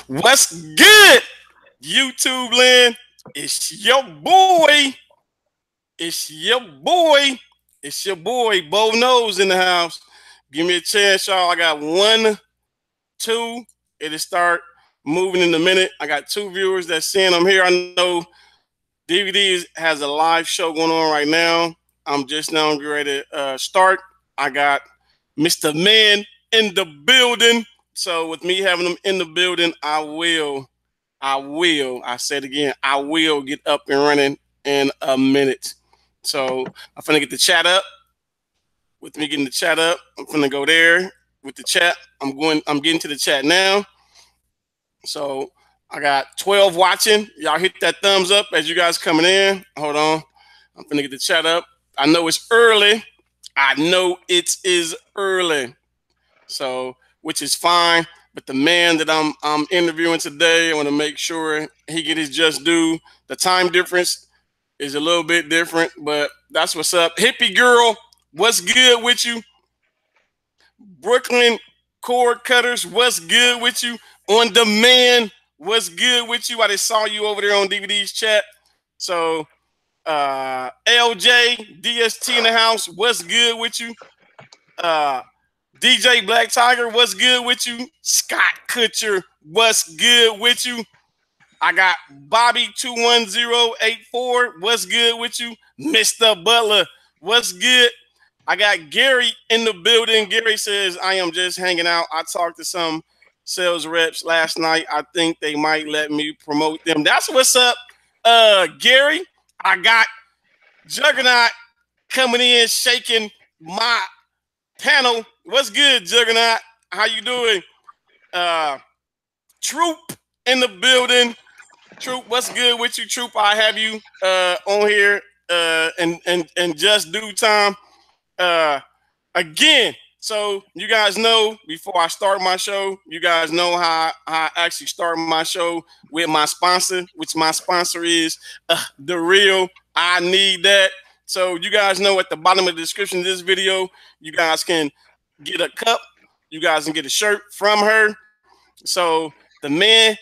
What's good, YouTube land? It's your boy. It's your boy. It's your boy, Bo Nose in the house. Give me a chance, y'all. I got 1, 2. It'll start moving in a minute. I got 2 viewers that's saying I'm here. I know DVD has a live show going on right now. I'm just now getting ready to start. I got Mr. Man in the building. So with me having them in the building, I said again, I will get up and running in a minute. So I'm finna get the chat up. With me getting the chat up, I'm finna go there with the chat. I'm getting to the chat now. So I got 12 watching. Y'all hit that thumbs up as you guys coming in. Hold on. I'm finna get the chat up. I know it's early. I know it is early. So, which is fine. But the man that I'm interviewing today, I want to make sure he get his just due. The time difference is a little bit different, but that's what's up. Hippie girl, what's good with you? Brooklyn cord cutters, what's good with you? On demand, what's good with you? I just saw you over there on DVD's chat. So LJ, DST in the house, what's good with you? DJ Black Tiger, what's good with you? Scott Kutcher, what's good with you? I got Bobby 21084, what's good with you? Mr. Butler, what's good? I got Gary in the building. Gary says, I am just hanging out. I talked to some sales reps last night. I think they might let me promote them. That's what's up, Gary. I got Juggernaut coming in, shaking my panel. What's good, Juggernaut? How you doing? Troop in the building. Troop, what's good with you, Troop? I have you on here in just due time. Again, so you guys know, before I start my show, you guys know how I actually start my show with my sponsor, which my sponsor is The Real. I Need That. So you guys know at the bottom of the description of this video, you guys can get a cup. You guys can get a shirt from her. So the man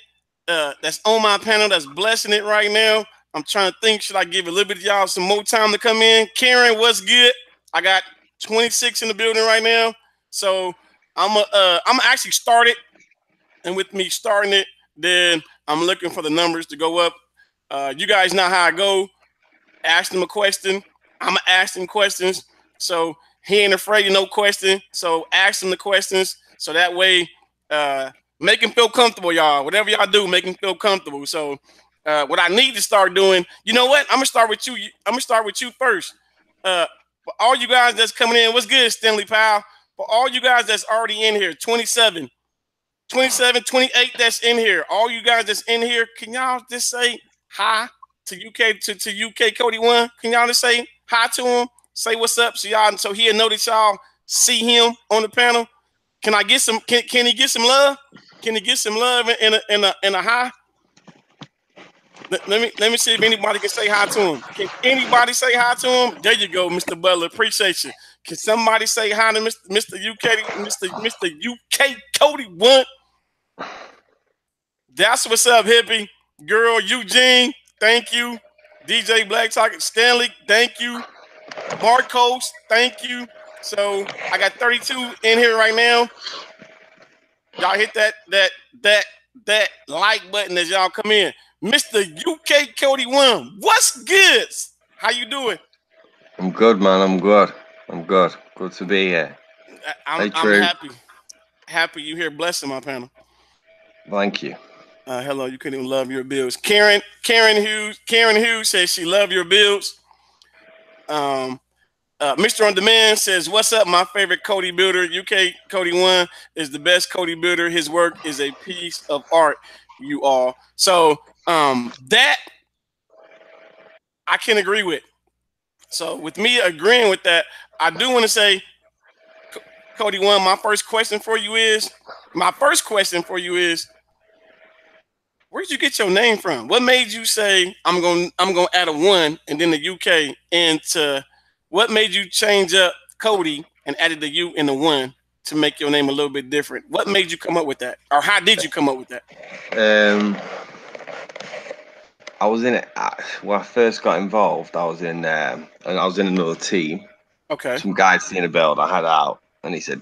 that's on my panel that's blessing it right now, I'm trying to think, should I give a little bit of y'all some more time to come in? Karen, what's good? I got 26 in the building right now. So I'm actually started. And with me starting it, then I'm looking for the numbers to go up. You guys know how I go. Ask them a question. I'm going to ask them questions. So he ain't afraid of no question. So ask him the questions. So that way, make him feel comfortable, y'all. Whatever y'all do, make him feel comfortable. So what I need to start doing, you know what? I'm going to start with you. I'm going to start with you first. For all you guys that's coming in, what's good, Stanley Powell? For all you guys that's already in here, 27, 28 that's in here. All you guys that's in here, can y'all just say hi to UKODI1? Can y'all just say hi to him? Say what's up, so he'll know that y'all see him on the panel. Can I get some? Can he get some love? Can he get some love in a hi? Let me see if anybody can say hi to him. Can anybody say hi to him? There you go, Mr. Butler. Appreciate you. Can somebody say hi to Mr. UKODI1? That's what's up, hippie girl. Eugene, thank you. DJ Black Talk, Stanley, thank you. Marcos, thank you. So I got 32 in here right now. Y'all hit that like button as y'all come in. Mr. UKODI1, what's good? How you doing? I'm good, man. I'm good. Good to be here. I'm happy you here blessing my panel. Thank you. Hello, you couldn't even love your builds. Karen Hughes says she love your builds. Mr. On Demand says, what's up, my favorite Kodi builder? UKODI1 is the best Kodi builder. His work is a piece of art, you all. So that I can agree with. So with me agreeing with that, I do want to say, Kodi1, my first question for you is, where did you get your name from? What made you say I'm gonna add a 1 and then the UK into? What made you change up Kodi and added the U and the 1 to make your name a little bit different. What made you come up with that, or how did you come up with that? I was in it when I first got involved. I was in another team. Okay. Some guy seen a build I had out, and he said,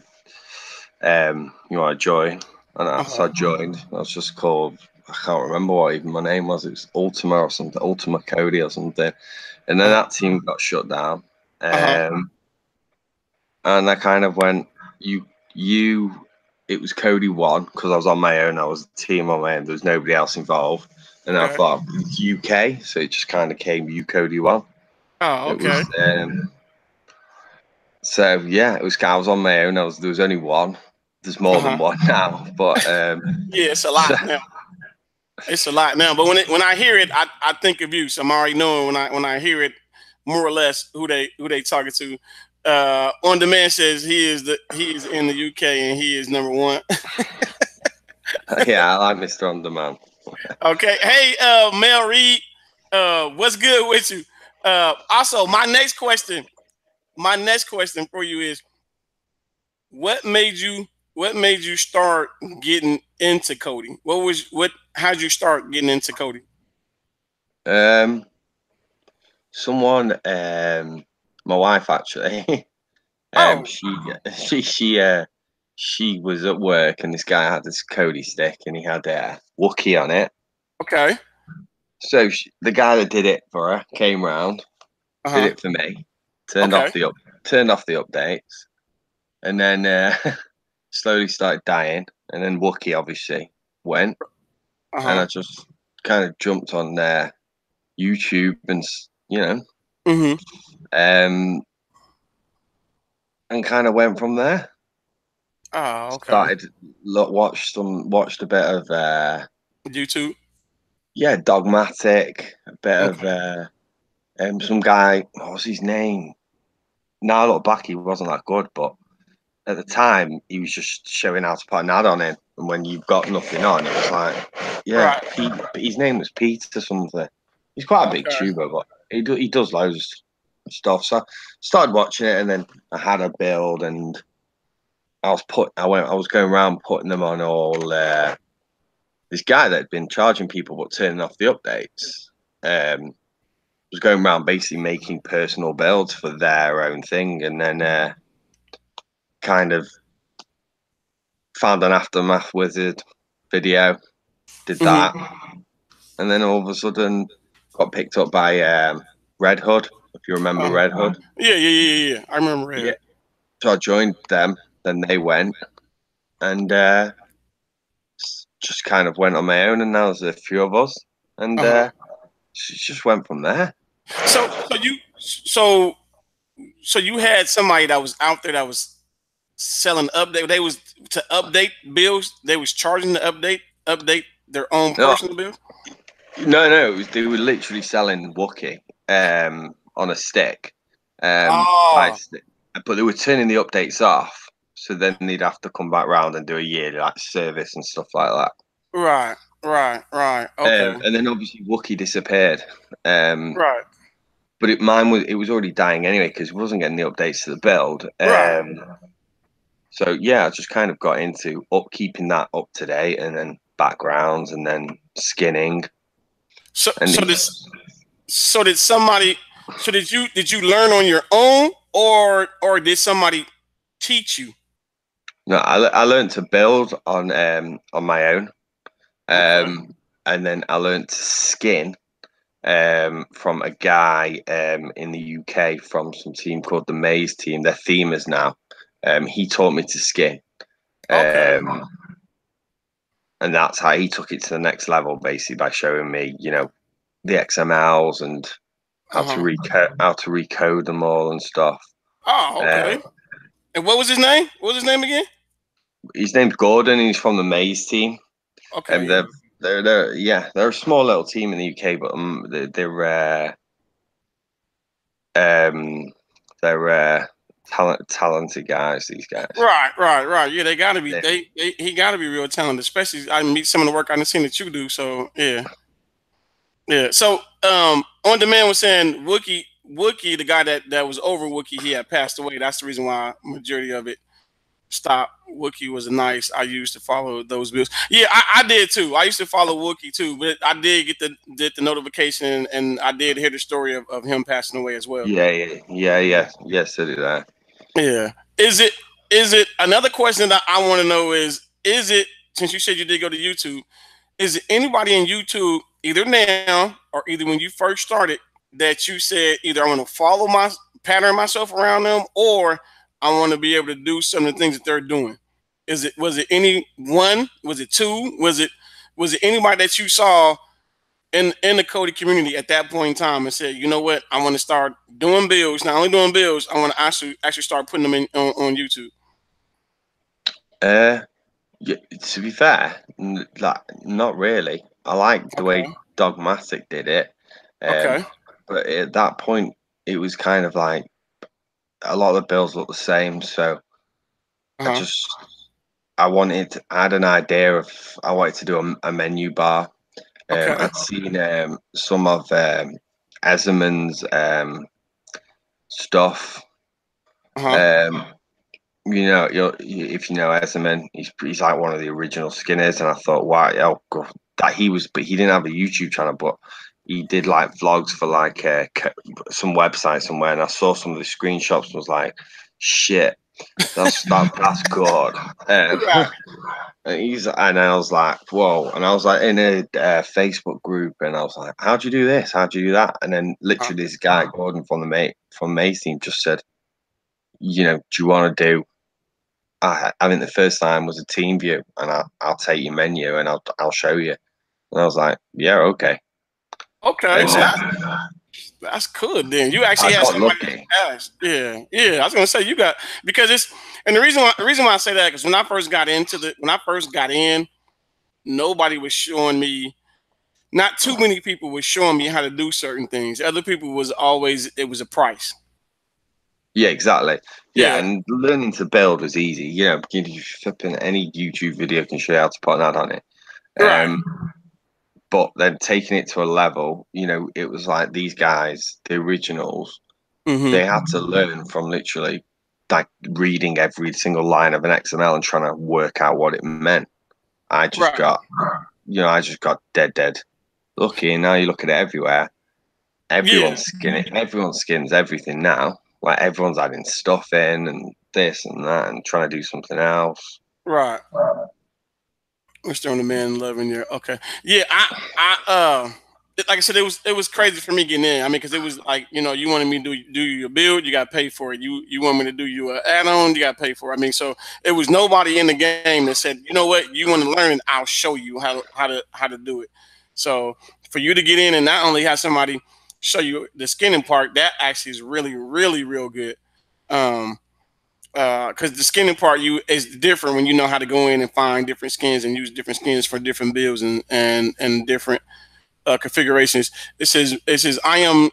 "You want to join?" And so I joined. I was just called. I can't remember what even my name was. It was Ultima or something, Ultima Kodi or something. And then that team got shut down. And I kind of went, it was Kodi1 because I was on my own. I was a team on my own. There was nobody else involved. And I thought UK, so it just kind of came UKODI1. Oh, okay. It was, so yeah, it was. I was on my own. There was only one. There's more than one now, but yeah, it's a lot now. It's a lot now. But when I hear it, I think of you. So I'm already knowing when I hear it, more or less who they talking to. On Demand says he is in the UK and he is #1. Yeah, I like Mr. On Demand. Okay. Hey, Mel Reed, what's good with you? Also, my next question for you is, what made you start getting into Kodi? How'd you start getting into Kodi? Someone, my wife actually. She was at work and this guy had this Kodi stick and he had a Wookie on it. Okay. So the guy that did it for her came round, did it for me, turned off the updates, and then slowly started dying. And then Wookie obviously went, and I just kind of jumped on YouTube and and kind of went from there. Oh, okay. Started watched a bit of YouTube. Yeah, Dogmatic, a bit of some guy. What was his name? Now I look back, he wasn't that good, but at the time he was just showing how to put an add-on in. And when you've got nothing on, it was like, yeah, his name was Pete or something. He's quite a big tuber, but he does loads of stuff. So I started watching it, and then I had a build, and I was going around putting them on all. This guy that had been charging people but turning off the updates was going around basically making personal builds for their own thing, and then kind of found an Aftermath Wizard video, did that, and then all of a sudden got picked up by Red Hood, if you remember Red Hood. Yeah. I remember Red Hood. Yeah. So I joined them, then they went, and just kind of went on my own, and now there's a few of us, and just went from there. So you had somebody that was out there that was selling update. They was to update builds. They was charging to update their own personal build. No, they were literally selling Wookie on a stick, but they were turning the updates off. So then they'd have to come back round and do a yearly service and stuff like that. Right. Okay. And then obviously Wookie disappeared. Right. But it was already dying anyway because it wasn't getting the updates to the build. So yeah, I just kind of got into keeping that up to date, and then backgrounds, and then skinning. Did you learn on your own, or did somebody teach you? No, I learned to build on my own, and then I learned to skin from a guy in the UK from some team called the Maze team. They're themers now. He taught me to skin, and that's how he took it to the next level, basically by showing me, the XMLs and how to recode them all and stuff. Oh, okay. And what was his name? What was his name again? His name's Gordon. He's from the Maze team. Okay. And they're a small little team in the UK, but they're talented guys. These guys. Right. Yeah, they gotta be. He gotta be real talented. Especially I meet some of the work I've seen that you do. So yeah. So On Demand was saying Wookie, the guy that was over Wookie, he had passed away. That's the reason why majority of it Stop Wookie was nice. I used to follow those bills. Yeah, I did too. I used to follow Wookie too, but I did get the notification, and I did hear the story of him passing away as well. Yeah. So did I. Yeah. Is it another question that I want to know is it, since you said you did go to YouTube, is it anybody in YouTube either now or either when you first started that you said either I want to follow pattern myself around them, or I want to be able to do some of the things that they're doing? Was it any one? Was it two? Was it anybody that you saw in the Kodi community at that point in time and said, you know what, I want to start doing builds, not only doing builds, I want to actually start putting them on YouTube? Yeah, to be fair, like not really. I like the way Dogmatic did it. Okay. But at that point, it was kind of like a lot of the bills look the same. So I had an idea of, I wanted to do a menu bar. I'd seen some of Ezerman's stuff. You know, if you know Ezerman, he's like one of the original Skinners, and I thought, wow, oh God, but he didn't have a YouTube channel, but he did like vlogs for like some website somewhere, and I saw some of the screenshots and was like, shit, that's good. And I was like, whoa, and I was like in a Facebook group, and I was like, how'd you do this? How'd you do that? And then literally this guy Gordon from May's team just said, you know, do you want to do? I think the first time was a team view, and I'll take your menu and I'll show you. And I was like, yeah, okay. Okay, so that's good. Then you actually had somebody that asked. Yeah. I was gonna say you got, because it's, and the reason why I say that, because when I first got in, nobody was showing me. Not too many people were showing me how to do certain things. Other people was always, it was a price. Yeah, exactly. Yeah, and learning to build was easy. You know, you flipping any YouTube video can show you how to put an ad on it. Right. But then taking it to a level, you know, it was like these guys, the originals, they had to learn from literally like reading every single line of an XML and trying to work out what it meant. I just got dead lucky, and now you look at it everywhere. Everyone's skins everything now. Like everyone's adding stuff in and this and that and trying to do something else. Right. mr.on, loving your okay. Yeah, I like I said, it was crazy for me getting in. I mean, because it was like, you know, you wanted me to do your build, you got to pay for it. You want me to do your add-on, you got to pay for it. I mean, so it was nobody in the game that said, you know what, you want to learn, I'll show you how to do it. So for you to get in and not only have somebody show you the skinning part, that actually is really, really, real good. Because the skinning part is different when you know how to go in and find different skins and use different skins for different builds and different configurations. It says I am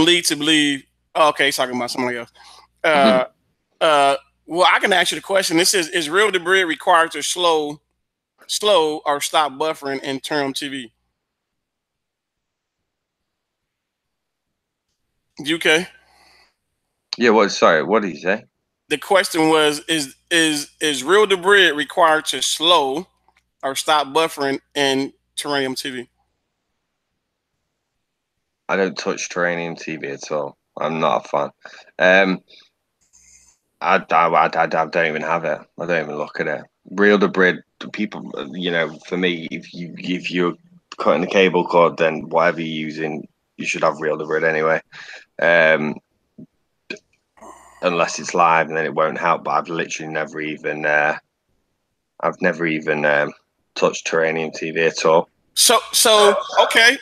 lead to believe. Oh, okay, it's talking about somebody else. Well, I can ask you the question. This is real debris required to slow or stop buffering and turn on TV? UK. Yeah. Sorry. What did you say? The question was, is real debris required to slow or stop buffering in Terranium TV? I don't touch Terranium TV at all. I'm not a fan. I don't even have it. I don't even look at it. Real debris, people, you know, for me, if you're cutting the cable cord, then whatever you're using, you should have real debris anyway. Unless it's live, and then it won't help. But I've literally never even touched Terranium TV at all. So okay.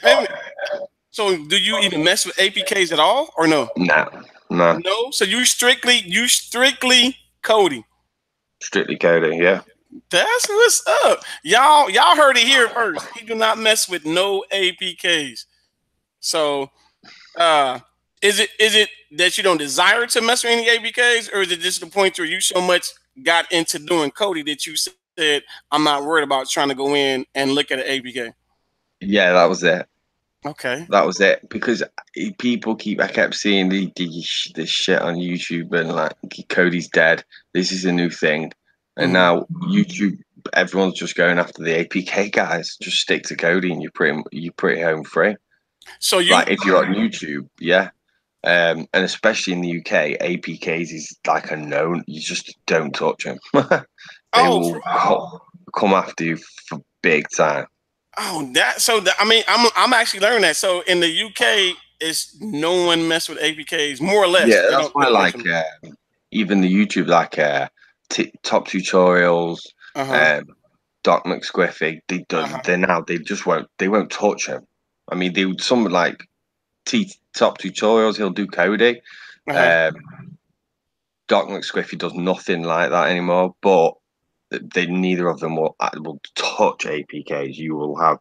So do you even mess with APKs at all, or no? No. So you strictly Kodi. Strictly Kodi, yeah. That's what's up. Y'all heard it here first. He do not mess with no APKs. So is it that you don't desire to mess with any APKs, or is it just the point where you so much got into doing Kodi that you said, I'm not worried about trying to go in and look at an APK? Yeah, that was it. Okay. That was it, because I kept seeing this shit on YouTube and like, Kodi's dead. This is a new thing. And now YouTube, everyone's just going after the APK guys. Just stick to Kodi and you're pretty home free. So like if you're on YouTube, yeah. And especially in the UK, APKs is like a known. You just don't touch them. They will come after you for big time. Oh, I mean, I'm actually learning that. So in the UK, it's no one mess with APKs, more or less. Yeah, that's why like even the YouTube top tutorials, Doc McSquiffy, they won't touch him. I mean, they would some like top tutorials. He'll do Kodi. Doc McSquiffy does nothing like that anymore. But neither of them will touch APKs. You will have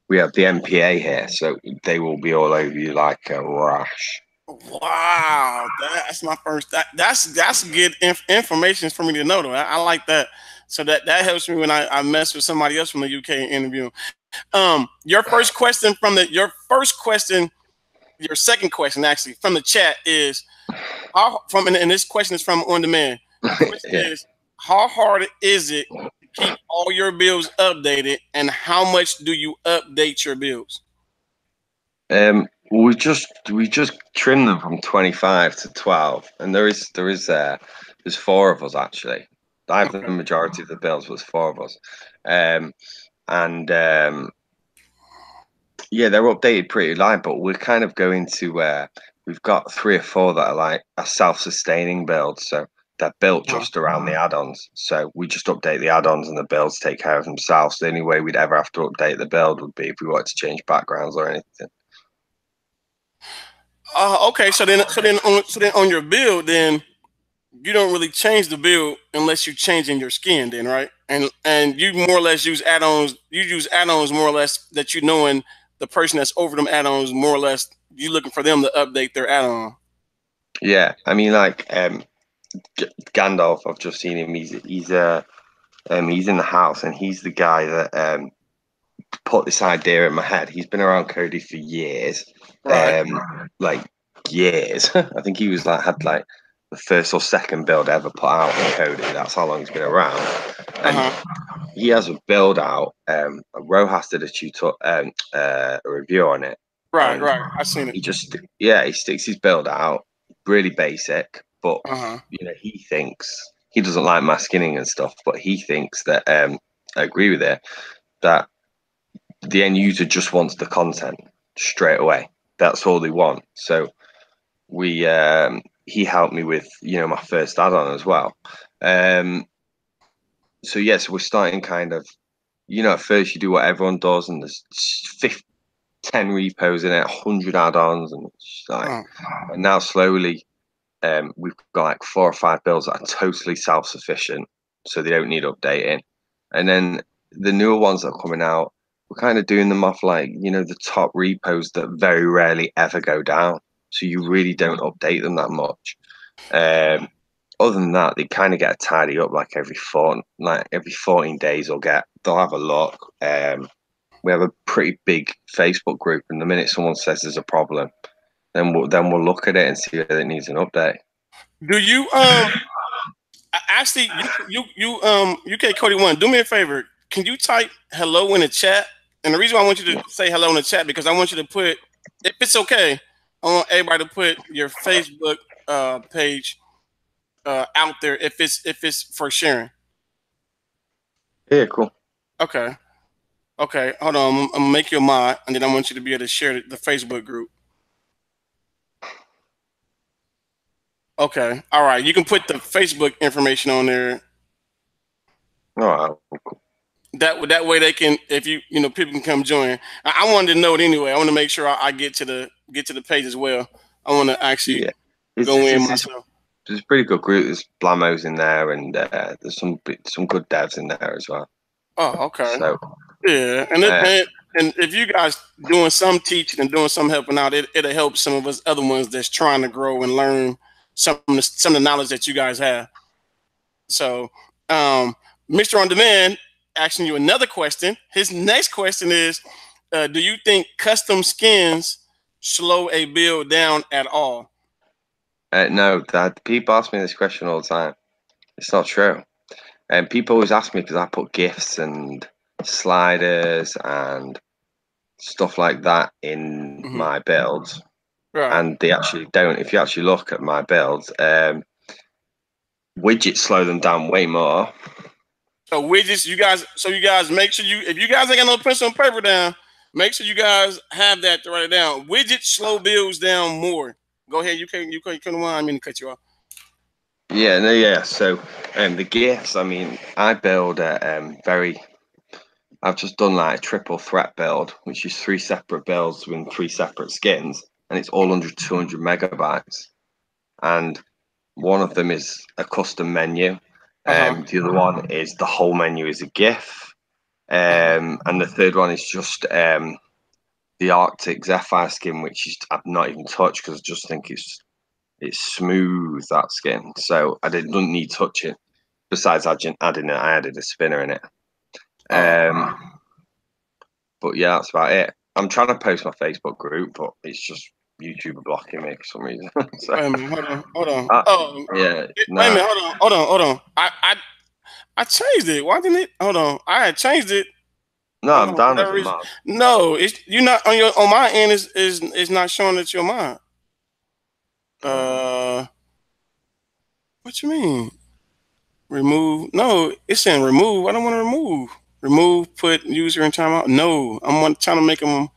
we have the MPA here, so they will be all over you like a rash. Wow, that's my first. That's good information for me to know, though. I like that. So that helps me when I mess with somebody else from the UK interview. Your second question actually from the chat is and this question is from On Demand. The question is, how hard is it to keep all your bills updated, and how much do you update your bills? We just trim them from 25 to 12, and there's 4 of us actually. I have the majority of the bills, but there's 4 of us, yeah, they're updated pretty light, but we're kind of going to we've got 3 or 4 that are like a self-sustaining build, so they're built just around the add-ons. So we just update the add-ons, and the builds take care of themselves. The only way we'd ever have to update the build would be if we wanted to change backgrounds or anything. Okay, so then on your build, then you don't really change the build unless you're changing your skin, then, right? And you more or less use add-ons. You use add-ons more or less that you knowing the person that's over them add-ons, more or less you looking for them to update their add-on. Yeah, I mean, like Gandalf, I've just seen him. He's in the house, and he's the guy that put this idea in my head. He's been around Kodi for years, like years. I think he was had the first or second build ever put out on Kodi. That's how long he's been around. And he has a build out. Rojas did a review on it. Right. I've seen it. He sticks his build out, really basic, but he thinks he doesn't like masking and stuff, but he thinks that I agree with it, that the end user just wants the content straight away. That's all they want. So he helped me with my first add-on as well. So yes, we're starting kind of, at first you do what everyone does, and there's 10 repos in it, 100 add-ons, and it's and now slowly we've got like 4 or 5 builds that are totally self-sufficient, so they don't need updating. And then the newer ones that are coming out, we're kind of doing them off the top repos that very rarely ever go down, so you really don't update them that much. Other than that, they kind of get a tidy up every 14 days. They'll have a look. We have a pretty big Facebook group, and the minute someone says there's a problem, then we'll look at it and see if it needs an update. Do you actually you UKODI1, do me a favor? Can you type hello in the chat? And the reason why I want you to say hello in the chat, because I want you to put, if it's okay, I want everybody to put your Facebook page out there if it's for sharing. Yeah, cool. Okay, hold on. I'm gonna make you a mod, and then I want you to be able to share the Facebook group. Okay, all right. You can put the Facebook information on there. All right. Cool. That way they can, if people can come join. I wanted to know it anyway. I want to make sure I get to the page as well. I want to actually go in myself. There's a pretty good group. There's Blamos in there, and there's some good devs in there as well. Oh, okay. So yeah, and if you guys doing some teaching and doing some helping out, it'll help some of us other ones that's trying to grow and learn some of the knowledge that you guys have. So, Mr. On Demand asking you another question. His next question is, do you think custom skins slow a build down at all? No, people ask me this question all the time. It's not true. And people always ask me because I put GIFs and sliders and stuff like that in my builds. Right. And they actually don't. If you actually look at my builds, widgets slow them down way more. So widgets, you guys make sure if you guys ain't got no pencil and paper down, make sure you guys have that to write it down. Widgets slow builds down more. Go ahead, you couldn't want. I mean to cut you off. Yeah, no, yeah. So the GIFs, I mean, I build I've just done like a triple threat build, which is 3 separate builds with 3 separate skins, and it's all under 200 megabytes. And one of them is a custom menu. The other one is the whole menu is a GIF. And the third one is just the Arctic Zephyr skin, which I've not even touched because I just think it's smooth, that skin. So I don't need touching. Besides adding it, I added a spinner in it. But yeah, that's about it. I'm trying to post my Facebook group, but it's just YouTube blocking me for some reason. So, wait a minute, hold on. Yeah. Wait a minute, hold on. I changed it. Why didn't it? Hold on. I had changed it. No, I'm down as a mod. No, you're not on my end. Is not showing that you're mine. What you mean? Remove? No, it's saying remove. I don't want to remove. Remove. Put user in timeout. No, I'm trying to make them.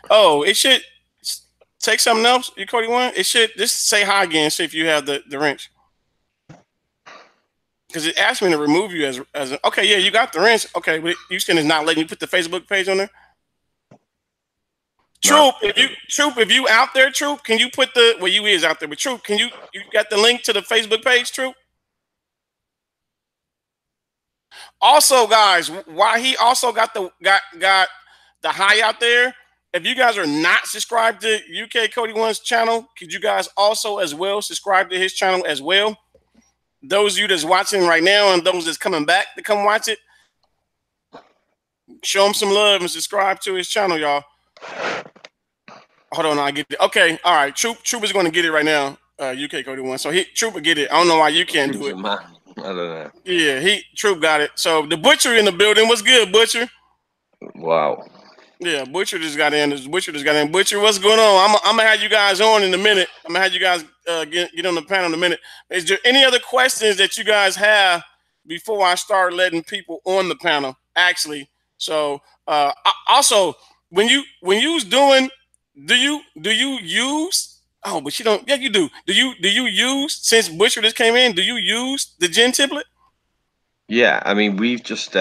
Oh, it should take something else. You UKODI1. It should just say hi again. See if you have the wrench. Because it asked me to remove you as okay. Yeah, you got the wrench. Okay, but you saying it's not letting you put the Facebook page on there. Troop, if you out there, Troop, can you put you is out there, but Troop, you got the link to the Facebook page, Troop? Also, guys, why he also got the high out there. If you guys are not subscribed to UKODI1's channel, could you guys also as well subscribe to his channel as well? Those of you that's watching right now and those that's coming back to come watch it, show him some love and subscribe to his channel, y'all. Hold on, I get it. Okay, all right. Troop is going to get it right now. UKODI1. So Troop will get it. I don't know why you can't do it. I don't know. Yeah, Troop got it. So the Butcher in the building. What's good, Butcher? Wow. Yeah, Butcher just got in. Butcher, what's going on? I'm gonna have you guys on in a minute. I'm gonna have you guys get on the panel in a minute. Is there any other questions that you guys have before I start letting people on the panel? Actually, so also when you was doing, do you use? Oh, but you don't. Yeah, you do. Do you use, since Butcher just came in? Do you use the gen template? Yeah, I mean we've just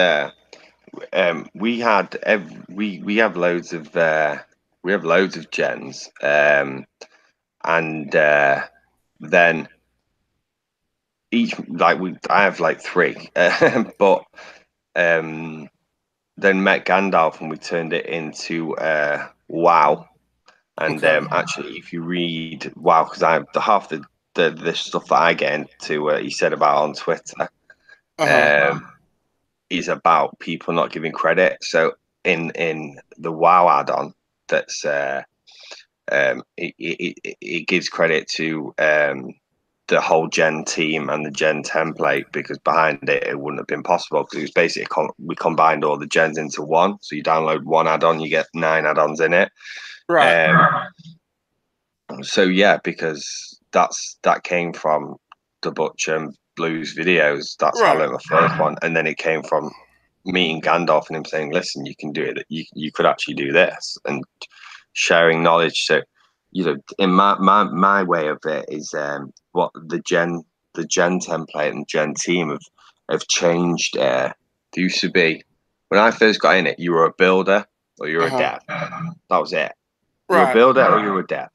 we have loads of gens, and then each I have like 3, but then met Gandalf and we turned it into WoW. And actually, if you read WoW, because I have half the stuff that I get into, he said about on Twitter, is about people not giving credit. So in the WoW add-on, that's it gives credit to the whole gen team and the gen template, because behind it wouldn't have been possible, because it was basically we combined all the gens into one. So you download one add-on, you get 9 add-ons in it. Right. So yeah, because that came from the Butcher and Blues videos. That's how I learned my first one, and then it came from meeting Gandalf and him saying, "Listen, you can do it. You could actually do this," and sharing knowledge. So, in my way of it is what the gen template and gen team have changed. There used to be, when I first got in it, you were a builder or you're a dev. That was it. You're a builder or you're a dev.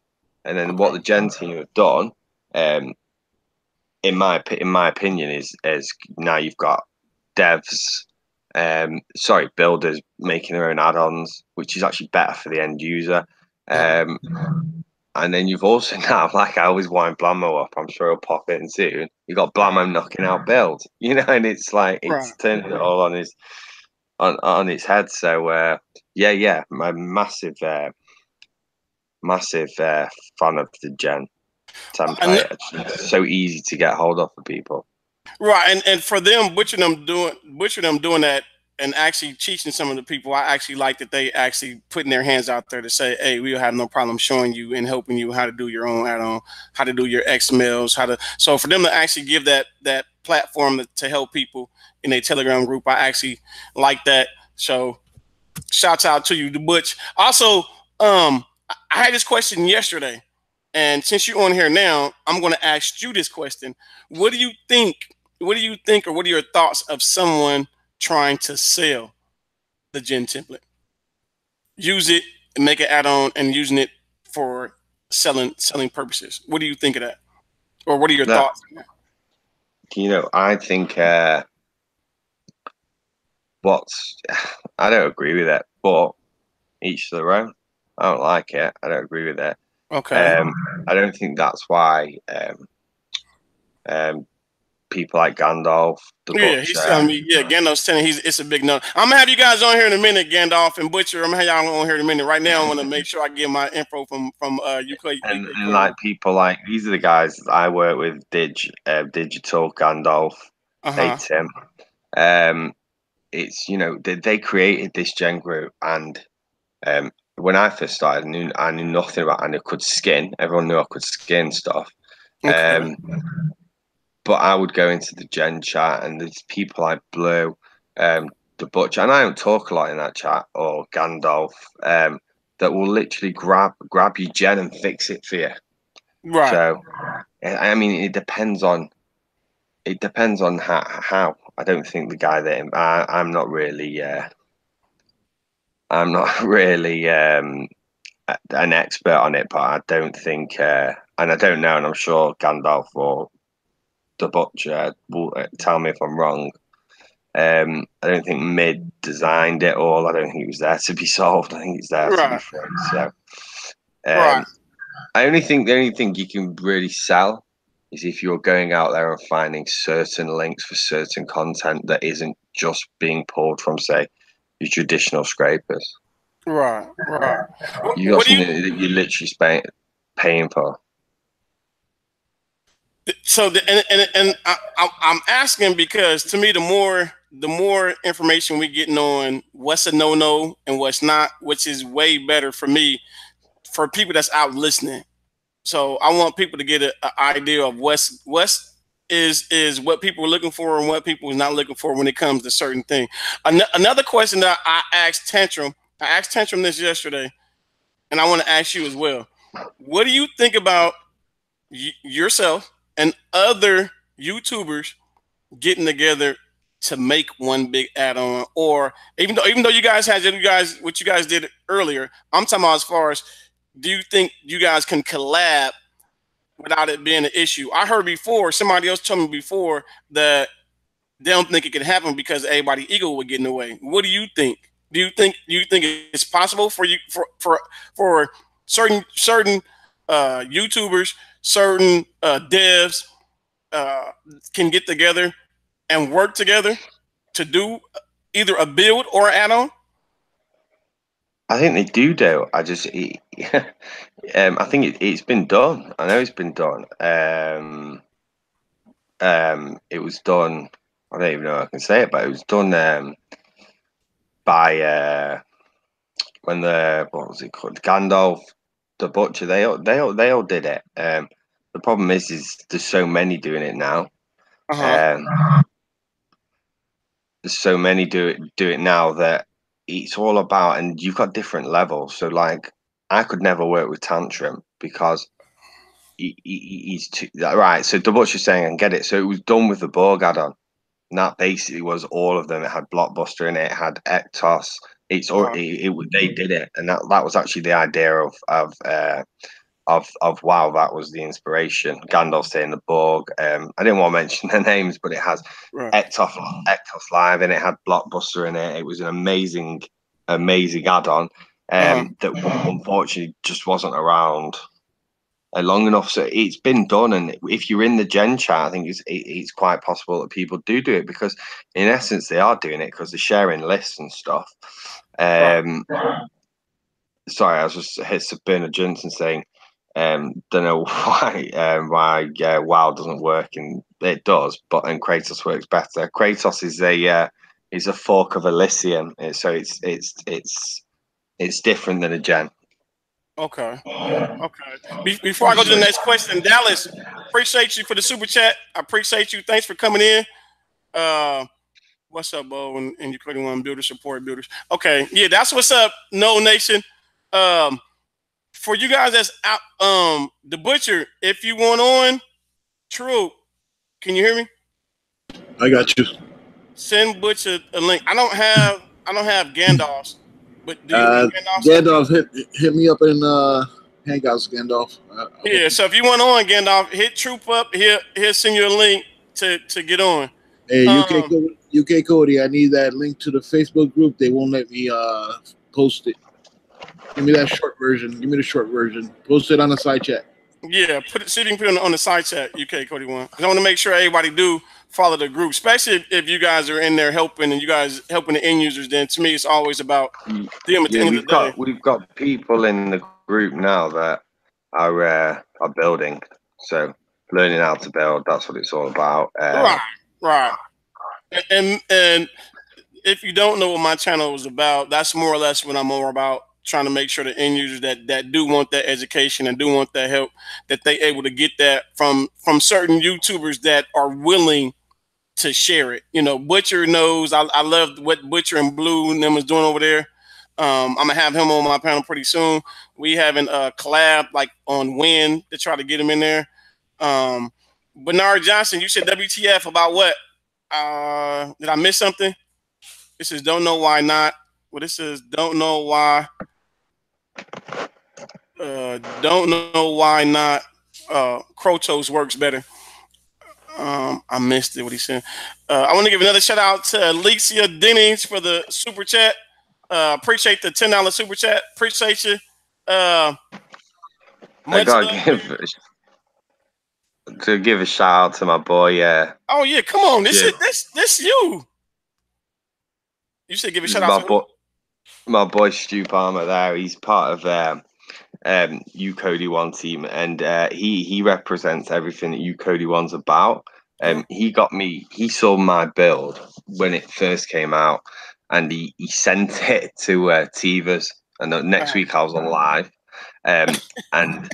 And then what the gen team have done, in my opinion, is now you've got devs, builders making their own add-ons, which is actually better for the end user. And then you've also now, like I always wind Blammo up, I'm sure he'll pop in soon. You got Blammo knocking out build, and it's like it's turning it all on his head. So yeah, my massive fan of the gen template. It's so easy to get hold of for people. Right, and for them butchering them doing that and actually teaching some of the people, I actually like that they actually putting their hands out there to say, hey, we'll have no problem showing you and helping you how to do your own add-on, how to do your XMLs, how to. So for them to actually give that platform to help people in a Telegram group, I actually like that. So shouts out to you, the Butch. Also, I had this question yesterday, and since you're on here now, I'm going to ask you this question. What do you think? What do you think, or what are your thoughts of someone trying to sell the gen template? Use it and make an add-on and using it for selling purposes. What do you think of that? Or what are your thoughts on that? You know, I think I don't agree with it, but each to their own. I don't like it. I don't agree with it. Okay. I don't think that's why people like Gandalf, the Yeah, Butcher. he's telling me. Yeah, Gandalf's telling me it's a big no. I'm gonna have you guys on here in a minute, Gandalf and Butcher. I'm gonna have y'all on here in a minute. Right now, I want to make sure I get my info from UK. And like people like these are the guys that I work with. Digital Gandalf, Tim. It's they created this gen group, and when I first started, I knew nothing about, and I could skin. Everyone knew I could skin stuff. Okay. But I would go into the gen chat, and there's people like Blue, the Butcher, and I don't talk a lot in that chat, or Gandalf, that will literally grab your gen and fix it for you. Right. So, I mean, it depends on how. I don't think the guy that I'm not really an expert on it, but I don't think, and I don't know, and I'm sure Gandalf or the Butcher will tell me if I'm wrong. I don't think Mid designed it all. I don't think it was there to be solved. I think it's there to be free. So, right. I only think the only thing you can really sell is if you're going out there and finding certain links for certain content that isn't just being pulled from, say, your traditional scrapers. Right. You got something that you're literally paying for. So I'm asking because to me the more information we getting on what's a no and what's not, which is way better for me, for people that's out listening. So I want people to get an idea of what's is what people are looking for and what people is not looking for when it comes to certain things. Another question that I asked Tantrum this yesterday, and I want to ask you as well. What do you think about yourself and other YouTubers getting together to make one big add-on? Or even though you guys had what you guys did earlier, I'm talking about as far as, do you think you guys can collab without it being an issue? I heard before, somebody else told me before, that they don't think it can happen because everybody's ego would get in the way. What do you think? Do you think it's possible for you for certain YouTubers, certain devs can get together and work together to do either a build or an add-on? I think they do. I just, I think it's been done. I know it's been done. It was done. I don't even know if I can say it, but it was done by when what was it called? Gandalf, the Butcher. They all did it. The problem is there's so many doing it now. There's so many do it now that it's all about, and you've got different levels. So like, I could never work with Tantrum because he's too right. So the Butcher's saying, and get it. So it was done with the Borg add-on. And that basically was all of them. It had Blockbuster in it. It had Ectos. They did it, and that was actually the idea of wow, that was the inspiration. Gandalf saying the Borg. I didn't want to mention their names, but it has Ectos Live, and it had Blockbuster in it. It was an amazing add-on that unfortunately just wasn't around long enough. So it's been done, and if you're in the gen chat, I think it's quite possible that people do it, because in essence they are doing it because they're sharing lists and stuff. Sorry, I was just hit Bernard Johnson saying Don't know why WoW doesn't work, and it does, but and Kratos works better. Kratos is a fork of Elysium, so it's different than a gen. Okay. Okay. Before I go to the next question, Dallas, appreciate you for the super chat. I appreciate you. Thanks for coming in. What's up, Bo? And UKODI1 builders support builders. Okay, yeah, that's what's up, No Nation. For you guys that's out, the Butcher, if you want on, true. Can you hear me? I got you. Send Butcher a link. I don't have Gandalf's, but do you have Gandalf's? Gandalf, hit me up in Hangouts, Gandalf. Yeah, so if you want on, Gandalf, hit Troop up. He'll send you a link to get on. Hey, UK Cody, I need that link to the Facebook group. They won't let me post it. Give me that short version. Give me the short version. Post it on the side chat. Yeah, see if you can put it on the side chat, UKODI1. I want to make sure everybody do follow the group, especially if you guys are in there helping and you guys helping the end users. Then to me, it's always about them at the end of the day. We've got people in the group now that are building, so learning how to build. That's what it's all about. Right. And if you don't know what my channel is about, that's more or less what I'm more about. Trying to make sure the end users that do want that education and do want that help, that they able to get that from certain YouTubers that are willing to share it. You know, Butcher knows I love what Butcher and Blue and them is doing over there. I'm gonna have him on my panel pretty soon. We having a collab like on Win to try to get him in there. Bernard Johnson, you said WTF about what? Did I miss something? This is don't know why not. Well, this is don't know why. Don't know why not. Krotos works better. I missed it. What he said. I want to give another shout out to Alicia Dennis for the super chat. Appreciate the $10 super chat. Appreciate you. I gotta give a shout out to my boy. Yeah. Oh yeah, come on. This you. You should give a shout out to my boy Stu Palmer. There, he's part of UKODI1 team, and he represents everything that UKODI1's about. He saw my build when it first came out, and he sent it to Tivas, and next week I was on live, and I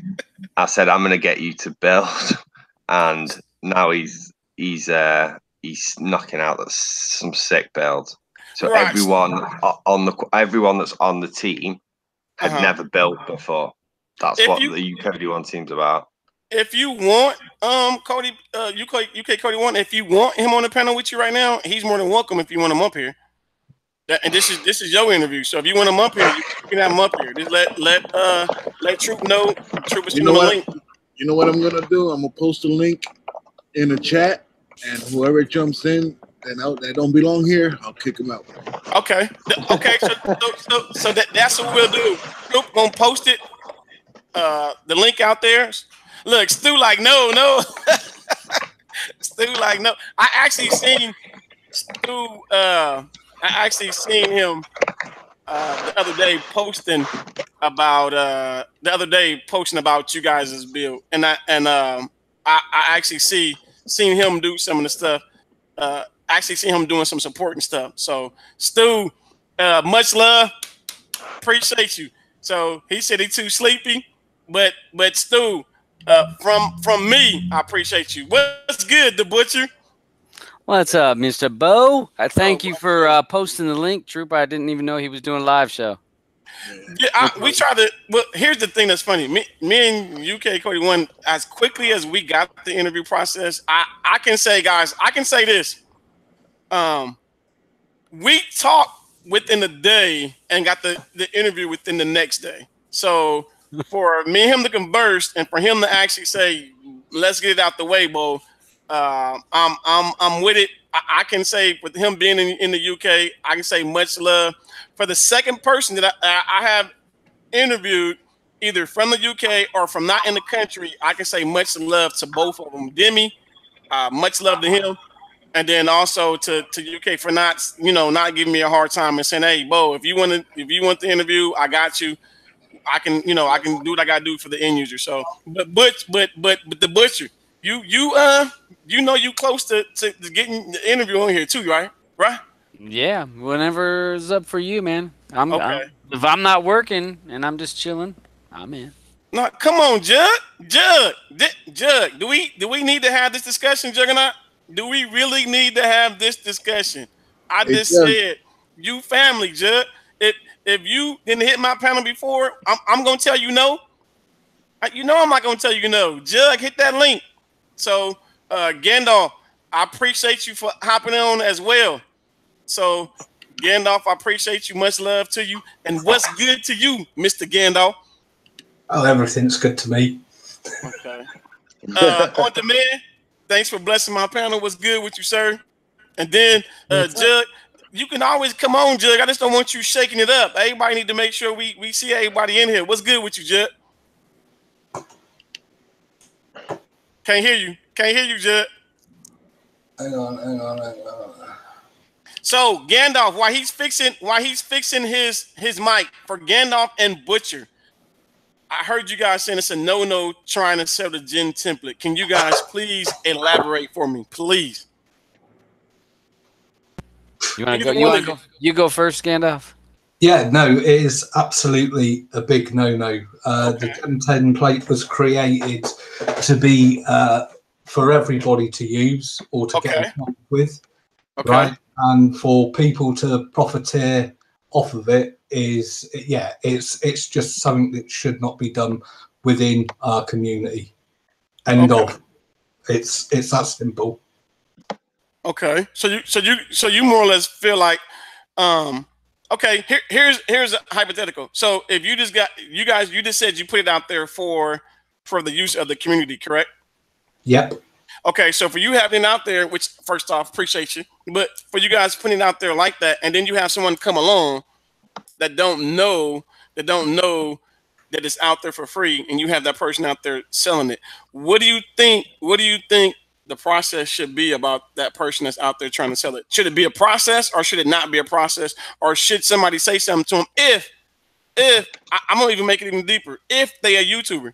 said I'm gonna get you to build, and now he's knocking out some sick builds. So everyone that's on the team had never built before. That's what the UKODI1 team's about. If you want Kodi, UKODI1, if you want him on the panel with you right now, he's more than welcome if you want him up here. And this is your interview. So if you want him up here, you can have him up here. Just let Troop know. Troop is sending the link. You know what I'm gonna do? I'm gonna post a link in the chat, and whoever jumps in that don't belong here, I'll kick him out. Okay. Okay. So that's what we'll do. Troop gonna post it. The link out there. Look, Stu like no. Stu like no. I actually seen Stu. I actually seen him the other day posting about you guys' build, and I actually seen him do some of the stuff. Actually seen him doing some support and stuff. So Stu, much love, appreciate you. So he said he's too sleepy, but Stu, from me, I appreciate you. What's good, the Butcher? What's up, Mr. Bo? I thank you for posting the link, Trooper. I didn't even know he was doing a live show. Yeah, we try to. Well, here's the thing that's funny. Me and UKODI1, as quickly as we got the interview process, I can say, guys, I can say this. We talked within a day and got the interview within the next day. So for me and him to converse and for him to actually say, "Let's get it out the way, Bo," I'm with it. I can say with him being in the UK, I can say much love. For the second person that I have interviewed, either from the UK or from not in the country, I can say much love to both of them. Demi, much love to him. And then also to UK for not giving me a hard time and saying, "Hey, Bo, if you want the interview, I got you." I can do what I gotta do for the end user. So, but the butcher, you close to getting the interview on here too, right? Right? Yeah, whenever it's up for you, man. Okay. If I'm not working and I'm just chilling, I'm in. No, come on, Jug. Do we need to have this discussion, Juggernaut? Do we really need to have this discussion? I just said you family, Jug. If you didn't hit my panel before, I'm gonna tell you no. I'm not gonna tell you no. Jug, hit that link. So Gandalf, I appreciate you for hopping on as well. So Gandalf, I appreciate you. Much love to you. And what's good to you, Mr. Gandalf? Oh, everything's good to me. Okay. On demand, thanks for blessing my panel. What's good with you, sir? And then Jug, you can always come on, Jug. I just don't want you shaking it up. Everybody need to make sure we see everybody in here. What's good with you, Jug? Can't hear you. Can't hear you, Jug. Hang on. So Gandalf, while he's fixing his mic for Gandalf and Butcher, I heard you guys saying it's a no trying to sell the gen template. Can you guys please elaborate for me, please? You want to go? You go first, Gandalf. Yeah, no, it is absolutely a big no-no. The gen template was created to be for everybody to use or to get involved with, right? And for people to profiteer off of it is, it's just something that should not be done within our community. End of. It's that simple. Okay, so you more or less feel like, okay, here's a hypothetical. So if you just said you put it out there for the use of the community, correct? Yep. Okay, so for you having it out there, which first off, appreciate you, but for you guys putting it out there like that, and then you have someone come along that don't know that it's out there for free, and you have that person out there selling it. What do you think the process should be about that person that's out there trying to sell it? Should it be a process, or should it not be a process, or should somebody say something to them? If I'm gonna even make it even deeper, if they a YouTuber,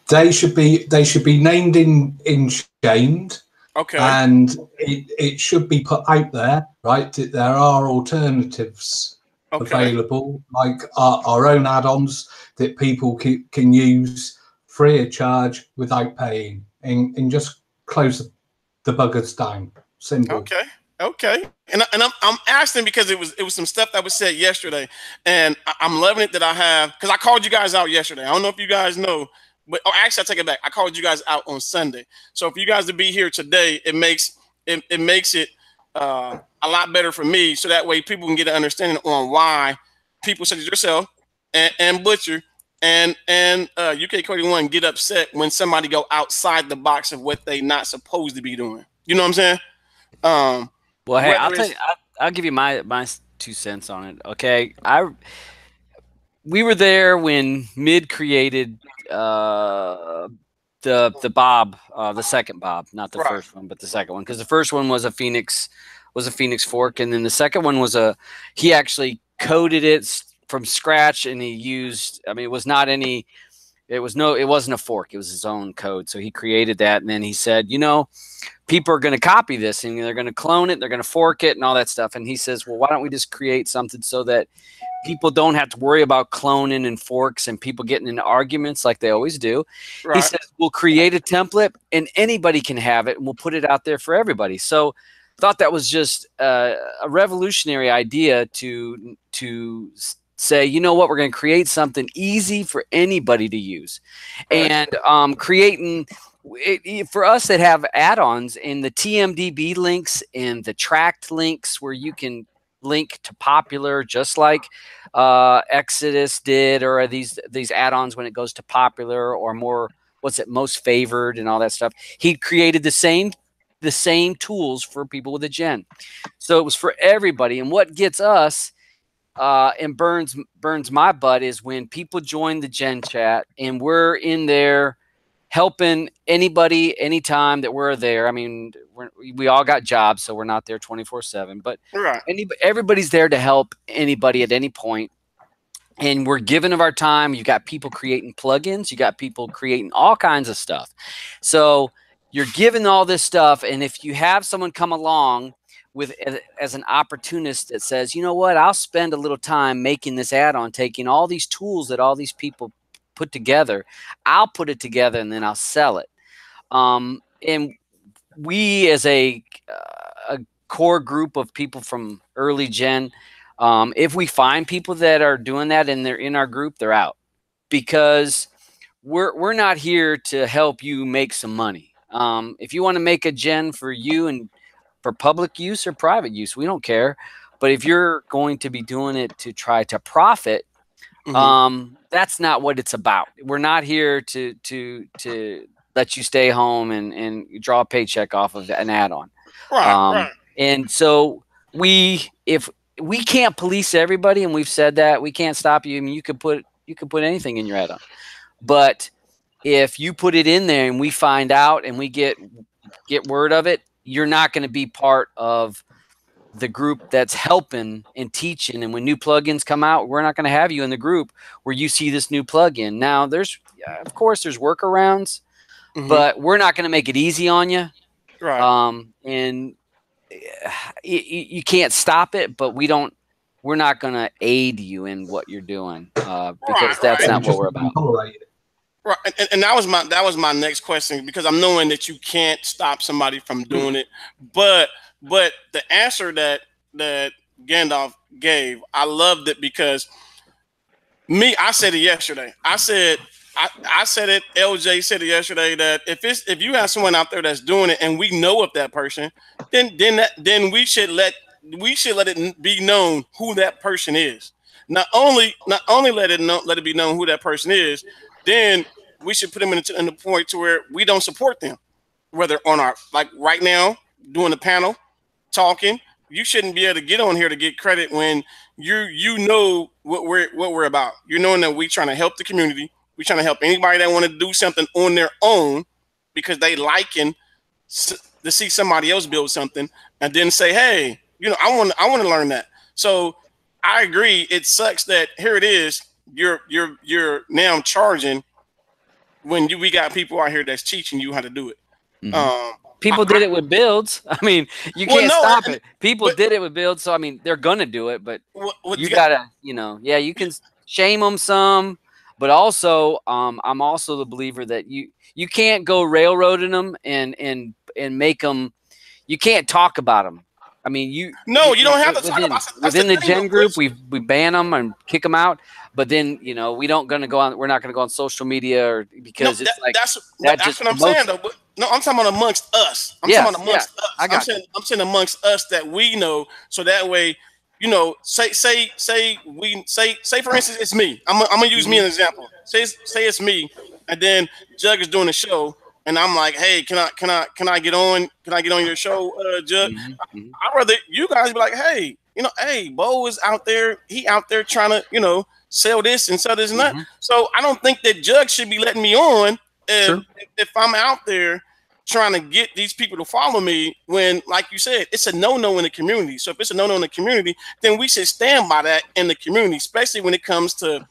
they should be named in shamed. Okay. And it should be put out there, right? That there are alternatives available, like our own add-ons that people can use free of charge without paying, and just close the buggers down. Simple. Okay. And I'm asking because it was some stuff that was said yesterday, and I'm loving it that I have, because I called you guys out yesterday. I don't know if you guys know, but actually I take it back. I called you guys out on Sunday. So for you guys to be here today, it makes it a lot better for me, so that way people can get an understanding on why people such as yourself and Butcher and UKODI1 get upset when somebody go outside the box of what they not supposed to be doing. You know what I'm saying? Well, hey, I'll give you my 2 cents on it. Okay, we were there when Mid created the Bob, the second Bob, not the first one, but the second one, because the first one was a Phoenix fork, and then the second one was he actually coded it from scratch, and he used, I mean, it wasn't a fork, it was his own code. So he created that, and then he said, people are going to copy this, and they're going to clone it, they're going to fork it and all that stuff. And he says, well, why don't we just create something so that people don't have to worry about cloning and forks and people getting into arguments like they always do. Right. He says, we'll create a template and anybody can have it, and we'll put it out there for everybody. So I thought that was just a revolutionary idea to say, you know what, we're going to create something easy for anybody to use. And creating for us that have add-ons in the TMDB links and the tracked links where you can link to popular, just like Exodus did, or these add-ons when it goes to popular or more, most favored and all that stuff. He created the same tools for people with a gen. So it was for everybody. And what gets us and burns my butt is when people join the gen chat and we're in there helping anybody anytime that we're there. I mean, we all got jobs, so we're not there 24/7, but everybody's there to help anybody at any point. and we're giving of our time. You got people creating plugins. You got people creating all kinds of stuff. So you're giving all this stuff. And if you have someone come along with as an opportunist that says, you know what, I'll spend a little time making this add-on, taking all these tools that all these people put together, I'll put it together and then I'll sell it. And we as a core group of people from early gen, if we find people that are doing that and they're in our group, they're out, because we're not here to help you make some money. If you want to make a gen for you and for public use or private use, we don't care. But if you're going to be doing it to try to profit, that's not what it's about. We're not here to let you stay home and draw a paycheck off of an add-on. Right. And so if we can't police everybody, and we've said that we can't stop you. I mean, you could put anything in your add-on, but if you put it in there and we find out and we get word of it, you're not going to be part of the group that's helping and teaching. And when new plugins come out, we're not going to have you in the group where you see this new plugin. Now, of course, there's workarounds, but we're not going to make it easy on you. Right. And you can't stop it, but we're not going to aid you in what you're doing, because that's not what we're about. Right. And that was my next question, because I'm knowing that you can't stop somebody from doing it, but the answer that Gandalf gave, I loved it, because I said it yesterday. I said it. LJ said it yesterday, that if you have someone out there that's doing it and we know of that person, then we should let it be known who that person is. Not only let it be known who that person is, then we should put them in the point to where we don't support them, whether on our, like right now doing the panel talking. You shouldn't be able to get on here to get credit when you know what we're about. You're knowing that we're trying to help the community. We're trying to help anybody that want to do something on their own because they liking to see somebody else build something, and then say, hey, you know, I want to learn that. So I agree. It sucks that here it is. You're now charging when we got people out here that's teaching you how to do it. People did it with builds. I mean, you can't stop it. People did it with builds, so I mean, they're gonna do it. But you gotta, you can shame them some, but also, I'm also the believer that you can't go railroading them and make them. You can't talk about them. I mean, you don't have to talk about within the gen group. We ban them and kick them out. But then, we're not going to go on social media, because it's like that's what I'm saying though. But no, I'm talking about amongst us. I'm saying amongst us that we know, so that way, say for instance, it's me. I'm gonna use me as an example. Say it's me, and then Jug is doing a show, and I'm like, hey, can I get on? Can I get on your show, Jug? I'd rather you guys be like, hey, hey, Bo is out there. He out there trying to, sell this and sell this and that. So I don't think that Jug should be letting me on if I'm out there trying to get these people to follow me, when, like you said, it's a no-no in the community. So if it's a no-no in the community, then we should stand by that in the community, especially when it comes to,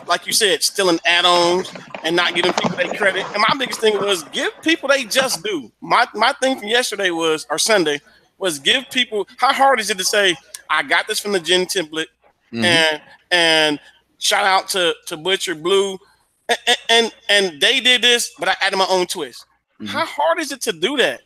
like you said, stealing add-ons and not giving people their credit. And my biggest thing was give people they just do. My thing from yesterday or Sunday was give people, how hard is it to say, I got this from the Gen template, and shout out to Butcher Blue, and they did this, but I added my own twist. How hard is it to do that?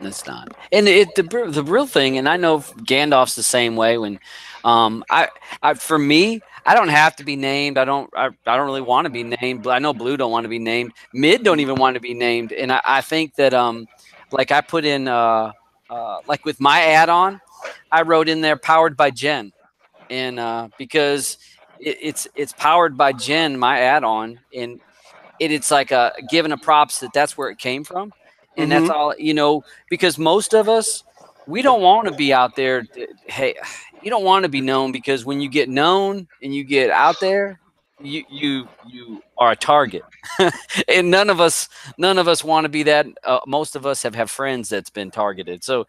It's not. And the real thing, and I know Gandalf's the same way. When for me, I don't have to be named. I don't really want to be named. But I know Blue don't want to be named. Mid don't even want to be named. And I think that like I put in like with my add-on, I wrote in there powered by Gen. And because it's powered by Gen, my add-on, and it's like giving a props that's where it came from. And that's all, because most of us, we don't want to be out there. Hey, you don't want to be known, because when you get known and you get out there, you are a target. And none of us want to be that. Most of us have friends that's been targeted. So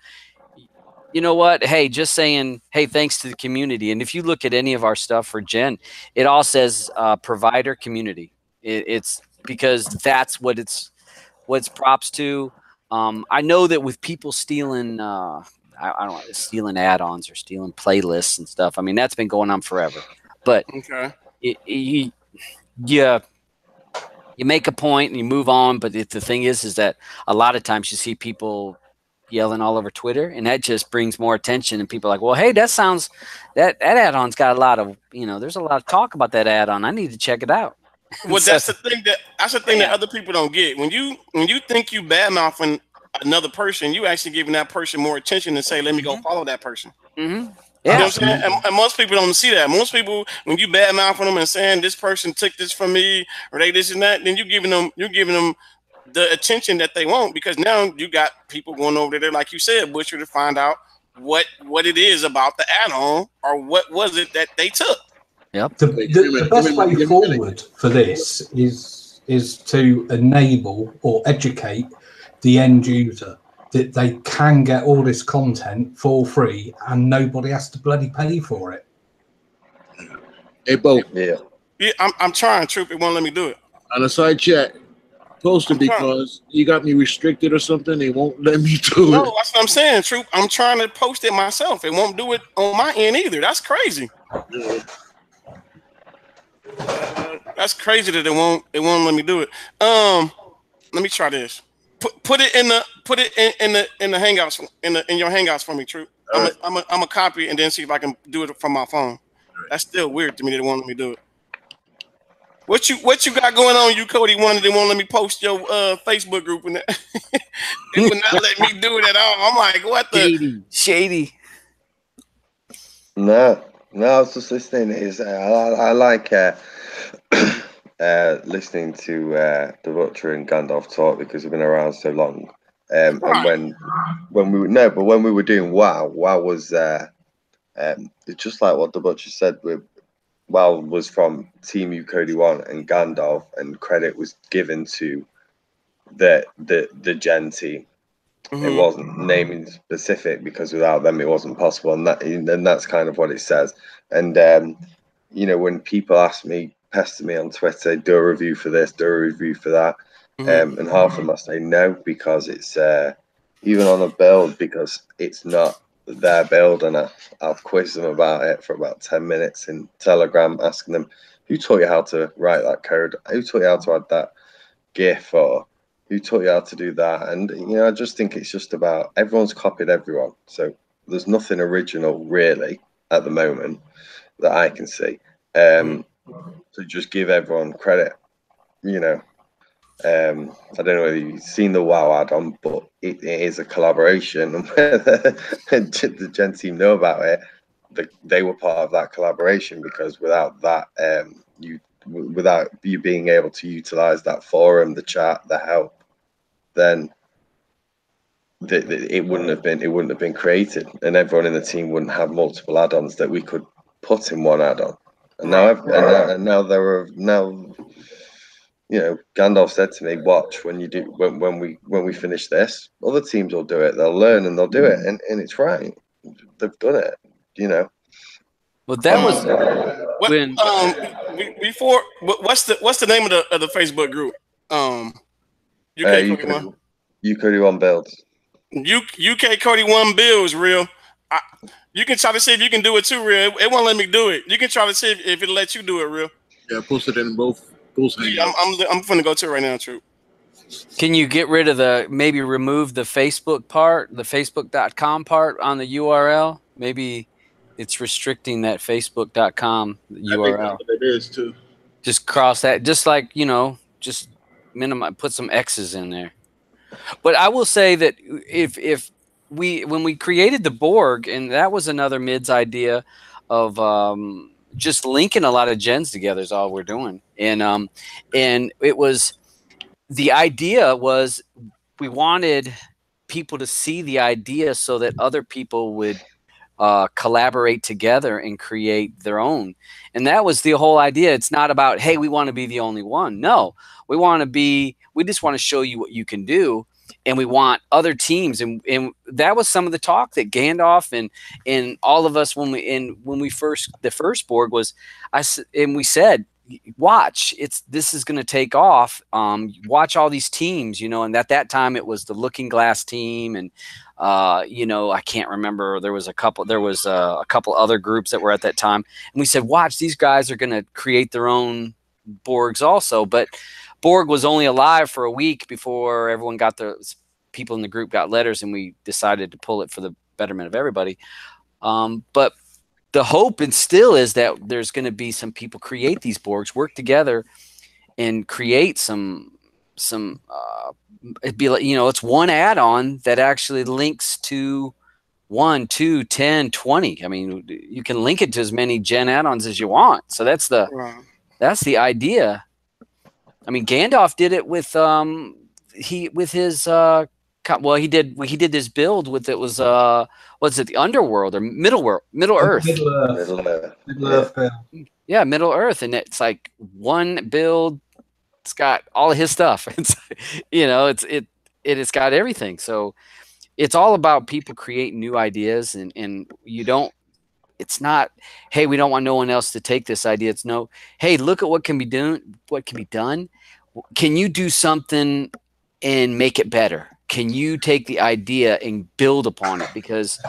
you know what? Hey, just saying, hey, thanks to the community. And if you look at any of our stuff for Jen, it all says provider community. It's because that's what it's props to. I know that with people stealing, I don't know, stealing add-ons or stealing playlists and stuff. I mean, that's been going on forever. But okay. You make a point and you move on. But the thing is that a lot of times you see people yelling all over Twitter, and that just brings more attention. And people are like, well, hey, that sounds that add-on's got a lot of, there's a lot of talk about that add-on. I need to check it out. Well, that's the thing that other people don't get. When you think you bad-mouthing another person, you actually giving that person more attention and say, let me go follow that person. Mm-hmm. Yeah. You know what I'm saying? And most people don't see that. Most people, when you bad-mouthing them and saying this person took this from me or they this and that, then you're giving them the attention that they want, because now you got people going over there, like you said, Butcher, to find out what it is about the add-on or what was it that they took. Yep. The best way forward for this is to enable or educate the end user that they can get all this content for free and nobody has to bloody pay for it. Hey, Bo. Yeah. Yeah, I'm trying, Troop. It won't let me do it. On the side chat, post it because you got me restricted or something. They won't let me do it. No, that's what I'm saying, Troop. I'm trying to post it myself. It won't do it on my end either. That's crazy. Yeah. That's crazy that it won't let me do it. Let me try this. Put it in the Hangouts in your Hangouts for me, Troop. I'm a copy and then see if I can do it from my phone. That's still weird to me that it won't let me do it. What you got going on, UKODI1? They won't let me post your Facebook group and that. It would not let me do it at all. I'm like, what the shady. No, I was just listening. I like listening to the Butcher and Gandalf talk because we've been around so long. And when we were doing WoW was it's just like what the Butcher said. WoW was from Team UKODI1 and Gandalf, and credit was given to the Gen team. Mm-hmm. It wasn't naming specific because without them it wasn't possible, and that's kind of what it says. And when people pester me on Twitter, do a review for this, do a review for that, mm-hmm. And half of them I say no because it's even on a build because it's not their build, and I'll quiz them about it for about 10 minutes in Telegram, asking them who taught you how to write that code, who taught you how to add that GIF, or who taught you how to do that. And I just think it's just about everyone's copied everyone, so there's nothing original really at the moment that I can see. So just give everyone credit. I don't know whether you've seen the WoW add-on, but it is a collaboration. The Gen team know about it. They were part of that collaboration because without that, without you being able to utilize that forum, the chat, the help, then it wouldn't have been created, and everyone in the team wouldn't have multiple add-ons that we could put in one add-on. And now Gandalf said to me, "Watch when we finish this, other teams will do it. They'll learn and they'll do it, and it's right. They've done it, Well, that was when before. What's the name of the Facebook group? UKODI1 builds. UKODI1 builds real. You can try to see if you can do it too, real. It won't let me do it. You can try to see if it'll let you do it, real. Yeah, post it in both. Yeah, I'm gonna go to it right now, True. Can you get rid of maybe remove the Facebook part, the facebook.com part on the URL? Maybe it's restricting that facebook.com URL. I think that's what it is too. Just cross that, just like, just minimize, put some X's in there. But I will say that when we created the Borg, and that was another Mid's idea of just linking a lot of gens together is all we're doing. And it was, the idea was we wanted people to see the idea so that other people would collaborate together and create their own. And that was the whole idea. It's not about, hey, we want to be the only one. No, we just want to show you what you can do. and we want other teams, and that was some of the talk that Gandalf and all of us when we first the first board was we said, watch, this is going to take off. Watch all these teams, you know, and at that time it was the Looking Glass team, and you know, I can't remember, there was a couple other groups that were at that time, and we said, watch, these guys are going to create their own Borgs also. But Borg was only alive for a week before everyone got people in the group got letters, and we decided to pull it for the betterment of everybody. But the hope and still is that there's going to be some people create these Borgs, work together, and create some it'd be like, you know, it's one add-on that actually links to 1, 2, 10, 20. I mean, you can link it to as many Gen add-ons as you want. So that's the idea. I mean, Gandalf did it with he did this build with, it was what's it, the Underworld or Middle Earth? Middle Earth. Yeah, Middle Earth, and it's like one build. It's got all of his stuff. It's, you know, it's got everything. So it's all about people creating new ideas, and you don't. It's not, hey, we don't want no one else to take this idea. It's no, hey, look at what can be done. What can be done? Can you do something and make it better? Can you take the idea and build upon it? Because,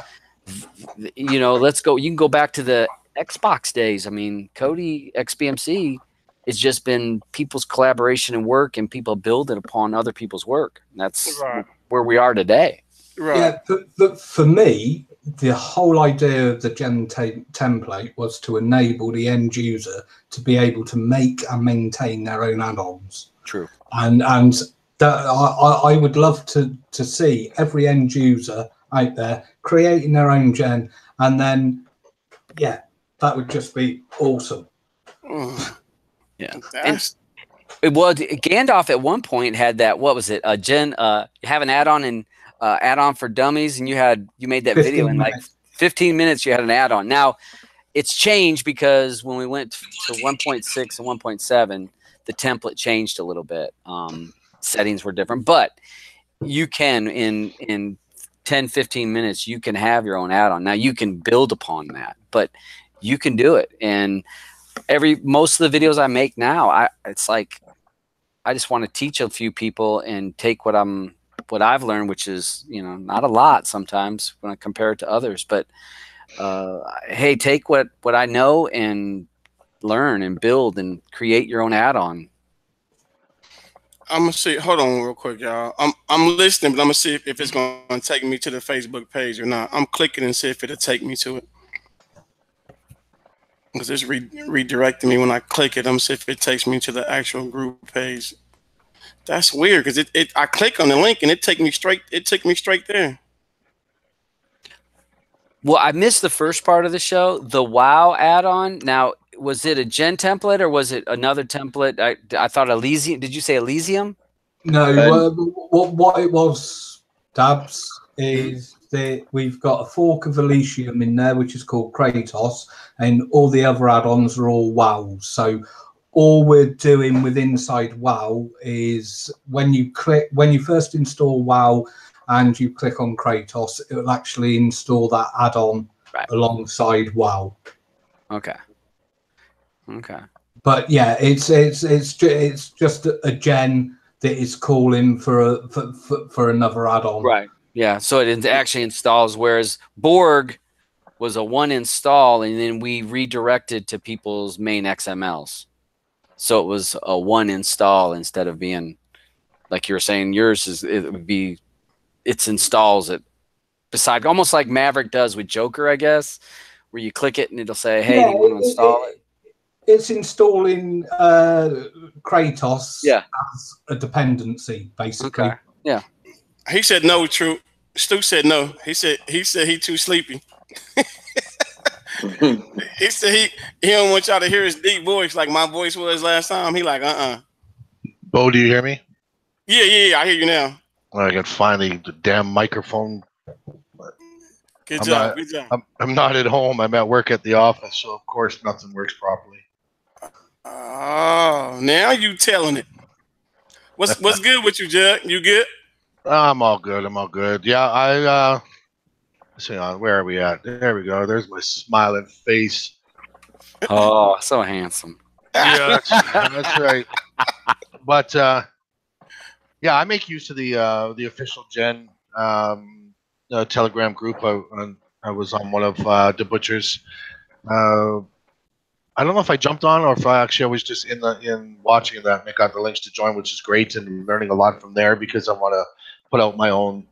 you know, let's go. You can go back to the Xbox days. I mean, Kodi XBMC has just been people's collaboration and work, and people building upon other people's work. And that's where we are today. Right. Yeah, but for me, the whole idea of the Gen template was to enable the end user to be able to make and maintain their own add-ons. True. And that I would love to see every end user out there creating their own Gen, and then yeah, that would just be awesome. Yeah. And it was Gandalf at one point had that, what was it? Gen have an add-on and add-on for dummies, and you made that video in like 15 minutes. You had an add-on. Now it's changed because when we went to 1.6 and 1.7, the template changed a little bit. Settings were different, but you can in 10-15 minutes you can have your own add-on. Now you can build upon that, but you can do it. And most of the videos I make now, it's like I just want to teach a few people and take what I've learned, which is, you know, not a lot sometimes when I compare it to others, but hey, take what I know and learn and build and create your own add-on. I'm gonna see. Hold on, real quick, y'all. I'm listening, but I'm gonna see if it's gonna take me to the Facebook page or not. I'm clicking and see if it'll take me to it, because it's redirecting me when I click it. I'm gonna see if it takes me to the actual group page. That's weird, because I click on the link and it took me straight there. Well, I missed the first part of the show. The WoW add-on. Now, was it a Gen template or was it another template? I thought Elysium. Did you say Elysium? No. What it was, Dabs, is that we've got a fork of Elysium in there, which is called Kratos, and all the other add-ons are all WoW. So all we're doing with inside WoW is when you first install WoW and you click on Kratos, it will actually install that add-on alongside WoW. Okay. But yeah, it's just a Gen that is calling for another add-on. Right. Yeah. So it actually installs, whereas Borg was a one install, and then we redirected to people's main XMLs. So it was a one install instead of being, like you were saying, yours it installs it beside, almost like Maverick does with Joker, I guess, where you click it and it'll say, hey, do you want to install it? It's installing Kratos as a dependency, basically. Okay. Yeah. He said no, True. Stu said no. He said he too sleepy. He said he don't want y'all to hear his deep voice like my voice was last time. He like, Bo, do you hear me? Yeah, I hear you now. I got finally the damn microphone. Good job. I'm not at home. I'm at work at the office, so of course nothing works properly. Oh, now you telling it. What's good with you, Judd? You good? I'm all good. I'm all good. Yeah, let's see on. Where are we at? There we go. There's my smiling face. Oh, so handsome. Yeah, that's right. But yeah, I make use of the official Gen Telegram group. I was on one of the butchers. I don't know if I jumped on or if I was just in watching that and I got the links to join, which is great, and learning a lot from there because I want to put out my own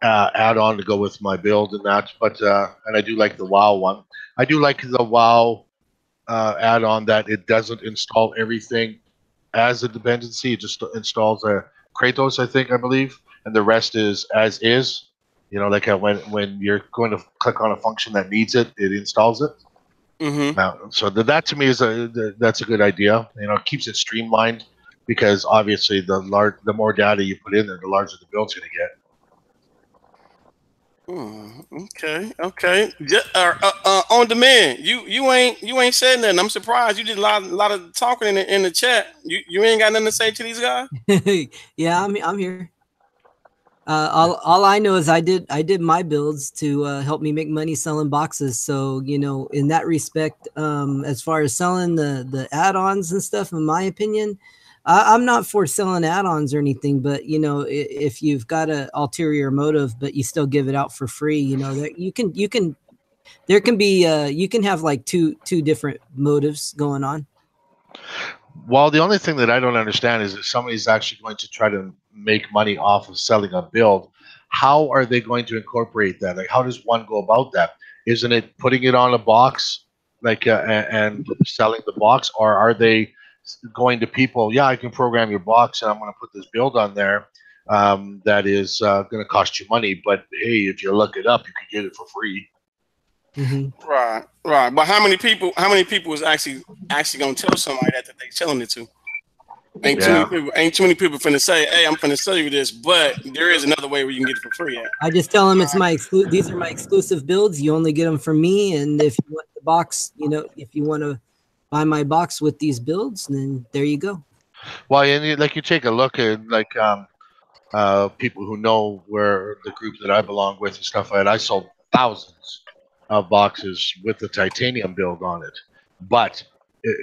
add-on to go with my build and that. But and I do like the WoW one. I do like the WoW add-on that it doesn't install everything as a dependency. It just installs a Kratos, I believe, and the rest is as is. You know, like when you're going to click on a function that needs it, it installs it. Mm-hmm. So that to me is that's a good idea. You know, it keeps it streamlined because obviously the more data you put in there, the larger the build's going to get. Okay. On demand. You ain't said nothing. I'm surprised. You did a lot of talking in the chat. You ain't got nothing to say to these guys. Yeah, I'm here. All I know is I did my builds to help me make money selling boxes. So, you know, in that respect, as far as selling the add-ons and stuff, in my opinion, I'm not for selling add-ons or anything, but you know, if you've got an ulterior motive, but you still give it out for free, you know, that you can there can be you can have like two different motives going on. Well, the only thing that I don't understand is if somebody's actually going to try to make money off of selling a build, how are they going to incorporate that? Like, how does one go about that? Isn't it putting it on a box, like, and selling the box, or are they going to people? Yeah, I can program your box, and I'm going to put this build on there that is going to cost you money. But hey, if you look it up, you can get it for free. Mm-hmm. Right. But how many people is actually gonna tell somebody that they selling it to? Ain't too many people finna say, "Hey, I'm finna sell you this," but there is another way where you can get it for free. I just tell them it's my these are my exclusive builds. You only get them from me, and if you want the box, you know, if you want to buy my box with these builds, then there you go. Well, and you take a look at people who know where the group that I belong with and stuff like that. I sold thousands of boxes with the titanium build on it, but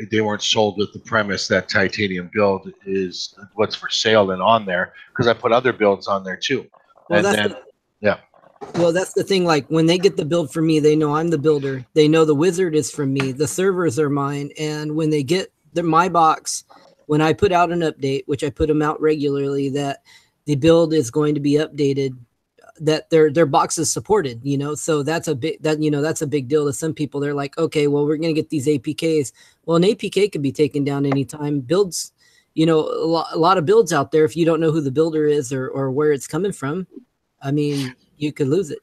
they weren't sold with the premise that titanium build is what's for sale and on there, because I put other builds on there too. Well, well, that's the thing. Like when they get the build from me, they know I'm the builder. They know the wizard is from me. The servers are mine. And when they get my box, when I put out an update, which I put them out regularly, that the build is going to be updated, that their box is supported, you know. So that's a big that's a big deal to some people. They're like, okay, well, we're gonna get these APKs. Well, an APK could be taken down anytime. Builds, you know, a lot of builds out there. If you don't know who the builder is or where it's coming from, I mean, you could lose it.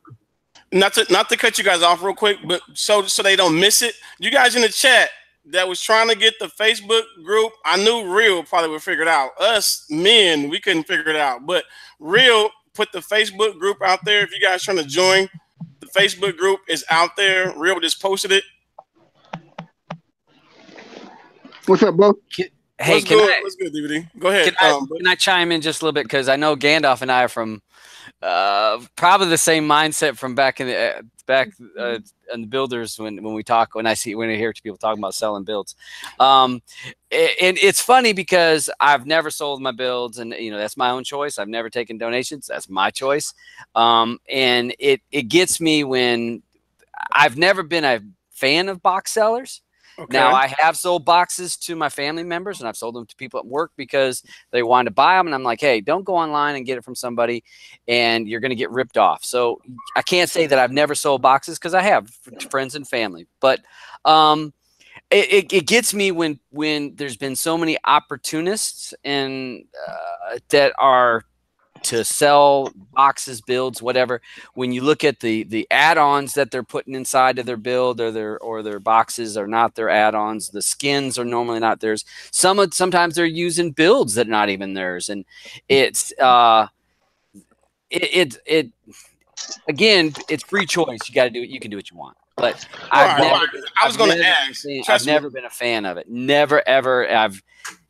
Not to cut you guys off real quick, but so they don't miss it. You guys in the chat that was trying to get the Facebook group, I knew Real probably would figure it out. Us men, we couldn't figure it out, but Real put the Facebook group out there. If you guys trying to join, the Facebook group is out there. Real just posted it. What's up, bro? Hey, what's good, DVD? Go ahead. Can I chime in just a little bit, because I know Gandalf and I are from probably the same mindset from back in the in the builders when I hear people talking about selling builds. And it's funny because I've never sold my builds, and you know, that's my own choice. I've never taken donations. That's my choice. And it gets me when I've never been a fan of box sellers. Okay. Now, I have sold boxes to my family members, and I've sold them to people at work because they wanted to buy them. And I'm like, hey, don't go online and get it from somebody, and you're going to get ripped off. So I can't say that I've never sold boxes, because I have friends and family. But it gets me when there's been so many opportunists and that are to sell boxes, builds, whatever. When you look at the add-ons that they're putting inside of their build, or their boxes are not their add-ons, the skins are normally not theirs. Sometimes they're using builds that are not even theirs, and it's again, it's free choice. You got to do it. You can do what you want. But I've never been a fan of it. Never, ever.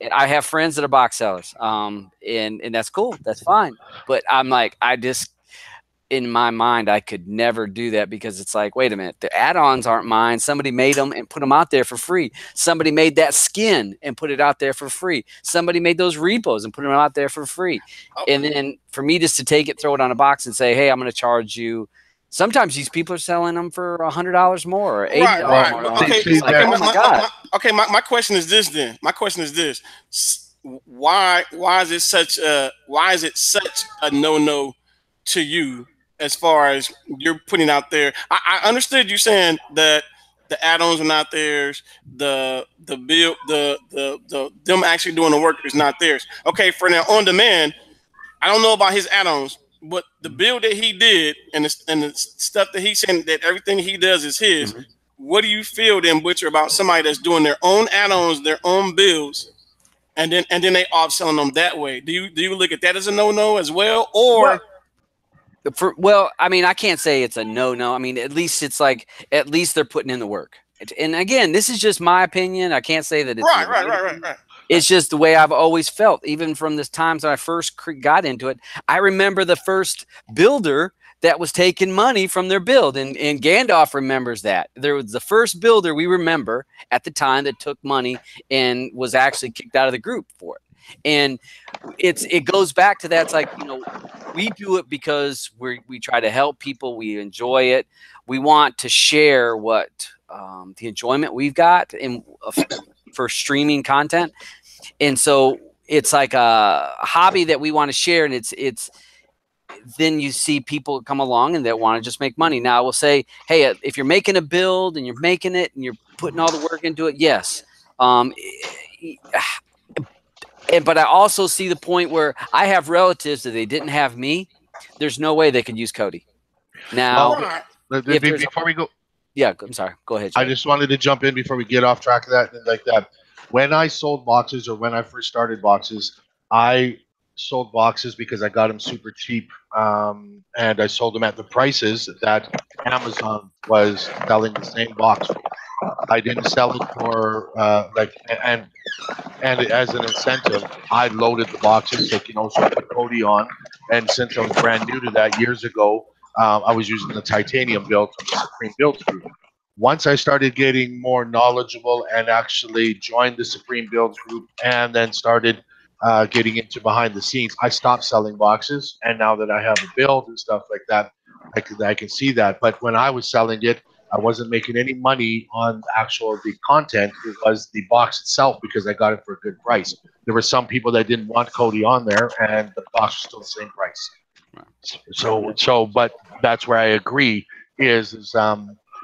And I have friends that are box sellers, and that's cool. That's fine. But I'm like, I just, in my mind, I could never do that because it's like, wait a minute, the add-ons aren't mine. Somebody made them and put them out there for free. Somebody made that skin and put it out there for free. Somebody made those repos and put them out there for free. And then for me just to take it, throw it on a box and say, hey, I'm going to charge you. Sometimes these people are selling them for $100 more or $80 more. Oh my God. Okay, my question is this then. My question is this. Why is it such a no-no to you? As far as you're putting out there, I understood you saying that the add-ons are not theirs, the build, the them actually doing the work is not theirs. Okay, for now on demand, I don't know about his add-ons, but the build that he did and the stuff that he's saying that everything he does is his. What do you feel then, Butcher, about somebody that's doing their own add-ons, their own builds, and then they off selling them that way? Do you look at that as a no-no as well, or? Well, I mean, I can't say it's a no-no. I mean, at least it's like, at least they're putting in the work. And again, this is just my opinion. I can't say that it's right. It's just the way I've always felt, even from this times when I first got into it. I remember the first builder that was taking money from their build, and Gandalf remembers that. There was the first builder we remember at the time that took money and was actually kicked out of the group for it. And it goes back to that. It's like, you know, we do it because we try to help people. We enjoy it. We want to share what the enjoyment we've got for streaming content. And so it's like a hobby that we want to share. And it's then you see people come along and that want to just make money. Now I will say, hey, if you're making a build and you're making it and you're putting all the work into it, yes. But I also see the point where I have relatives that they didn't have me. There's no way they could use Kodi. Now, before we go, yeah, I'm sorry. Go ahead, Jay. I just wanted to jump in before we get off track of that. Like that, when I sold boxes or when I first started boxes, I sold boxes because I got them super cheap, and I sold them at the prices that Amazon was selling the same box for. I didn't sell it for and as an incentive, I loaded the boxes, like, you know, so I put Kodi on, and since I was brand new to that years ago, I was using the titanium build from the Supreme Builds group. Once I started getting more knowledgeable and actually joined the Supreme Builds group and then started getting into behind the scenes, I stopped selling boxes, and now that I have a build and stuff like that, I can see that. But when I was selling it, I wasn't making any money on the content. It was the box itself because I got it for a good price. There were some people that didn't want Kodi on there, and the box was still the same price. But that's where I agree is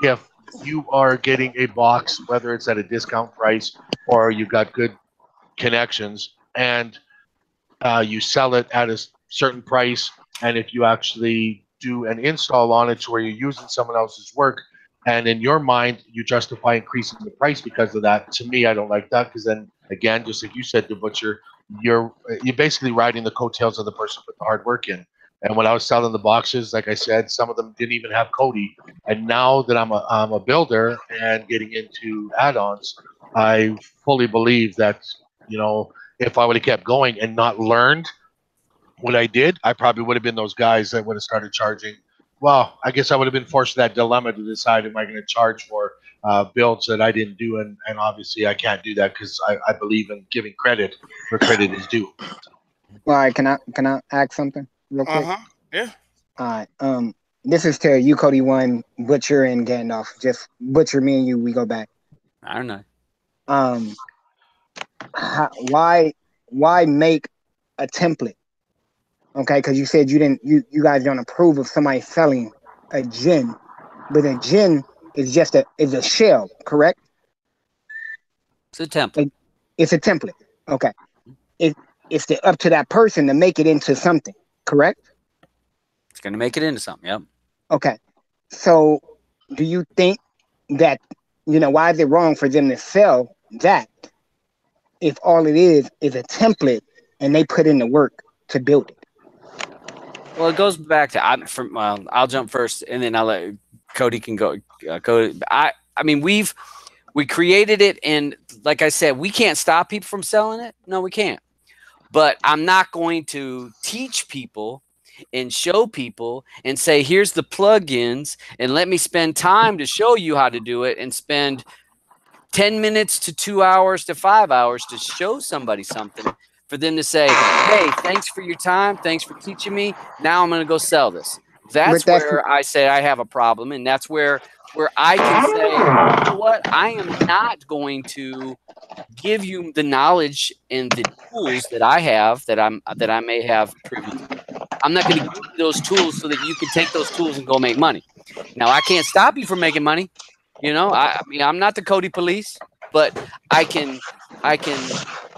if you are getting a box, whether it's at a discount price or you got good connections, and you sell it at a certain price, and if you actually do an install on it to where you're using someone else's work, and in your mind, you justify increasing the price because of that. To me, I don't like that, because then, again, just like you said, the Butcher, you're basically riding the coattails of the person who put the hard work in. And when I was selling the boxes, like I said, some of them didn't even have Kodi. And now that I'm a builder and getting into add-ons, I fully believe that, you know, if I would have kept going and not learned what I did, I probably would have been those guys that would have started charging. Well, I guess I would have been forced to that dilemma to decide, am I going to charge for builds that I didn't do? And obviously I can't do that because I believe in giving credit where credit is due. All right, can I ask something real quick? Yeah. All right. This is to UKODI1, Butcher, and Gandalf. Just Butcher, me and you, we go back. I don't know. Why make a template? Okay, because you said you guys don't approve of somebody selling a gin, but a gin is just a shell, correct? It's a template. It's a template. Okay. It's up to that person to make it into something, correct? It's going to make it into something, yep. Okay. So do you think that, you know, why is it wrong for them to sell that if all it is a template and they put in the work to build it? Well, it goes back to I'll jump first, and then I'll let Kodi can go. Kodi, I mean, We created it, and like I said, we can't stop people from selling it. No, we can't. But I'm not going to teach people and show people and say, here's the plugins, and let me spend time to show you how to do it and spend 10 minutes to 2 hours to 5 hours to show somebody something for them to say, hey, thanks for your time. Thanks for teaching me. Now I'm going to go sell this. That's where I say I have a problem. And that's where I can say, you know what? I am not going to give you the knowledge and the tools that I have that I may have previously. I'm not going to give you those tools so that you can take those tools and go make money. Now, I can't stop you from making money. You know, I mean, I'm not the Kodi police, but I can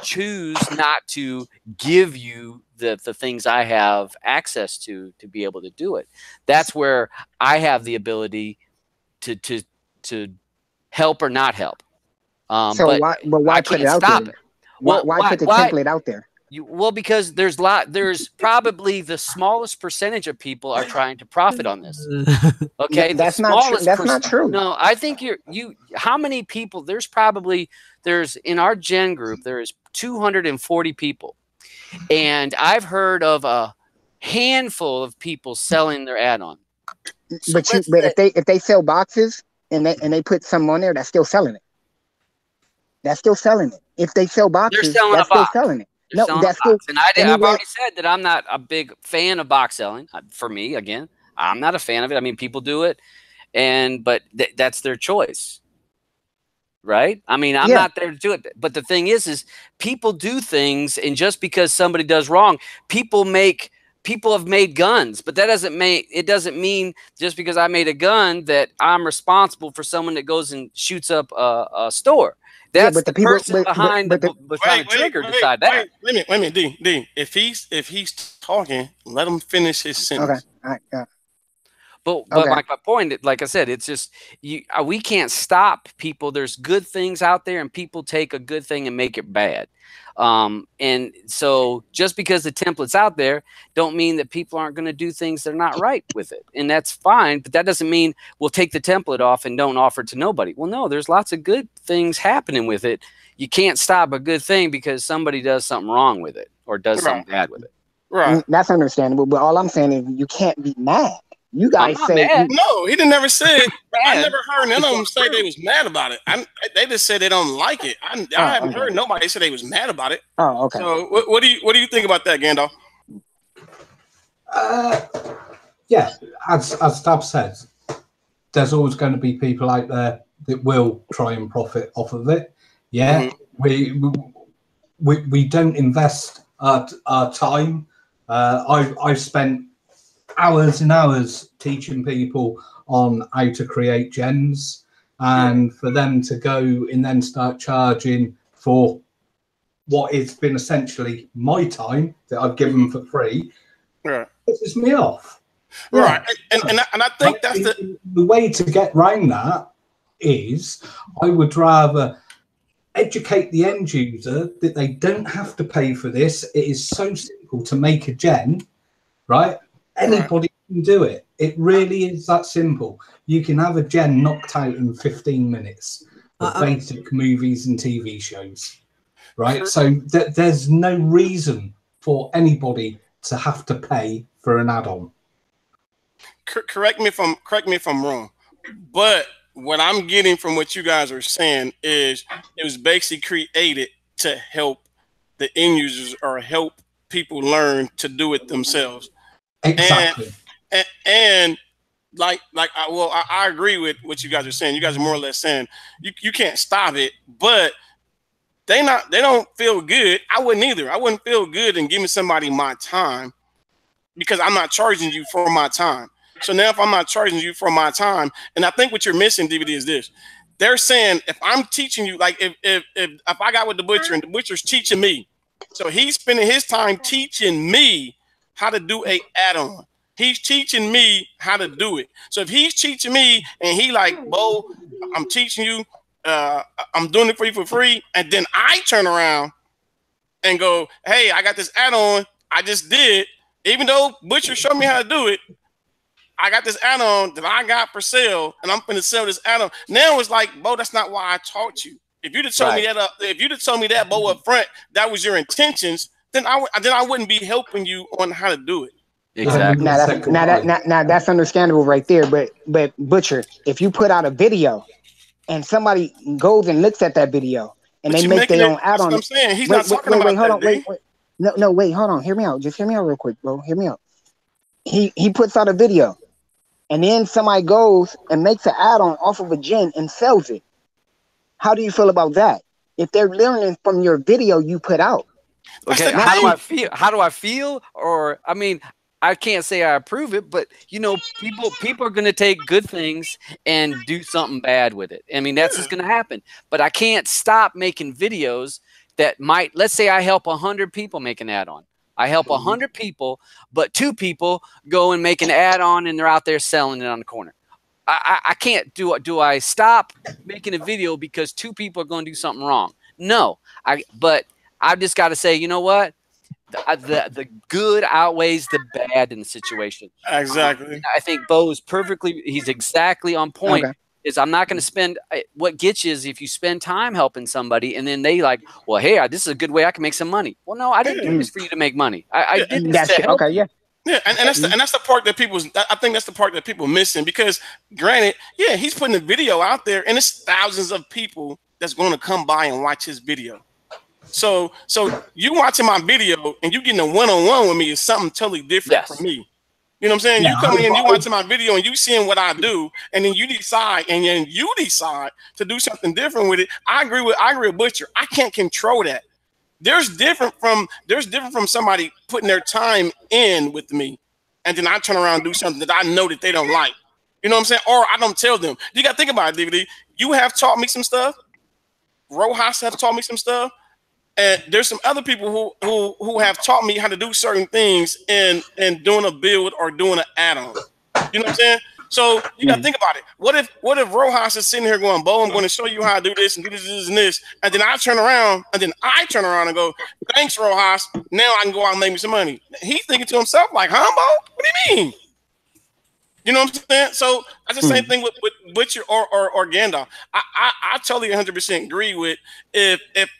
choose not to give you the things I have access to be able to do it. That's where I have the ability to help or not help. So why put it out there? Why put the template out there? Well, because there's probably the smallest percentage of people are trying to profit on this. Okay, that's not true. That's not true. No, I think how many people? There's in our gen group there's 240 people, and I've heard of a handful of people selling their add-on. So but if they sell boxes and they put some on there, that's still selling it. That's still selling it. If they sell boxes, that's still selling it. No, that's still. And I've already said that I'm not a big fan of box selling. For me, again, I'm not a fan of it. I mean, people do it, but that's their choice, right? I mean, I'm not there to do it. But the thing is people do things, and just because somebody does wrong, people have made guns, but that doesn't mean just because I made a gun that I'm responsible for someone that goes and shoots up a store. That's the person behind the trigger decide that. Wait a minute, D. If he's talking, let him finish his sentence. Okay. All right. Yeah. But my point, like I said, it's just we can't stop people. There's good things out there, and people take a good thing and make it bad. And so just because the template's out there don't mean that people aren't going to do things that are not right with it. And that's fine, but that doesn't mean we'll take the template off and don't offer it to nobody. Well, no, there's lots of good things happening with it. You can't stop a good thing because somebody does something wrong with it or does something bad with it. Right. That's understandable, but all I'm saying is you can't be mad. You guys say no. He didn't never say. I never heard none of them say they was mad about it. They just said they don't like it. I haven't heard nobody say they was mad about it. Oh, okay. So what do you think about that, Gandalf? Yeah, as Tab said, there's always going to be people out there that will try and profit off of it. Yeah, we don't invest our time. I've spent hours and hours teaching people on how to create gens, and for them to go and then start charging for what has been essentially my time that I've given for free, pisses me off. Right. And I think that's the way to get around that is I would rather educate the end user that they don't have to pay for this. It is so simple to make a gen, right? Anybody can do it. It really is that simple. You can have a gen knocked out in 15 minutes of basic movies and TV shows, right? So there's no reason for anybody to have to pay for an add-on. Correct me if I'm wrong, but what I'm getting from what you guys are saying is it was basically created to help the end users or help people learn to do it themselves. Exactly. And I agree with what you guys are saying. You guys are more or less saying you can't stop it, but they don't feel good. I wouldn't either. I wouldn't feel good in giving somebody my time because I'm not charging you for my time. So now if I'm not charging you for my time, and I think what you're missing, DVD, is this. They're saying if I'm teaching you, like if I got with the butcher and the butcher's teaching me, so he's spending his time teaching me how to do a add-on. He's teaching me how to do it. So if he's teaching me and he like, Bo, I'm teaching you, I'm doing it for you for free, and then I turn around and go, hey, I got this add-on I just did, even though Butcher showed me how to do it, I got this add-on that I got for sale, and I'm finna sell this add-on. Now it's like, Bo, that's not why I taught you. If you'd have told me that, if you'd have told me that, Bo, up front, that was your intentions, then I wouldn't be helping you on how to do it. Exactly. Now that's understandable right there. But Butcher, if you put out a video and somebody goes and looks at that video and they make their own add-on, I'm saying he's not talking about that. Wait, hold on. Hear me out. Just hear me out real quick, bro. Hear me out. He puts out a video, and then somebody goes and makes an add-on off of a gen and sells it. How do you feel about that? If they're learning from your video you put out. Okay, how do I feel? How do I feel? Or I mean, I can't say I approve it, but you know, people are going to take good things and do something bad with it. I mean, that's just going to happen. But I can't stop making videos that might, let's say I help 100 people make an add-on. I help 100 people, but 2 people go and make an add-on and they're out there selling it on the corner. I can't do I stop making a video because 2 people are going to do something wrong? No, but I've just got to say, you know what? The good outweighs the bad in the situation. Exactly. I think Bo is he's exactly on point. Okay. Is I'm not going to spend, what gets you is if you spend time helping somebody and then they like, well, hey, this is a good way I can make some money. Well, no, I didn't do this for you to make money. I did this to help you. Yeah, and that's the part that I think that's the part that people missing, because granted, yeah, he's putting a video out there and it's thousands of people that's going to come by and watch his video. So you watching my video and you getting a one-on-one with me is something totally different from me. You know what I'm saying? Yeah, you come in, you watching my video and you seeing what I do, and then you decide to do something different with it. I agree with Butcher. I can't control that. There's different from somebody putting their time in with me, and then I turn around and do something that I know that they don't like. You know what I'm saying? Or I don't tell them. You got to think about it, DVD. You have taught me some stuff. Rojas have taught me some stuff. And there's some other people who have taught me how to do certain things in doing a build or doing an add-on. You know what I'm saying? So you gotta think about it. What if Rojas is sitting here going, Bo, I'm going to show you how to do this and do this and this, and then I turn around and go, thanks, Rojas. Now I can go out and make me some money. He's thinking to himself like, huh, Bo? What do you mean? You know what I'm saying? So that's the same thing with Butcher or Gandalf. I totally 100% agree with if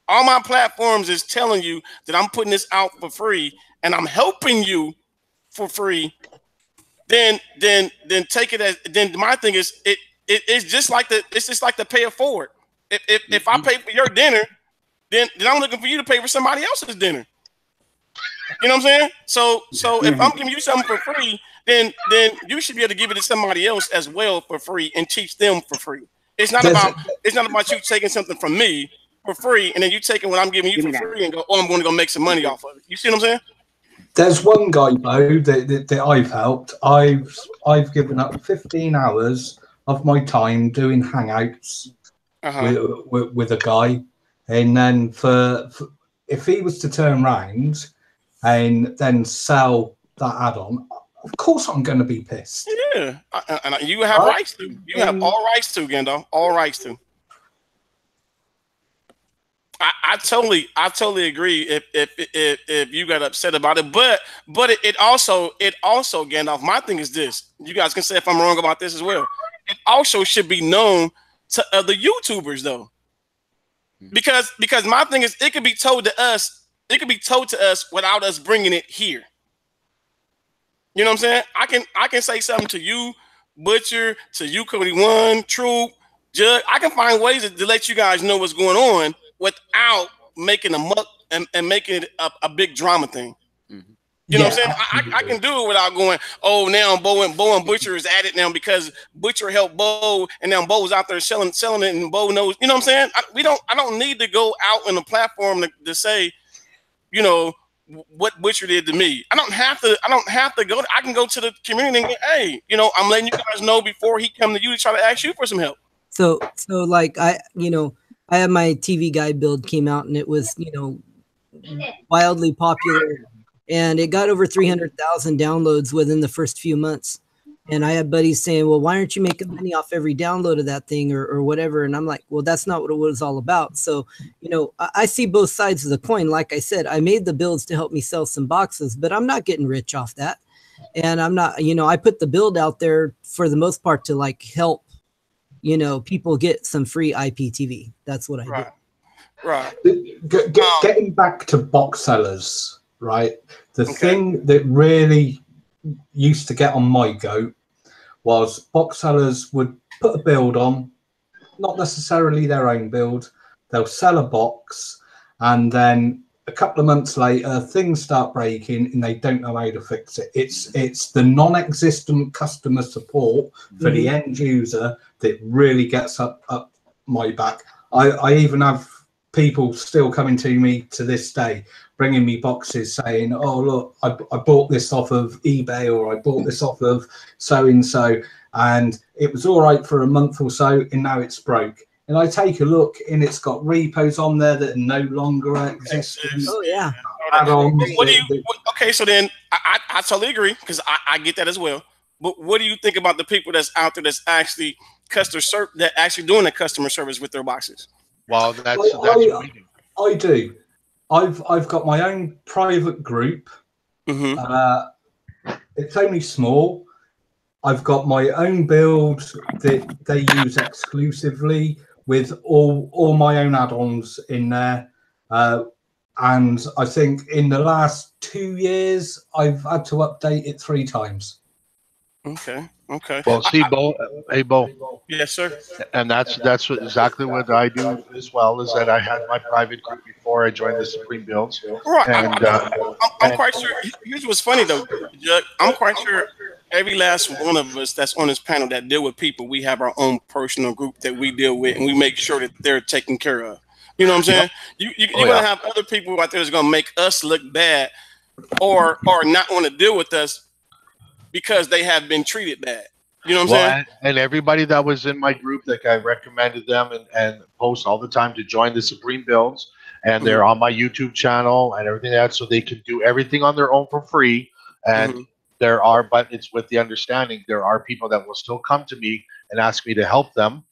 all my platforms is telling you that I'm putting this out for free and I'm helping you for free, then take it as, then my thing is it's just like the pay it forward. If I pay for your dinner, then I'm looking for you to pay for somebody else's dinner. You know what I'm saying? So if I'm giving you something for free, then you should be able to give it to somebody else as well for free and teach them for free. It's not about you taking something from me for free and then you taking what I'm giving you for free and go, oh, I'm going to go make some money off of it. You see what I'm saying? There's one guy, Bo, that I've helped. I've given up 15 hours of my time doing hangouts with a guy, and then for if he was to turn around and then sell that add-on, of course I'm going to be pissed. Yeah, and you have rights to. You have all rights to, Gendo. All rights to. I totally agree if you got upset about it, but it also Gandalf, my thing is this. You guys can say if I'm wrong about this as well. It also should be known to other YouTubers though. Because my thing is it could be told to us without us bringing it here. You know what I'm saying? I can say something to you, Butcher, to you, UKODI1, Troop, Judge. I can find ways to let you guys know what's going on without making a muck and making it a big drama thing. You know what I'm saying? I can do it without going, oh, now Bo and Butcher is at it now because Butcher helped Bo and now Bo's out there selling it and Bo knows. You know what I'm saying? I don't need to go out on the platform to say, you know, what Butcher did to me. I don't have to go. I can go to the community and go, hey, you know, I'm letting you guys know before he come to you to try to ask you for some help. So like I had my TV guide build came out and it was, wildly popular and it got over 300,000 downloads within the first few months. And I had buddies saying, well, why aren't you making money off every download of that thing or whatever? And I'm like, well, that's not what it was all about. So, I see both sides of the coin. Like I said, I made the builds to help me sell some boxes, but I'm not getting rich off that. And I'm not, you know, I put the build out there for the most part to like help, you know, people get some free IPTV. That's what I do. Right. Getting back to box sellers, right? The thing that really used to get on my goat was box sellers would put a build on, not necessarily their own build. They'll sell a box, and then a couple of months later, things start breaking, and they don't know how to fix it. It's the non-existent customer support for the end user that really gets up my back. I even have people still coming to me to this day, bringing me boxes saying, "Oh, look, I bought this off of eBay, or I bought this off of so and so, and it was all right for a month or so, and now it's broke." And I take a look, and it's got repos on there that are no longer existing. Oh yeah. Okay, so then I totally agree, because I get that as well. But what do you think about the people that's out there that's actually doing the customer service with their boxes? Well, that's I do. I've got my own private group. It's only small. I've got my own build that they use exclusively with all my own add-ons in there. And I think in the last 2 years, I've had to update it 3 times. Okay. Well, see, Bo, hey, Bo. Yes, sir. And that's exactly what I do as well. Is that I had my private group before I joined the Supreme Builds. Right. And I'm quite sure. Here's what's funny though, Judge. I'm quite sure every last one of us that's on this panel that deal with people, we have our own personal group that we deal with, and we make sure that they're taken care of. You know what I'm saying? You're gonna have other people out there that's gonna make us look bad, or not want to deal with us because they have been treated bad. You know what I'm saying? And everybody that was in my group, like I recommended them and post all the time to join the Supreme Builds, and they're on my YouTube channel and everything else, so they can do everything on their own for free. And but it's with the understanding there are people that will still come to me and ask me to help them.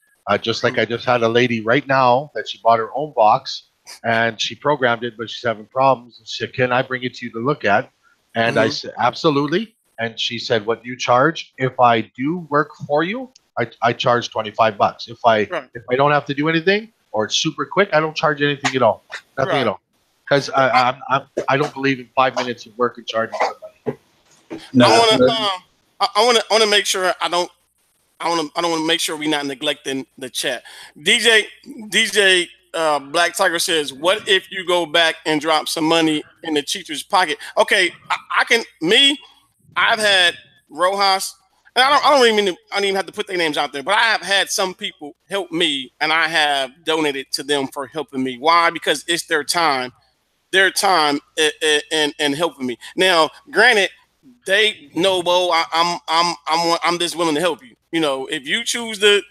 Just like I just had a lady right now that she bought her own box and she programmed it, but she's having problems. She said, "Can I bring it to you to look at?" And I said, "Absolutely." And she said, "What do you charge?" If I do work for you, I charge $25. If I don't have to do anything, or it's super quick, I don't charge anything at all. Nothing at all. Because I don't believe in 5 minutes of work and charging somebody. No, I want to make sure I don't want to make sure we're not neglecting the chat. DJ Black Tiger says, "What if you go back and drop some money in the cheater's pocket?" Okay, I've had Rojas, and I don't even have to put their names out there, but I have had some people help me, and I have donated to them for helping me. Why? Because it's their time and helping me. Now, granted, they know, Bo, I'm just willing to help you. You know, if you choose to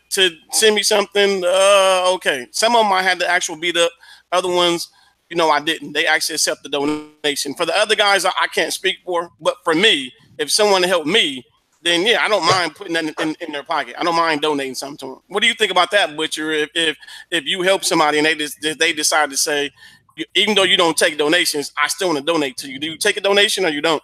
send me something, okay. Some of them I had the actual beat up. Other ones, you know, I didn't. They actually accept the donation. For the other guys, I can't speak for. But for me, if someone helped me, then yeah, I don't mind putting that in their pocket. I don't mind donating something to them. What do you think about that, Butcher? If you help somebody and they decide to say, even though you don't take donations, I still want to donate to you. Do you take a donation or you don't?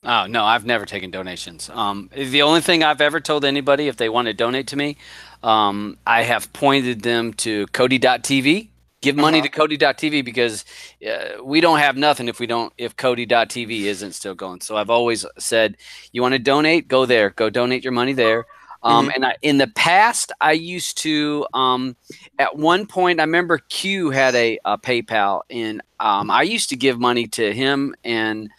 Oh, no, I've never taken donations. The only thing I've ever told anybody, if they want to donate to me, I have pointed them to Kodi.tv. Give money to Kodi.tv, because we don't have nothing if Kodi.tv isn't still going. So I've always said, you want to donate, go there. Go donate your money there. And in the past, I used to, at one point, I remember Q had a PayPal, and I used to give money to him and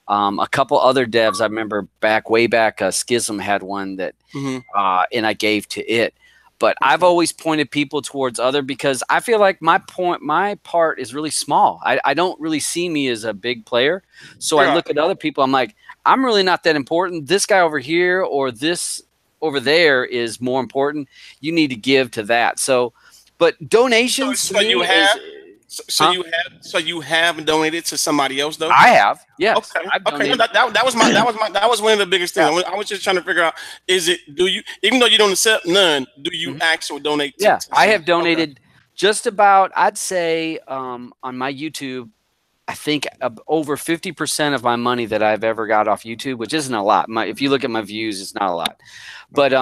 a couple other devs. I remember way back, Schism had one that, and I gave to it. But I've always pointed people towards other, because I feel like my part is really small. I don't really see me as a big player. So I look at other people. I'm like, I'm really not that important. This guy over here or this over there is more important. You need to give to that. So, but donations. So you have. So you have donated to somebody else, though? I have, yes. Okay. No, that was one of the biggest things. I was just trying to figure out: do you, even though you don't accept none, do you actually donate? To I have donated just about, I'd say, on my YouTube, I think over 50% of my money that I've ever got off YouTube, which isn't a lot. If you look at my views, it's not a lot, but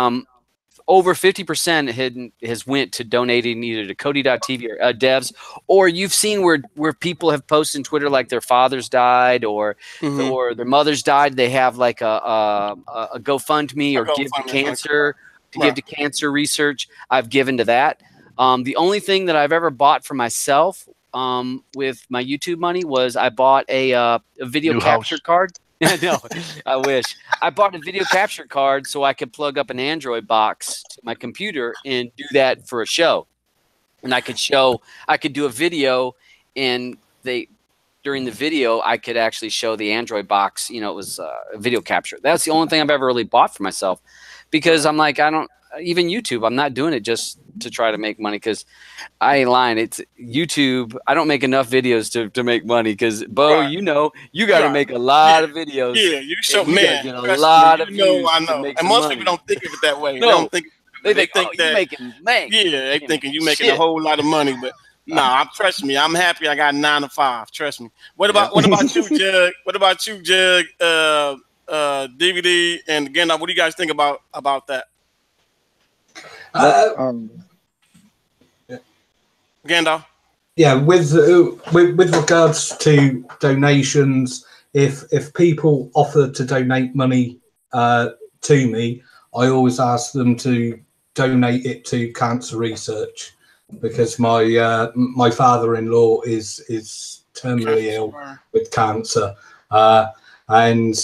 over 50% has went to donating either to Kodi.TV or devs, or you've seen where people have posted on Twitter like their fathers died or their mothers died. They have like a GoFundMe or give to cancer give to cancer research. I've given to that. The only thing that I've ever bought for myself with my YouTube money was I bought a video capture card. No, I wish. I bought a video capture card so I could plug up an Android box to my computer and do that for a show. And I could do a video, and during the video, I could actually show the Android box. You know, it was a video capture. That's the only thing I've ever really bought for myself, because I'm like, even YouTube, I'm not doing it just to try to make money, because I ain't lying. It's YouTube. I don't make enough videos to make money, because Bo, you know, you got to make a lot of videos. Yeah, you show, man. Get a lot of views. I know. And most people don't think of it that way. No. They think that you're making, man. Yeah, they thinking you making a whole lot of money, but nah, trust me, I'm happy I got 9 to 5. Trust me. What about you, Jug? What about you, Jug? DVD and again, what do you guys think about that? Gandalf? Yeah, with regards to donations, if people offer to donate money to me, I always ask them to donate it to cancer research, because my father-in-law is terminally ill with cancer, and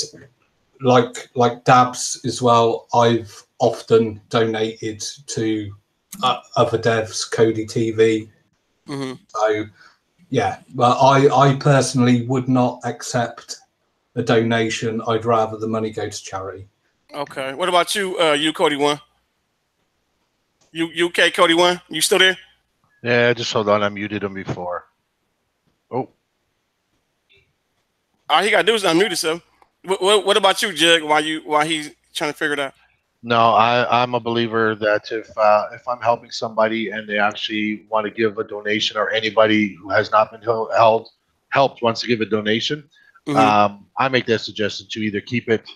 like Dabs as well, I've often donated to other devs, Kodi TV. So yeah, but I personally would not accept a donation. I'd rather the money go to charity. Okay, what about you, UKODI1? UKODI1, you still there? Yeah, just hold on. I muted him before. Oh, all he gotta do is unmute himself. What about you, Jug? Why he's trying to figure it out? No, I'm a believer that if I'm helping somebody and they actually want to give a donation, or anybody who has not been helped wants to give a donation, I make that suggestion to either keep it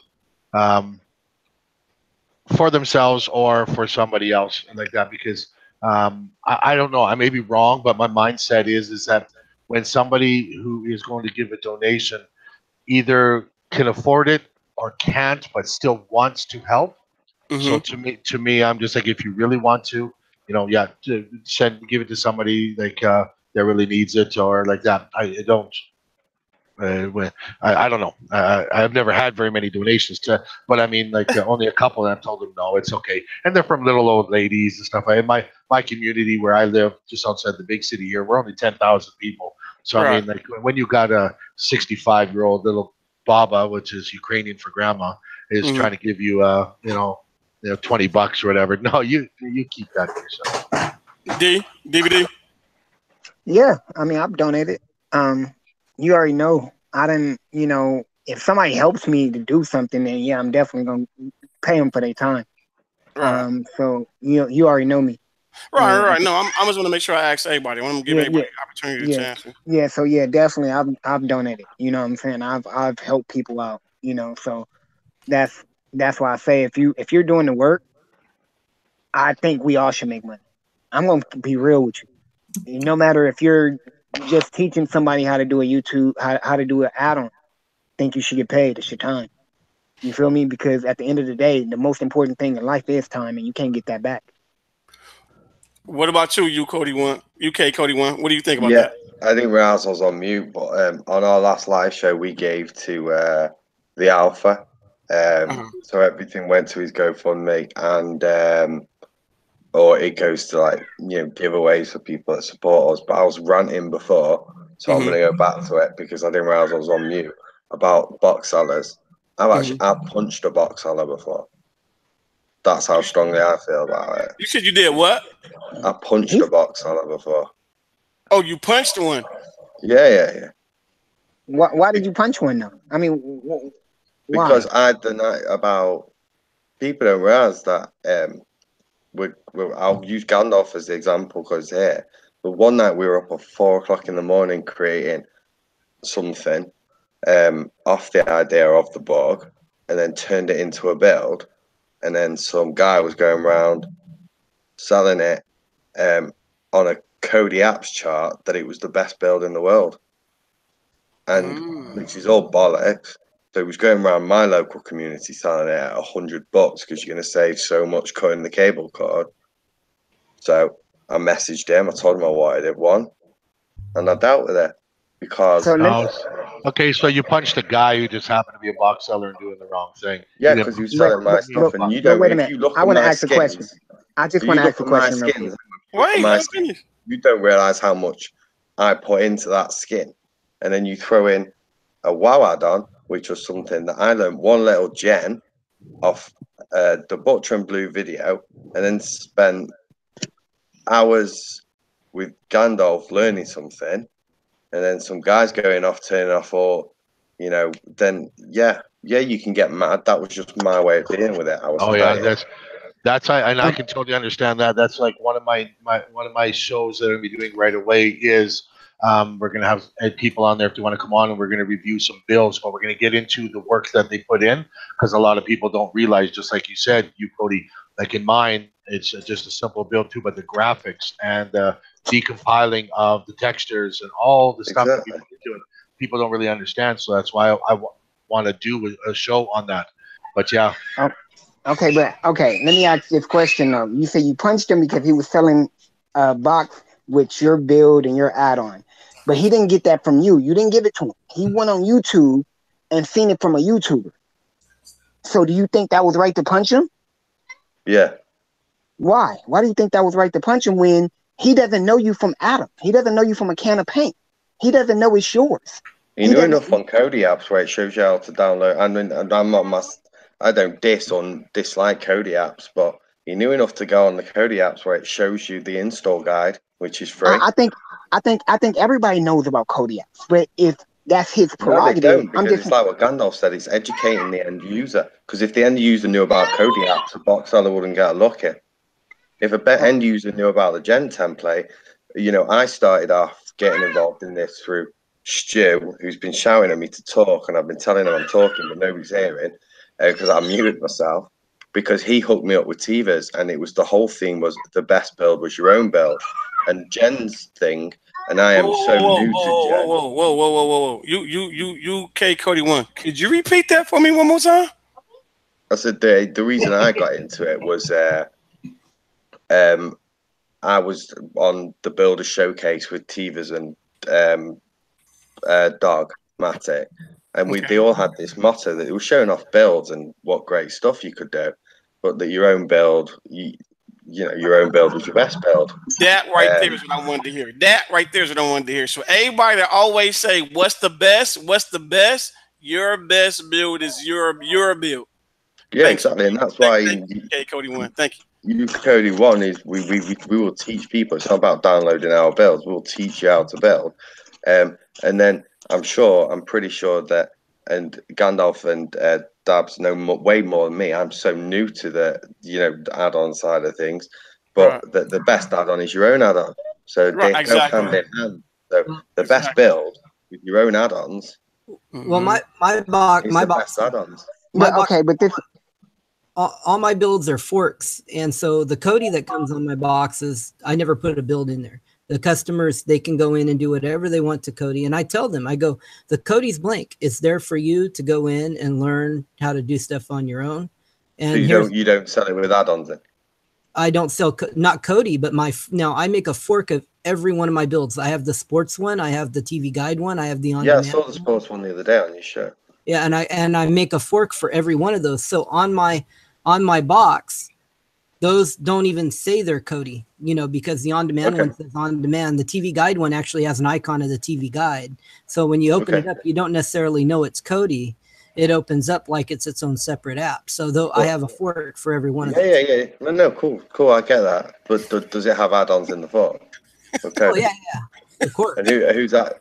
for themselves or for somebody else like that, because I don't know, I may be wrong, but my mindset is that when somebody who is going to give a donation either can afford it or can't but still wants to help. So to me, I'm just like, if you really want to, you know, yeah, give it to somebody like that really needs it, or like that. I don't know. I've never had very many donations but I mean, like only a couple, and I've told them no, it's okay. And they're from little old ladies and stuff. In my community where I live, just outside the big city here, we're only 10,000 people. So I mean, like when you got a 65-year-old little Baba, which is Ukrainian for grandma, is trying to give you you know, $20 or whatever. No, you keep that for yourself. DVD. Yeah, I mean, I've donated. You already know. I didn't. You know, if somebody helps me to do something, then yeah, I'm definitely gonna pay them for their time. So you already know me. Right. No, I'm just want to make sure I ask everybody. I want to give everybody opportunity to chance. Yeah. So yeah, definitely, I've donated. You know what I'm saying? I've helped people out. You know, so that's why I say if you're doing the work, I think we all should make money. I'm gonna be real with you. No matter if you're just teaching somebody how to do a YouTube, how to do an add-on, I think you should get paid. It's your time. You feel me? Because at the end of the day, the most important thing in life is time, and you can't get that back. What about you, UKODI1? What do you think about that? I think Rouse was on mute, but on our last live show, we gave to the Alpha. So everything went to his GoFundMe, and or it goes to, like, you know, giveaways for people that support us. But I was ranting before, so I'm going to go back to it because I didn't realize I was on mute about box sellers. I've punched a box seller before. That's how strongly I feel about it. You said you did what? I punched a box seller before. Oh, you punched one? Yeah. Why did you punch one though? I mean, why? Because I had the night about people don't realize that. I'll use Gandalf as the example because here, the one night we were up at 4 o'clock in the morning creating something off the idea of the bug, and then turned it into a build, and then some guy was going around selling it on a Kodi apps chart that it was the best build in the world, and which is all bollocks. So he was going around my local community selling it at $100 because you're going to save so much cutting the cable cord. So I messaged him. I told him I wanted it one, and I dealt with it because. Okay, so you punched a guy who just happened to be a box seller and doing the wrong thing. Yeah, because he was selling my stuff, and you don't. Wait a if minute. you look I at want to my ask a question. I just want to ask a question. Wait, you don't realize how much I put into that skin, and then you throw in a WoW add-on, which was something that I learned one little gen off the Butcher and Blue video, and then spent hours with Gandalf learning something, and then some guys going off turning off, or then you can get mad. That was just my way of dealing with it. That's I can totally understand that. That's like one of my shows that I'm gonna be doing right away is we're gonna have people on there if they want to come on, and we're gonna review some builds, but we're gonna get into the work that they put in, because a lot of people don't realize, just like you said, Kodi, like in mine, it's just a simple build too, but the graphics and the decompiling of the textures and all the stuff that people do, people don't really understand. So that's why I want to do a show on that. But yeah. Okay, let me ask this question though. You say you punched him because he was selling a box with your build and your add-on, but he didn't get that from you. You didn't give it to him. He went on YouTube and seen it from a YouTuber. So do you think that was right to punch him? Yeah. Why? Why do you think that was right to punch him when he doesn't know you from Adam? He doesn't know you from a can of paint. He doesn't know it's yours. He knew enough on Kodi apps where it shows you how to download. I don't dislike Kodi apps, but he knew enough to go on the Kodi apps where it shows you the install guide, which is free. I think everybody knows about Kodi apps, but if that's his prerogative, no, they don't, because it's like what Gandalf said. It's educating the end user. Because if the end user knew about Kodi apps, a box seller wouldn't get a look at. If a end user knew about the gen template, I started off getting involved in this through Stu, who's been shouting at me to talk, and I've been telling him I'm talking, but nobody's hearing because I muted myself, because he hooked me up with Tivas, and it was the whole theme was the best build was your own build, and Jen's thing, and I am so new to Jen. Whoa. You UKODI1. Could you repeat that for me one more time? I said the reason I got into it was I was on the Builder Showcase with Tivas and Dogmatic, and they all had this motto that it was showing off builds and what great stuff you could do, but that your own build, your own build was your best build. That right there is what I wanted to hear. That right there is what I wanted to hear. So everybody that always say, "What's the best? What's the best?" Your best build is your build. Yeah, exactly, and that's why UKODI1. Thank you. UKODI1 is we will teach people. It's not about downloading our builds. We'll teach you how to build, and then I'm pretty sure that, and Gandalf and Dabs know way more than me. I'm so new to the add-on side of things, but the best add-on is your own add-on. So they go hand in hand. So the best build with your own add-ons. Well, my box add-ons. But this. All my builds are forks, and so the Kodi that comes on my box is I never put a build in there. The customers, they can go in and do whatever they want to Kodi, and I tell them, I go, the Kodi's blank. It's there for you to go in and learn how to do stuff on your own. And so you don't sell it with add-ons then? I don't sell not Kodi, but now I make a fork of every one of my builds. I have the sports one, I have the TV guide one, I have the on. Yeah, I saw the sports one the other day on your show. Yeah, and I make a fork for every one of those. So on my box, those don't even say they're Kodi, because the on-demand one says on-demand. The TV guide one actually has an icon of the TV guide. So when you open it up, you don't necessarily know it's Kodi. It opens up like it's its own separate app. So though I have a fork for every one of them. Yeah. No, cool. I get that. But does it have add-ons in the fork? Okay. Oh yeah, of course. And who's that?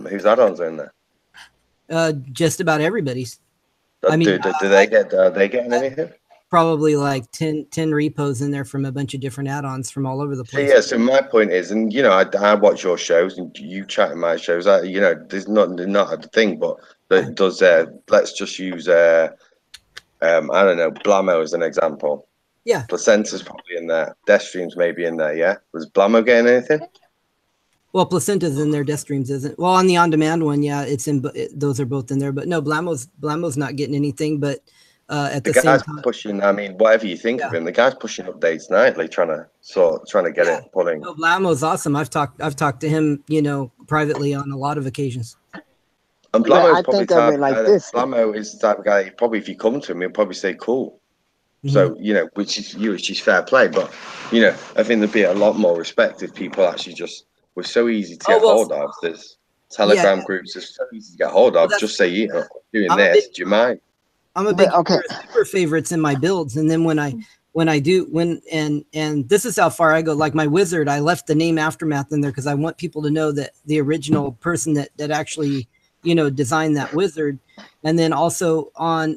Whose add-ons are in there? Just about everybody's. Do they get anything? probably like 10 repos in there from a bunch of different add-ons from all over the place. So, yeah, so my point is, and you know, I watch your shows and you chat in my shows. You know, there's not a thing, but it does. Let's just use I don't know, Blamo as an example. Yeah, Placenta's probably in there. Death Stream's maybe in there. Yeah, was Blamo getting anything? well, Placenta's in there. Death Streams isn't. Well, on the on-demand one, yeah, it's in. Those are both in there, but no, Blamo's not getting anything. But at the same time, pushing. I mean, whatever you think of him, the guy's pushing updates nightly, trying to get it pulling. No, Blamo's awesome. I've talked to him, you know, privately on a lot of occasions. And Blamo's probably think of it like this. Blamo is the type of guy. Probably, if you come to him, he'll probably say cool. So, you know, which is fair play. But, you know, I think there'd be a lot more respect if people actually just were so easy to get hold of. There's Telegram groups, it's so easy to get hold of. Just say, you know, doing this, do you mind? I'm a big super favorites in my builds. And then when this is how far I go, like my wizard, I left the name Aftermath in there because I want people to know that the original person that actually, you know, designed that wizard. And then also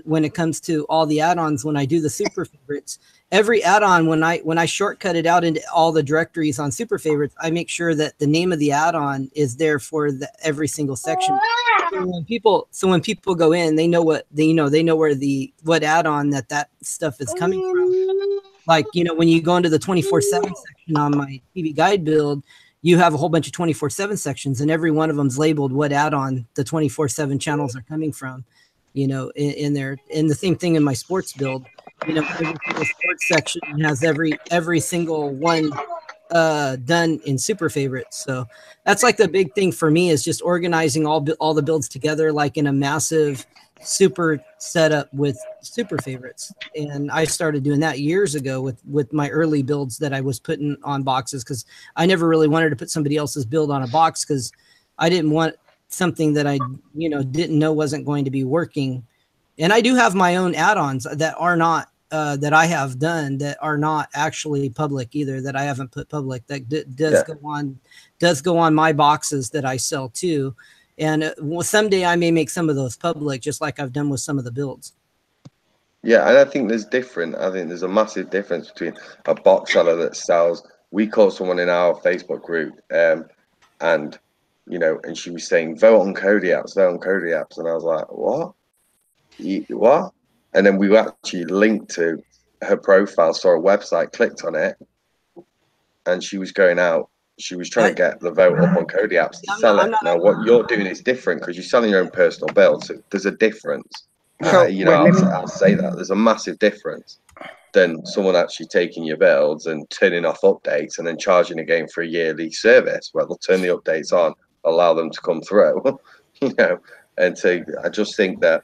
when it comes to all the add-ons, when I do the super favorites, every add-on, when I shortcut it out into all the directories on super favorites, I make sure that the name of the add-on is there for every single section. So when people go in, they know what they know where what add-on that stuff is coming from. Like, you know, when you go into the 24/7 section on my TV guide build, you have a whole bunch of 24/7 sections, and every one of them's labeled what add-on the 24/7 channels are coming from, you know, in there. And the same thing in my sports build, you know, every single sports section has every single one done in super favorites. So that's like the big thing for me, is just organizing all the builds together, like in a massive super setup with super favorites. And I started doing that years ago with my early builds that I was putting on boxes, because I never really wanted to put somebody else's build on a box, because I didn't want something that I, you know, didn't know wasn't going to be working. And I do have my own add-ons that are not that I have done that are not actually public either, that I haven't put public, that does go on my boxes that I sell too. And someday I may make some of those public, just like I've done with some of the builds. Yeah, and I think there's a massive difference between a box seller that sells. We caught someone in our Facebook group, and you know, and she was saying, vote on Kodi apps, and I was like, what? What? And then we actually linked to her profile, saw a website, clicked on it, and she was going out. She was trying to get the vote up on Kodi apps to sell it. Now, what you're doing is different, because you're selling your own personal build. So there's a difference. You know, I'll say that there's a massive difference than someone actually taking your builds and turning off updates and then charging again for a yearly service, where they'll turn the updates on, allow them to come through. You know, and so I just think that,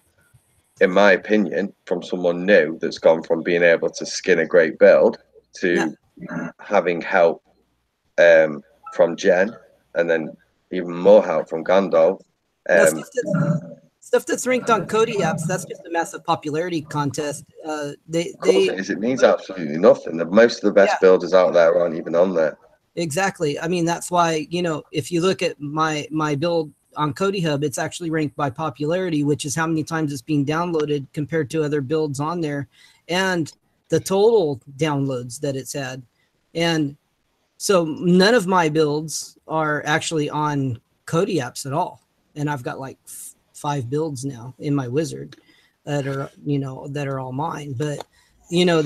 in my opinion, from someone new that's gone from being able to skin a great build to having help from Jen, and then even more help from Gandalf. Stuff that's ranked on Kodi apps, that's just a massive popularity contest. It means absolutely nothing. Most of the best builders out there aren't even on there. Exactly. I mean, that's why, you know, if you look at my build on Kodi Hub, it's actually ranked by popularity, which is how many times it's being downloaded compared to other builds on there, and the total downloads that it's had. And so none of my builds are actually on Kodi apps at all. And I've got like 5 builds now in my wizard that are, you know, that are all mine. But, you know,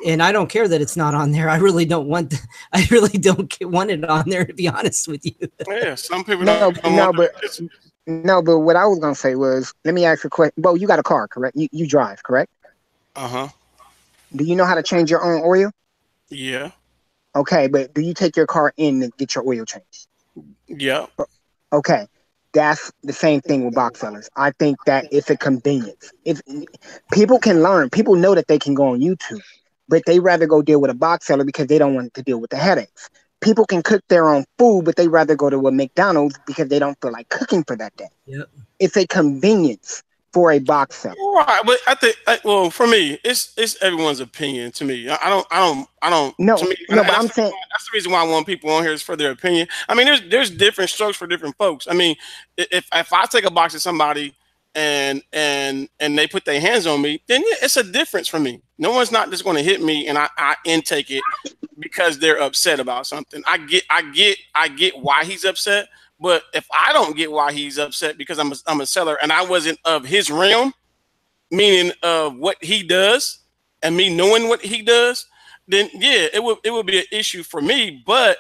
and I don't care that it's not on there. I really don't want it on there, to be honest with you. Yeah, some people No, but what I was gonna say was, let me ask you a question. Well, you got a car, correct? You drive, correct? Uh-huh. Do you know how to change your own oil? Yeah. Okay, but do you take your car in to get your oil changed? Yeah. Okay, that's the same thing with box sellers. I think that it's a convenience. If people can learn, people know that they can go on YouTube, but they rather go deal with a box seller because they don't want to deal with the headaches. People can cook their own food, but they rather go to a McDonald's because they don't feel like cooking for that day. Yep. It's a convenience for a box seller. Right, but I think, well, for me, it's everyone's opinion. To me, I don't. No, to me, no, but I'm saying that's the reason why I want people on here, is for their opinion. I mean, there's different strokes for different folks. I mean, if I take a box to somebody and they put their hands on me, then yeah, it's a difference for me. No one's not just going to hit me and I intake it because they're upset about something. I get why he's upset, but if I don't get why he's upset because I'm a seller and I wasn't of his realm, meaning of what he does and me knowing what he does, then yeah, it would be an issue for me. But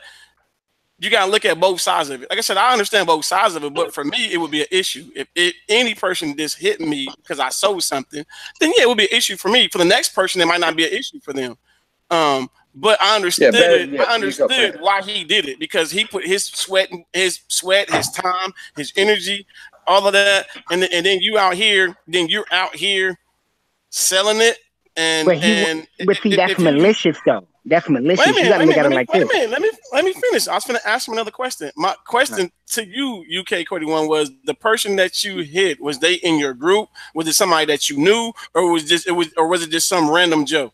you got to look at both sides of it. Like I said, I understand both sides of it, but for me, it would be an issue. If any person just hit me because I sold something, then yeah, it would be an issue for me. For the next person, it might not be an issue for them. But I understood I understood why he did it, because he put his sweat, his time, his energy, all of that, and then you're out here selling it. But see, that's malicious though. That's malicious. You gotta look at it like this. Let me finish. I was going to ask him another question. My question to you, UKODI1, was the person that you hit, was they in your group? Was it somebody that you knew, or was it just some random Joe?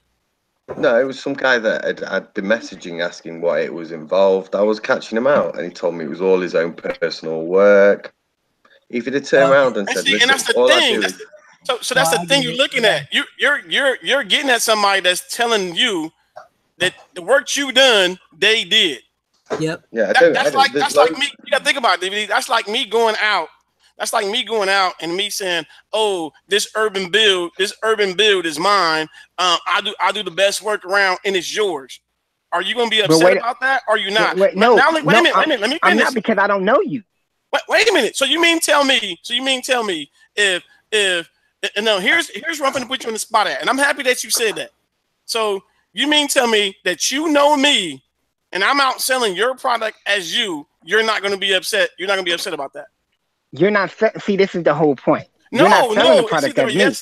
No, it was some guy that had been messaging asking why it was involved. I was catching him out, and he told me it was all his own personal work. If he'd have turned around and said, "Listen, that's the thing." So that's the thing you're looking at. You're getting at somebody that's telling you that the work you done, they did. Yep. Yeah. That's like me. You gotta think about it, DVD. That's like me going out. That's like me going out and me saying, "Oh, this urban build is mine. I do the best work around, and it's yours." Are you gonna be upset about that? Or are you not? Wait a minute. Let me finish. I'm not, because I don't know you. Wait a minute. So you mean tell me if no, here's where I'm gonna put you on the spot at, and I'm happy that you said that. So you mean tell me that you know me, and I'm out selling your product as you're not gonna be upset. You're not gonna be upset about that. You're not. See, this is the whole point. You're not selling the product as me.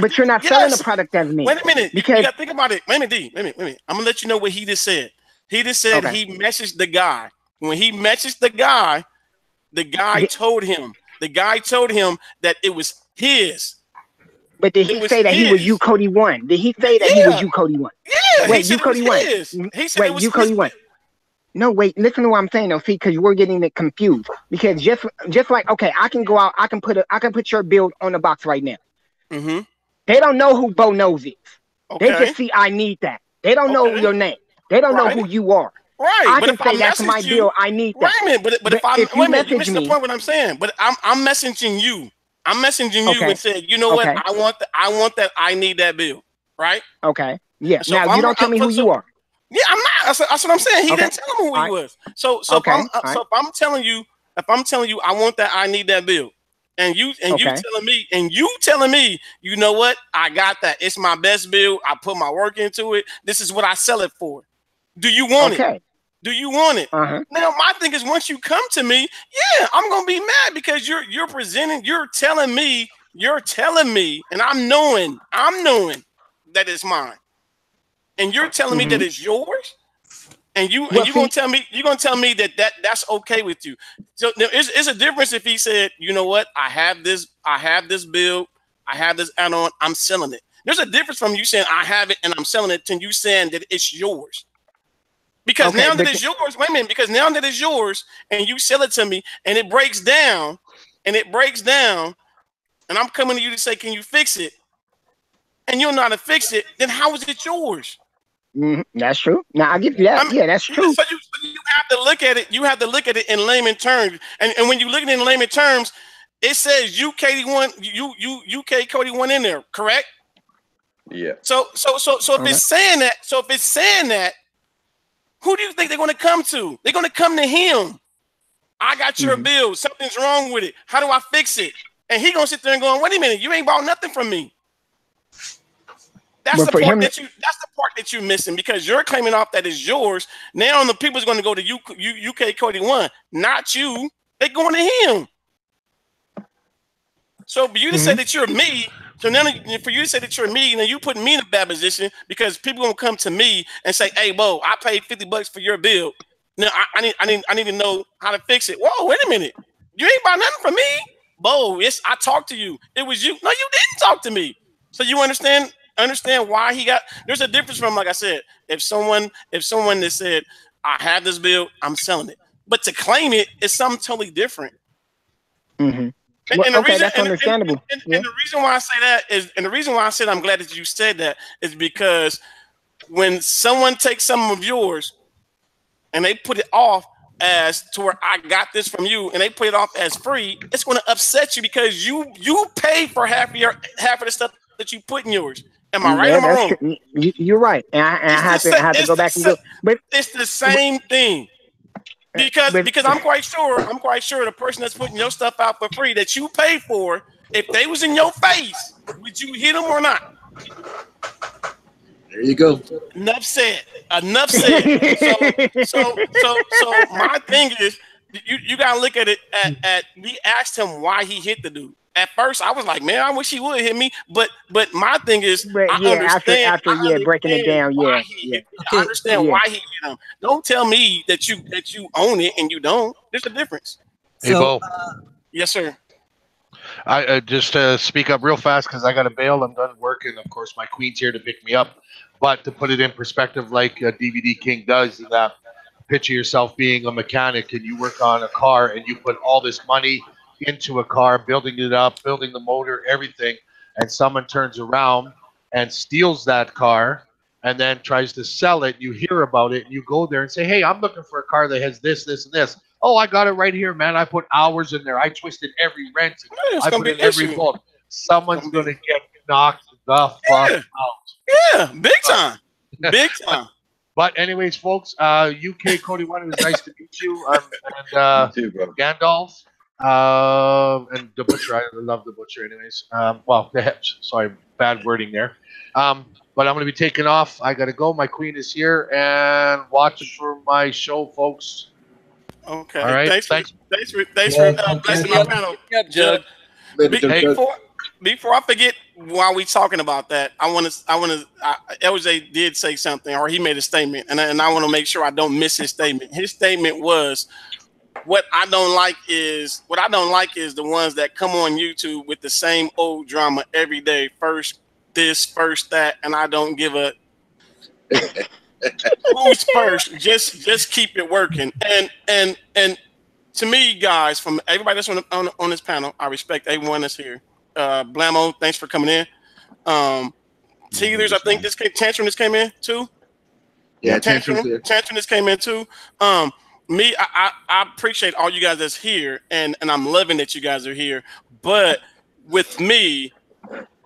But you're not selling the product as me. Wait a minute. Because you gotta think about it. Wait a minute. I'm gonna let you know what he just said. He just said he messaged the guy. When he messaged the guy told him. The guy told him that it was his. But did he say that he was UKODI1? Did he say that he was UKODI1? Yeah. Wait, UKODI1. He said it was UKODI1. No, wait. Listen to what I'm saying, though. See, because we're getting it confused. Because just like, okay, I can go out. I can put your build on the box right now. Mm-hmm. They don't know who Bo Knows is. Okay. They just see I need that. They don't know your name. They don't know who you are. Right. I can say that's my build. I need that. Wait a minute. But if you message me, the point what I'm saying. But I'm messaging you. I'm messaging you and said, you know what? I want that. I need that build. Right. Okay. Yeah. So now you don't tell me who you are. Yeah, I'm not. That's what I'm saying. He didn't tell him who he was. So if I'm telling you, I want that, I need that bill, and you telling me, you know what? I got that. It's my best bill. I put my work into it. This is what I sell it for. Do you want it? Do you want it? Now my thing is, once you come to me, yeah, I'm gonna be mad because you're telling me, and I'm knowing that it's mine. And you're telling me that it's yours, and you're gonna tell me that's okay with you. So it's a difference if he said, you know what, I have this build, I have this add-on, I'm selling it. There's a difference from you saying I have it and I'm selling it to you saying that it's yours. Because now that it's yours, wait a minute, because now that it's yours and you sell it to me and it breaks down, and I'm coming to you to say, can you fix it? And you don't know how to fix it, then how is it yours? That's true. Now I give you that. Yeah, that's true. So you have to look at it. You have to look at it in layman terms. And when you look at it in layman terms, it says UKODI1 in there, correct? Yeah. So if it's saying that, who do you think they're going to come to? They're going to come to him. I got your bill. Something's wrong with it. How do I fix it? And he gonna sit there and going, wait a minute, you ain't bought nothing from me. That's the part that you're missing, because you're claiming off that it's yours. Now the people's going to go to UKODI1, not you. They're going to him. So for you to say that you're me, so now for you to say that you're me, then you put me in a bad position, because people gonna come to me and say, "Hey, Bo, I paid $50 for your bill. Now I need to know how to fix it." Whoa, wait a minute, you ain't bought nothing from me, Bo. Yes, I talked to you. It was you. No, you didn't talk to me. So you understand why he got? There's a difference from, like I said, if someone that said, I have this bill, I'm selling it, but to claim it is something totally different. Okay, that's understandable. And the reason why I say that is, and the reason why I said I'm glad that you said that is because when someone takes some of yours and they put it off as to where I got this from you, and they put it off as free, it's going to upset you because you pay for half of the stuff that you put in yours. Am I right or am I wrong? True. You're right, and I have to go back and go. But it's the same thing. Because I'm quite sure the person that's putting your stuff out for free that you pay for, if they was in your face, would you hit them or not? There you go. Enough said. Enough said. So my thing is, you gotta look at it at we asked him why he hit the dude. At first, I was like, man, I wish he would hit me. But my thing is, I understand breaking it down, I understand why he hit him. Don't tell me that you own it and you don't. There's a difference. Hey, Bo. Yes, sir. I just speak up real fast because I got to bail. I'm done working. Of course, my queen's here to pick me up. But to put it in perspective, like DVD King does, is that picture yourself being a mechanic and you work on a car and you put all this money into a car, building it up, building the motor, everything, and someone turns around and steals that car and then tries to sell it. You hear about it and you go there and say, hey, I'm looking for a car that has this, this, and this. Oh, I got it right here, man. I put hours in there. I twisted every wrench. I put in every bolt. Someone's going to get knocked the fuck out. Yeah, big time. Big time. But anyways, folks, UKODI1, it was nice to meet you. And you too, bro. Gandalf. And the Butcher, I love the Butcher anyways. Well, sorry, bad wording there. But I'm going to be taking off. I got to go. My queen is here and watching for my show, folks. Okay. All right. Thanks for blessing my panel. Jug. Before I forget, while we talking about that, LJ did say something, or he made a statement, and I want to make sure I don't miss his statement. His statement was, what I don't like is the ones that come on YouTube with the same old drama every day. First this, first that, and I don't give a who's first. Just keep it working. And to me, guys, from everybody that's on this panel, I respect everyone that's here. Blamo, thanks for coming in. Tealers, I think Tantrum just came in too. Yeah, Tantrum just came in too. Me, I appreciate all you guys that's here, and I'm loving that you guys are here. But with me,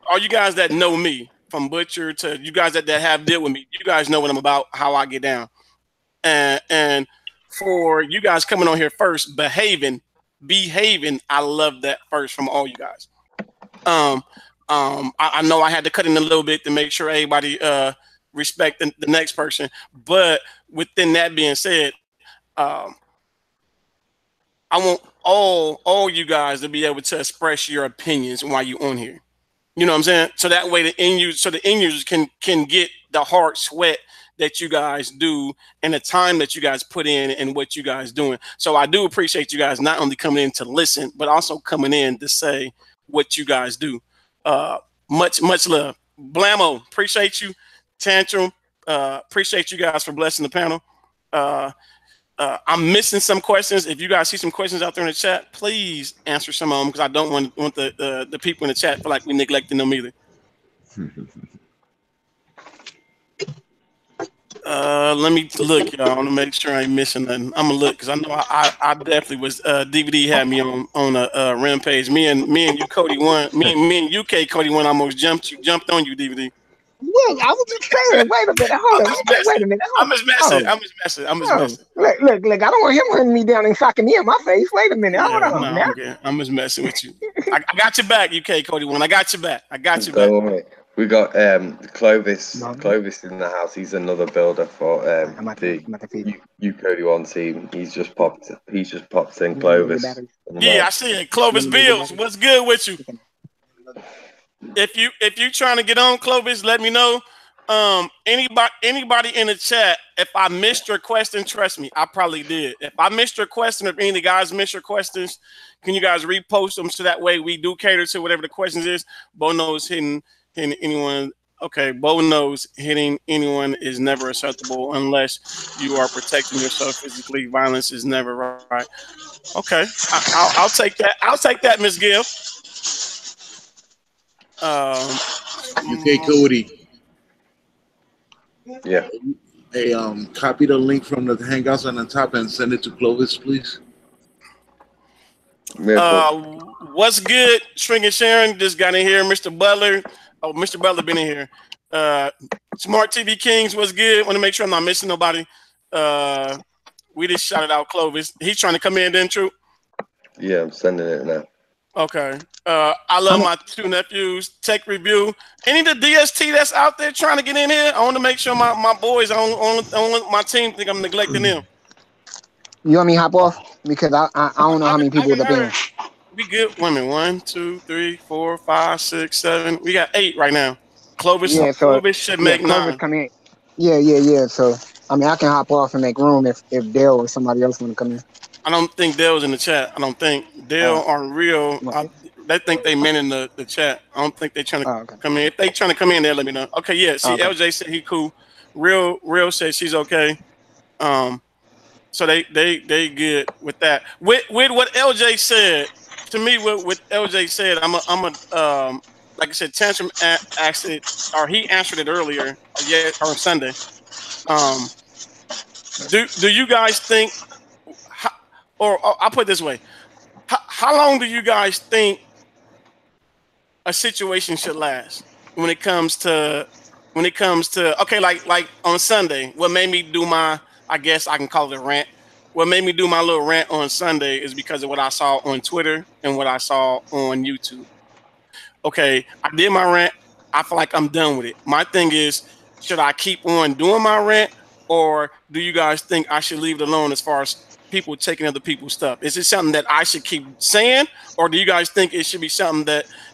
all you guys that know me, from Butcher to you guys that have dealt with me, you guys know what I'm about, how I get down. And for you guys coming on here first, behaving, I love that first from all you guys. I know I had to cut in a little bit to make sure everybody respect the next person. But within that being said, I want all you guys to be able to express your opinions while you're on here. You know what I'm saying? So that way the end users can get the hard sweat that you guys do and the time that you guys put in and what you guys doing. So I do appreciate you guys not only coming in to listen, but also coming in to say what you guys do. Much love. Blamo, appreciate you. Tantrum, appreciate you guys for blessing the panel. I'm missing some questions. If you guys see some questions out there in the chat, please answer some of them because I don't want the people in the chat feel like we neglecting them either. Let me look, y'all. I want to make sure I ain't missing nothing. I'm gonna look because I know I definitely was. DVD had me on a rampage. Me and UKODI1, me and UKODI1 almost jumped on you, DVD. Yeah, I was just saying. Wait a minute, hold on. Wait a minute. I'm just messing. I'm just messing. Look. I don't want him hunting me down and socking me in my face. Wait a minute. Hold on. Now. Okay. I'm just messing with you. I got your back, UKODI1. I got your back. Don't worry. We got Clovis in the house. He's another builder for the UKODI1 team. He's just popped in, Clovis. Yeah, I see it. Clovis Bills. What's good with you? If you trying to get on, Clovis, let me know. Anybody in the chat, if I missed your question, trust me, I probably did. If I missed your question, if any of the guys missed your questions, can you guys repost them so that way we do cater to whatever the questions is? Bo knows hitting anyone Okay, Bo knows hitting anyone is never acceptable unless you are protecting yourself physically. Violence is never right. Okay, I'll take that. I'll take that, Miss Gill. UK Kodi. Yeah. Hey, copy the link from the Hangouts on the top and send it to Clovis, please. What's good? Shrink and Sharon just got in here. Mr. Butler. Oh, Mr. Butler been in here. Smart TV Kings, what's good? Want to make sure I'm not missing nobody. We just shouted out Clovis. He's trying to come in, then, True? Yeah, I'm sending it now. Okay. I love my two nephews. Tech Review. Any of the DST that's out there trying to get in here? I want to make sure my boys on my team think I'm neglecting them. You want me to hop off? Because I don't know how many people up in. We good. Women. 1, 2, 3, 4, 5, 6, 7. We got 8 right now. Clovis, yeah, so, Clovis should make 9. Come in. Yeah. So I mean, I can hop off and make room if Dale or somebody else want to come in. I don't think Dale's in the chat. I don't think Dale aren't real. They think they men in the chat. I don't think they're trying to come in. If they trying to come in, they'll let me know. Okay, yeah. See, LJ said he cool. Real said she's okay. So they good with that. With what LJ said, to me, what LJ said, I'm a like I said, Tantrum asked it, or he answered it earlier, or Sunday. Do you guys think, or I'll put it this way, how long do you guys think a situation should last when it comes to okay, like on Sunday, what made me do my, I guess I can call it a rant. What made me do my little rant on Sunday is because of what I saw on Twitter and what I saw on YouTube. Okay, I did my rant. I feel like I'm done with it. My thing is, should I keep on doing my rant, or do you guys think I should leave it alone as far as people taking other people's stuff? Is it something that I should keep saying, or do you guys think it should be something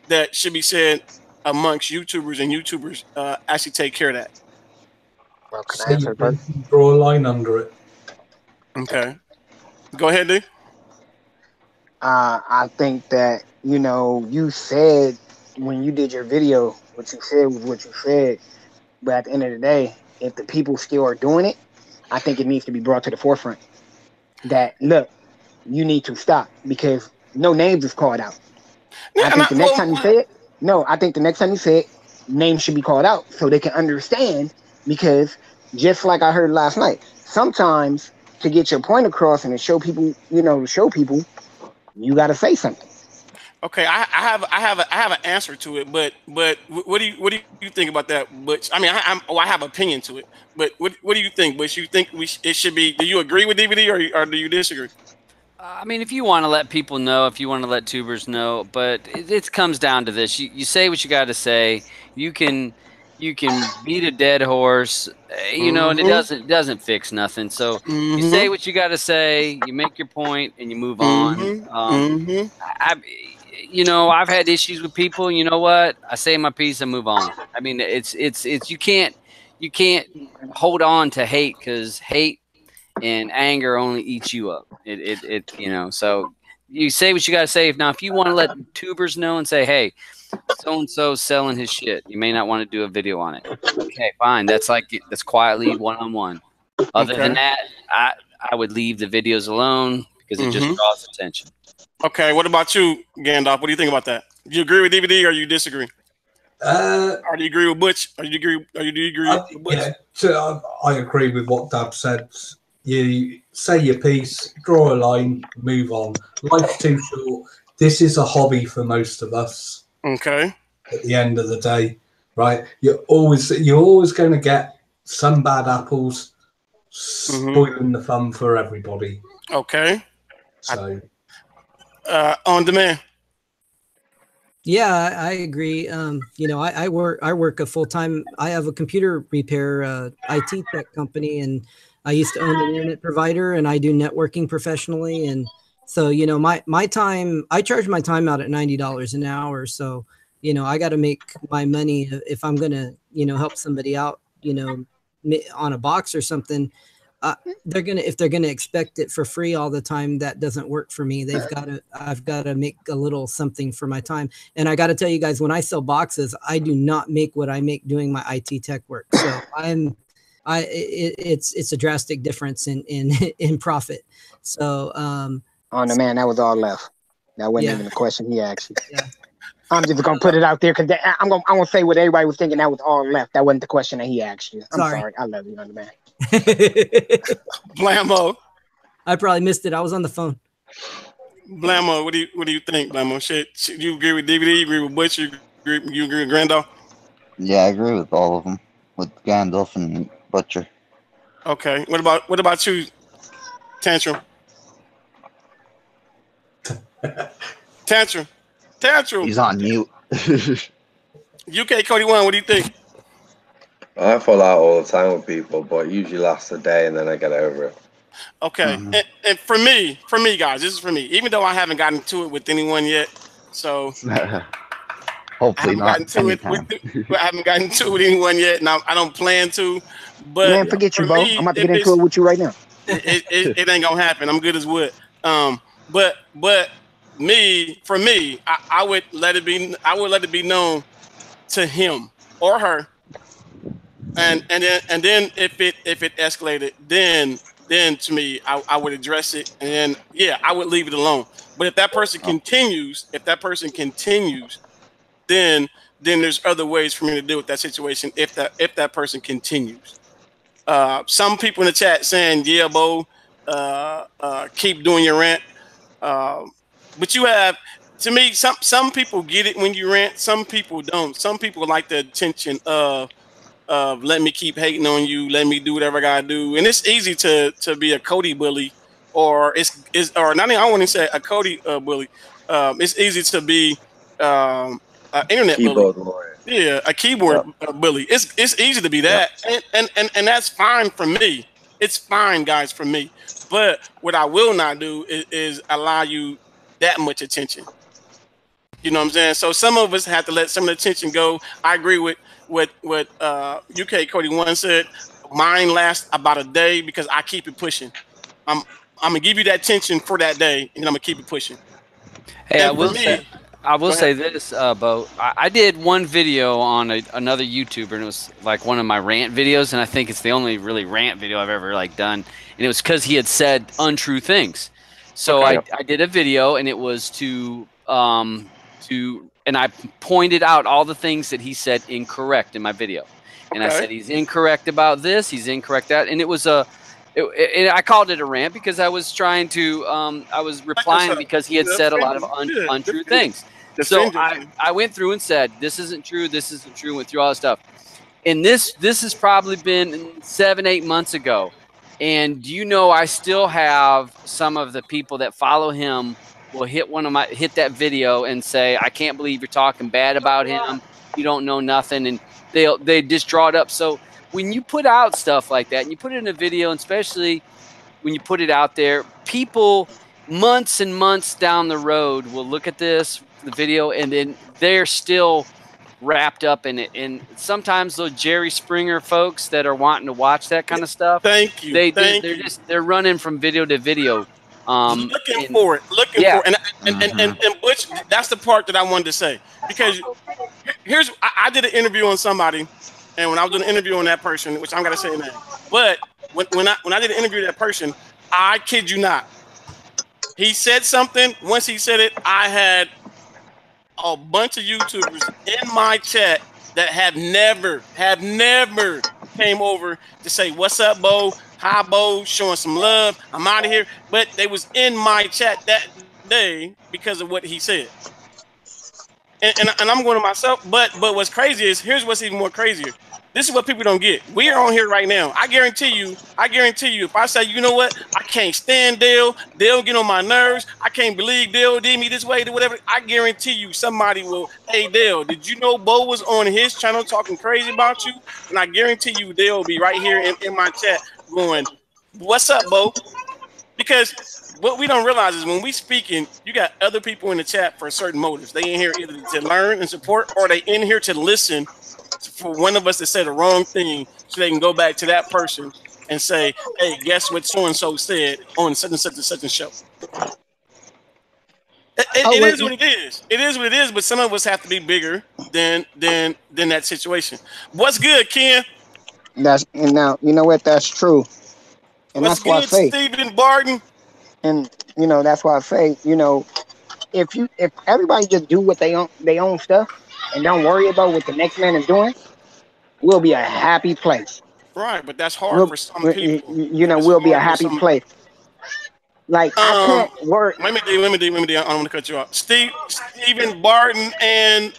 that should be said amongst YouTubers and YouTubers actually take care of that? Well, can I answer first? Draw a line under it. Okay. Go ahead, D. I think that, you said when you did your video, what you said was what you said. But at the end of the day, if the people still are doing it, I think it needs to be brought to the forefront. That, look, you need to stop, because no names is called out. I think the next time you say it, I think the next time you say it, names should be called out so they can understand, because just like I heard last night, sometimes to get your point across and to show people, you got to say something. Okay, I have an answer to it, but what do you think about that? But I mean, I have opinion to it, but what do you think? But you think it should be? Do you agree with DVD or do you disagree? I mean, if you want to let people know, if you want to let tubers know, but it comes down to this: you say what you got to say. You can beat a dead horse, and it doesn't fix nothing. So you say what you got to say, you make your point, and you move on. I've had issues with people. You know what? I say my piece and move on. I mean, it's you can't hold on to hate, because hate and anger only eats you up. So you say what you got to say. Now, if you want to let tubers know and say, hey, so-and-so selling his shit, you may not want to do a video on it. Okay, fine. That's quietly one-on-one. Other than that, I would leave the videos alone, because it just draws attention. Okay, what about you, Gandalf? What do you think about that? Do you agree with DVD or you disagree? Or do you agree with Butch? Or do you agree with Butch? Yeah, so I agree with what Dab said. You say your piece, draw a line, move on. Life's too short. This is a hobby for most of us. Okay. At the end of the day, right? You're always going to get some bad apples, spoiling the fun for everybody. Okay. So, on demand. Yeah, I agree. I work a full-time. I have a computer repair IT tech company, and I used to own an internet provider, and I do networking professionally. And so, my time, I charge my time out at $90 an hour. So, I got to make my money if I'm going to, help somebody out, on a box or something. if they're gonna expect it for free all the time, that doesn't work for me. I've got to make a little something for my time. And I got to tell you guys, when I sell boxes, I do not make what I make doing my IT tech work. So it's a drastic difference in profit. So on the man, that was all left. That wasn't even the question he asked you. Yeah. I'm just gonna put it out there because I'm gonna say what everybody was thinking. That was all left. That wasn't the question that he asked you. I'm sorry. I love you, on the man. Blammo. I probably missed it. I was on the phone. Blammo, what do you think, Blammo? Shit, you agree with DVD? You agree with Butch? You agree with Grandolph? Yeah, I agree with all of them, with Gandalf and Butcher. Okay. What about you, Tantrum? Tantrum. He's on mute. UKODI1, what do you think? I fall out all the time with people, but it usually lasts a day and then I get over it. Okay. And for me, guys, this is for me. Even though I haven't gotten to it with anyone yet, so hopefully not. I haven't gotten to it with anyone yet, and I don't plan to. But man, forget you, Bo. I'm about to get into it with you right now. It ain't gonna happen. I'm good as wood. But for me, I would let it be known to him or her, and then if it escalated, then to me I would address it, and then I would leave it alone. But if that person continues, then there's other ways for me to deal with that situation. If that person continues, some people in the chat saying, "Yeah, Bo, keep doing your rant." But you have, to me, some people get it when you rant. Some people don't. Some people like the attention of let me keep hating on you, let me do whatever I gotta do. And it's easy to be a Kodi bully, or or not even, I want to say a Kodi bully. It's easy to be an internet keyboard bully. Lawyer. Yeah, a keyboard bully. It's easy to be that, and that's fine for me. It's fine, guys, for me. But what I will not do is allow you that much attention. You know what I'm saying? So some of us have to let some of the attention go. I agree with what UKODI1 said. Mine lasts about a day because I keep it pushing. I'm gonna give you that attention for that day, and I'm gonna keep it pushing. Hey, I will say this, Bo. I did one video on another YouTuber, and it was like one of my rant videos, and I think it's the only really rant video I've ever done. And it was because he had said untrue things. So I did a video, and it was and I pointed out all the things that he said incorrect in my video. And I said he's incorrect about this, he's incorrect that, and it was I called it a rant because I was trying to I was replying because he had said a lot of untrue things. So I went through and said this isn't true, went through all this stuff. And this has probably been 7-8 months ago. And I still have some of the people that follow him will hit that video and say, I can't believe you're talking bad about him. You don't know nothing. And they just draw it up. So when you put out stuff like that and you put it in a video, and especially when you put it out there, people months and months down the road will look at the video, and then they're still wrapped up in it. And sometimes those Jerry Springer folks that are wanting to watch that kind of stuff, thank you. They're running from video to video. Looking for it. And Butch, that's the part that I wanted to say, because I did an interview on somebody, and when I was doing an interview on that person, which I'm gonna say name, but when I did an interview with that person, I kid you not, he said something. Once he said it, I had a bunch of YouTubers in my chat that have never came over to say, "What's up, Bo? Hi, Bo, showing some love. I'm out of here." But they was in my chat that day because of what he said. And I'm going to myself. But what's crazy is, here's what's even more crazier. This is what people don't get. We are on here right now. I guarantee you, if I say, you know what, I can't stand Dale get on my nerves, I can't believe Dale did me this way, whatever, I guarantee you somebody will, hey, Dale, did you know Bo was on his channel talking crazy about you? And I guarantee you Dale will be right here in my chat going, what's up, Bo? Because what we don't realize is when we speaking, you got other people in the chat for certain motives. They in here either to learn and support, or they in here to listen for one of us to say the wrong thing so they can go back to that person and say, hey, guess what so and so said on such and such and such a show. It is what it is. It is what it is. But some of us have to be bigger than that situation. What's good, Ken? And now you know what? That's true. And What's that's why I good, say, Stephen Barton? and that's why I say, if everybody just do what they own stuff and don't worry about what the next man is doing, we'll be a happy place. Right, but that's hard for some people. We'll be a happy place. Like I can't work. Let me do. I don't want to cut you off. Stephen Barton and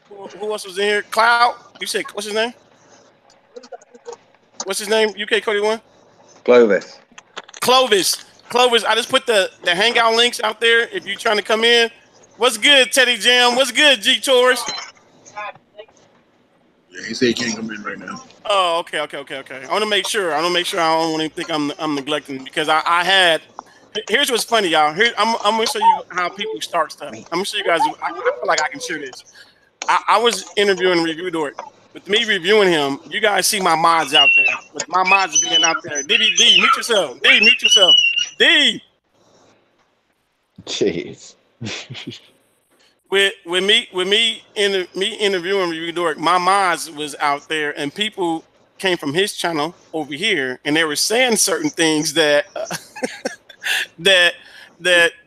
who else was in here? Cloud. You said what's his name? What's his name? UKODI1. Clovis. I just put the hangout links out there if you're trying to come in. What's good, Teddy Jam? What's good, G Taurus? Yeah, he said he can't come in right now. Oh, okay. I want to make sure. I don't want to think I'm neglecting because I had. Here's what's funny, y'all. I'm gonna show you how people start stuff. I'm gonna show you guys. I feel like I can share this. I was interviewing Review Dork. With me reviewing him, you guys see my mods out there. With my mods being out there, D, mute yourself. D, mute yourself. D. Jeez. With me interviewing Review Dork, my mods was out there, and people came from his channel over here, and they were saying certain things that that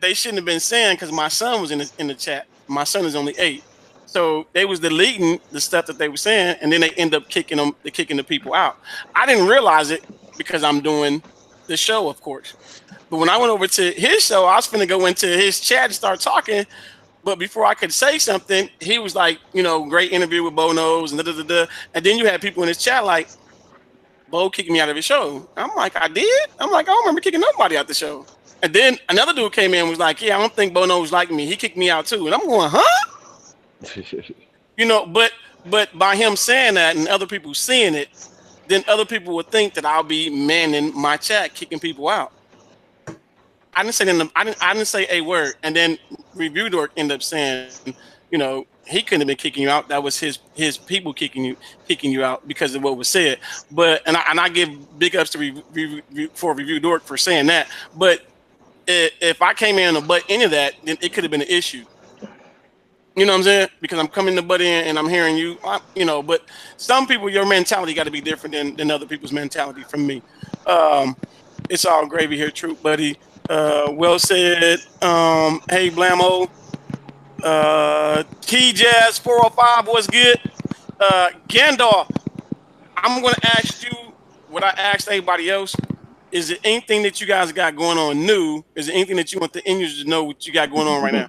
they shouldn't have been saying because my son was in the chat. My son is only 8. So they was deleting the stuff that they were saying, and then they end up kicking the people out. I didn't realize it because I'm doing the show, of course. But when I went over to his show, I was finna go into his chat and start talking. But before I could say something, he was like, great interview with Bo Knows and da-da-da-da. And then you had people in his chat like, Bo kicked me out of his show. I'm like, I did? I'm like, I don't remember kicking nobody out the show. And then another dude came in and was like, yeah, I don't think Bo Knows like me. He kicked me out too. And I'm going, huh? But by him saying that and other people seeing it, then other people would think that I'll be manning my chat, kicking people out. I didn't say them. I didn't say a word. And then Review Dork ended up saying, he couldn't have been kicking you out. That was his people kicking you out because of what was said. But and I give big ups to Review Dork for saying that. But if I came in and butt into that, then it could have been an issue. You know what I'm saying? Because I'm coming to butt in and I'm hearing you, but some people, your mentality got to be different than other people's mentality from me. It's all gravy here, Troop Buddy. Well said. Hey, Blammo. T-Jazz 405, what's good? Gandalf, I'm going to ask you what I asked everybody else. Is there anything that you guys got going on new? Is there anything that you want the end users to know what you got going on right now?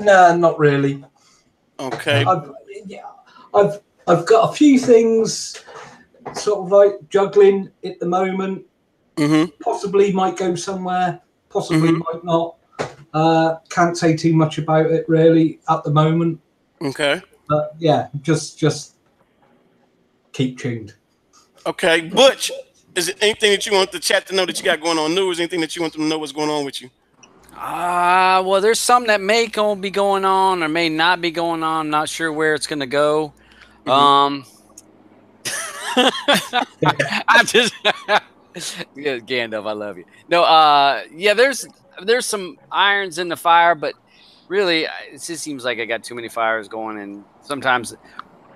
No, not really. Okay. I've got a few things sort of like juggling at the moment. Possibly might go somewhere, possibly might not. Can't say too much about it really at the moment. Okay. But yeah, just keep tuned. Okay. Butch, is there anything that you want the chat to know that you got going on new? Is there anything that you want them to know what's going on with you? Well, there's some that may be going on or may not be going on. I'm not sure where it's going to go. I just Gandalf, I love you. No, yeah, there's some irons in the fire, but really, it just seems like I got too many fires going, and sometimes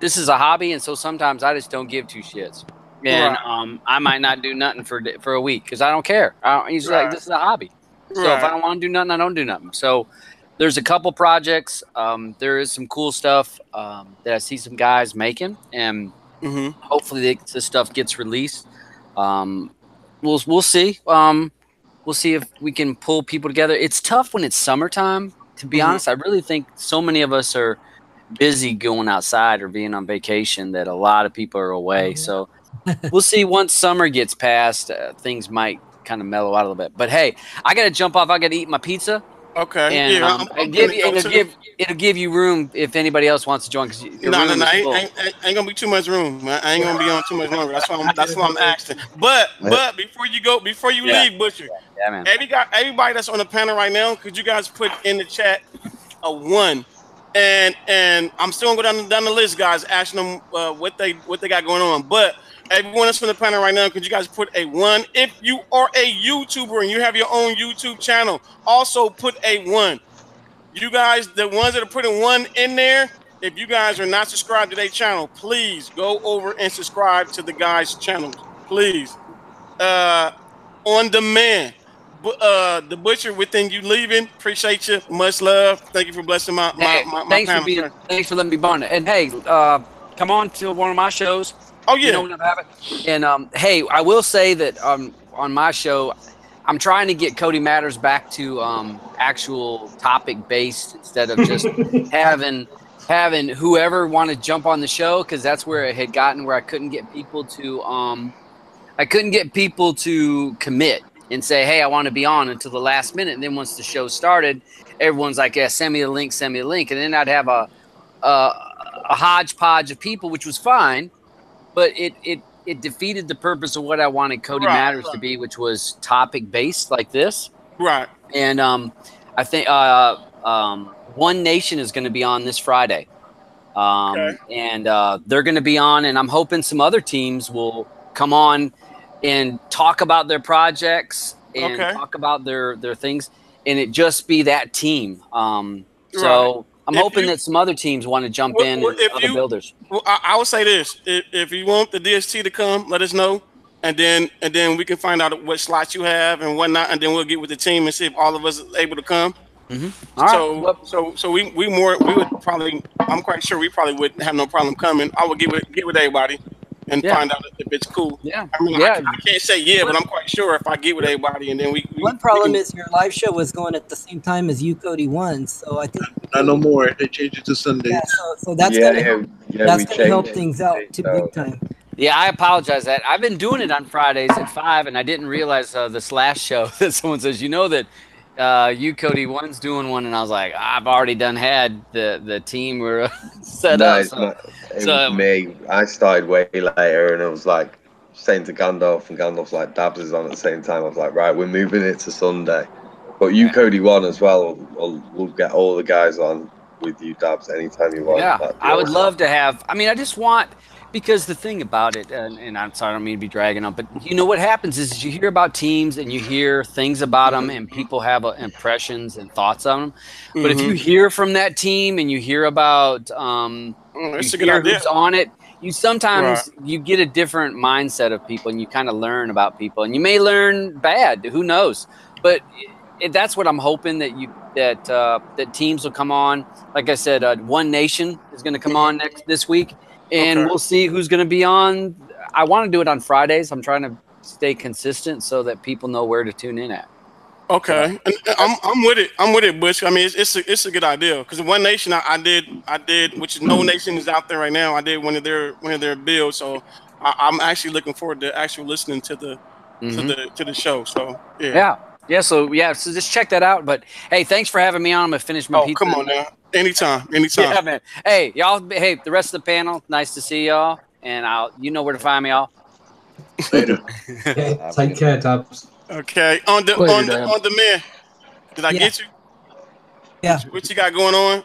this is a hobby, and so sometimes I just don't give two shits, and I might not do nothing for a week because I don't care. I usually like this is a hobby. So if I don't want to do nothing, I don't do nothing. So there's a couple projects. There is some cool stuff that I see some guys making, and hopefully the stuff gets released. We'll see. We'll see if we can pull people together. It's tough when it's summertime. To be honest, I really think so many of us are busy going outside or being on vacation that a lot of people are away. So we'll see. Once summer gets past, things might kind of mellow out a little bit. But hey, I gotta jump off. I gotta eat my pizza. Okay. And it'll give you room if anybody else wants to join. Cause ain't gonna be too much room. I ain't gonna be on too much longer. That's why I'm asking. But before you leave, Butcher, everybody that's on the panel right now, could you guys put in the chat a 1? and I'm still gonna go down the list, guys, asking them what they got going on. But everyone that's on the panel right now, could you guys put a 1? If you are a YouTuber and you have your own YouTube channel, also put a 1. You guys, the ones that are putting 1 in there, if you guys are not subscribed to their channel, please go over and subscribe to the guys' channels, please. On demand. The butcher within you leaving. Appreciate you. Much love. Thank you for blessing my panel. Thanks for letting me born. And hey, come on to one of my shows. Oh yeah. You know what I'm having. And hey, I will say that on my show, I'm trying to get Cody Matters back to actual topic based instead of just having whoever want to jump on the show, because that's where it had gotten where I couldn't get people to commit and say, hey, I want to be on until the last minute. And then once the show started, everyone's like, yeah, send me a link. And then I'd have a hodgepodge of people, which was fine, but it defeated the purpose of what I wanted Cody Matters to be, which was topic based like this. Right. And I think One Nation is going to be on this Friday. And they're going to be on, and I'm hoping some other teams will come on and talk about their projects and talk about their things, and it just be that team. So I'm hoping that some other teams want to jump in, and other builders. Well, I would say this: if you want the DST to come, let us know, and then we can find out what slots you have and whatnot, and then we'll get with the team and see if all of us are able to come. So we would probably, I'm quite sure we probably wouldn't have no problem coming. I would get with everybody and find out if it's cool. Yeah. I mean, I can't say but I'm quite sure if I get with everybody and then we one problem is your live show was going at the same time as UKODI1, so I think not no more. They changed it to Sundays. Yeah, so that's gonna help things out too big time. Yeah, I apologize that I've been doing it on Fridays at 5, and I didn't realize this last show that someone says, you know that UKODI1's doing one, and I was like, I've already had the team were set up. It was me. I started way later, and I was like saying to Gandalf, and Gandalf's like, Dabs is on at the same time. I was like, right, we're moving it to Sunday. But UKODI1 as well, we'll get all the guys on with you, Dabs, anytime you want. Yeah, I would love to have. I mean, I just want. Because the thing about it, and I'm sorry, I don't mean to be dragging on, but you know what happens is you hear about teams and you hear things about them, and people have impressions and thoughts on them. But if you hear from that team and you hear about who's on it, you sometimes you get a different mindset of people, and you kind of learn about people, and you may learn bad. Who knows? But that's what I'm hoping that teams will come on. Like I said, One Nation is going to come on this week. And we'll see who's going to be on. I want to do it on Fridays. I'm trying to stay consistent so that people know where to tune in at. Okay, and I'm with it. I'm with it, Bush. I mean, it's a good idea because One Nation I did, which is No Nation is out there right now. I did one of their builds, so I'm actually looking forward to actually listening to the show. So yeah. So just check that out. But hey, thanks for having me on. I'm gonna finish my pizza. Come on now. Anytime. Yeah, man. Hey, y'all. Hey, the rest of the panel. Nice to see y'all. And you know where to find me, y'all. Later. Take care, Dubs. Okay. On the man. Did I get you? Yeah. What you got going on?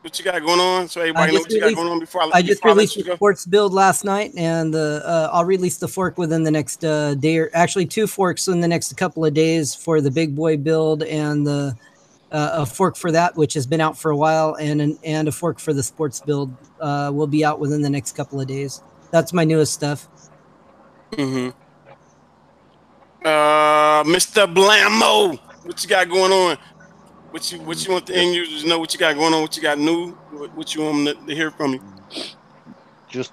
What you got going on? So everybody knows what you got going on before I just released the forks build last night, and I'll release the fork within the next day, or actually 2 forks in the next couple of days for the big boy build, and the a fork for that, which has been out for a while, and a fork for the sports build will be out within the next couple of days. That's my newest stuff. Mr. Blammo, what you got going on? What you want the end users to know? What you got going on? What you got new? What you want them to hear from you? Just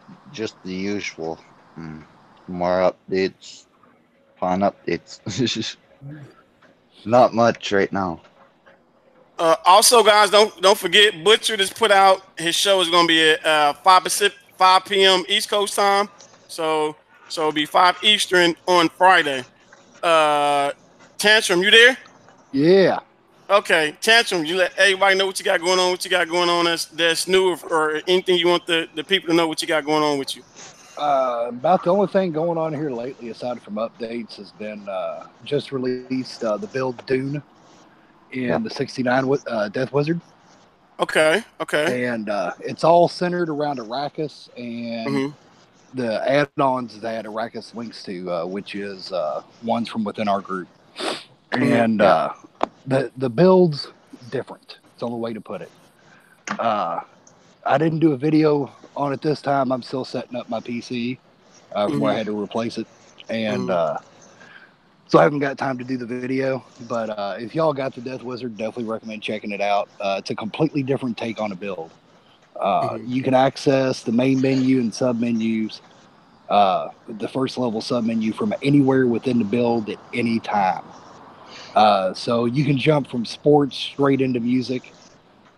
the usual. More updates, fun updates. Not much right now. Also, guys, don't forget, Butcher just put out his show is going to be at 5 p.m. East Coast time. So it'll be 5 Eastern on Friday. Tantrum, you there? Yeah. Okay, Tantrum, you let everybody know what you got going on. What you got going on that's new, or anything you want the people to know what you got going on with you. About the only thing going on here lately, aside from updates, has been just released the build Dune in the 69 Death Wizard. Okay. Okay. And it's all centered around Arrakis and the add-ons that Arrakis links to, which is ones from within our group. And the build's different. It's the only way to put it. I didn't do a video on it this time. I'm still setting up my PC where I had to replace it. And so I haven't got time to do the video. But if y'all got the Death Wizard, definitely recommend checking it out. It's a completely different take on a build. You can access the main menu and sub-menus, the first level sub-menu from anywhere within the build at any time. So you can jump from sports straight into music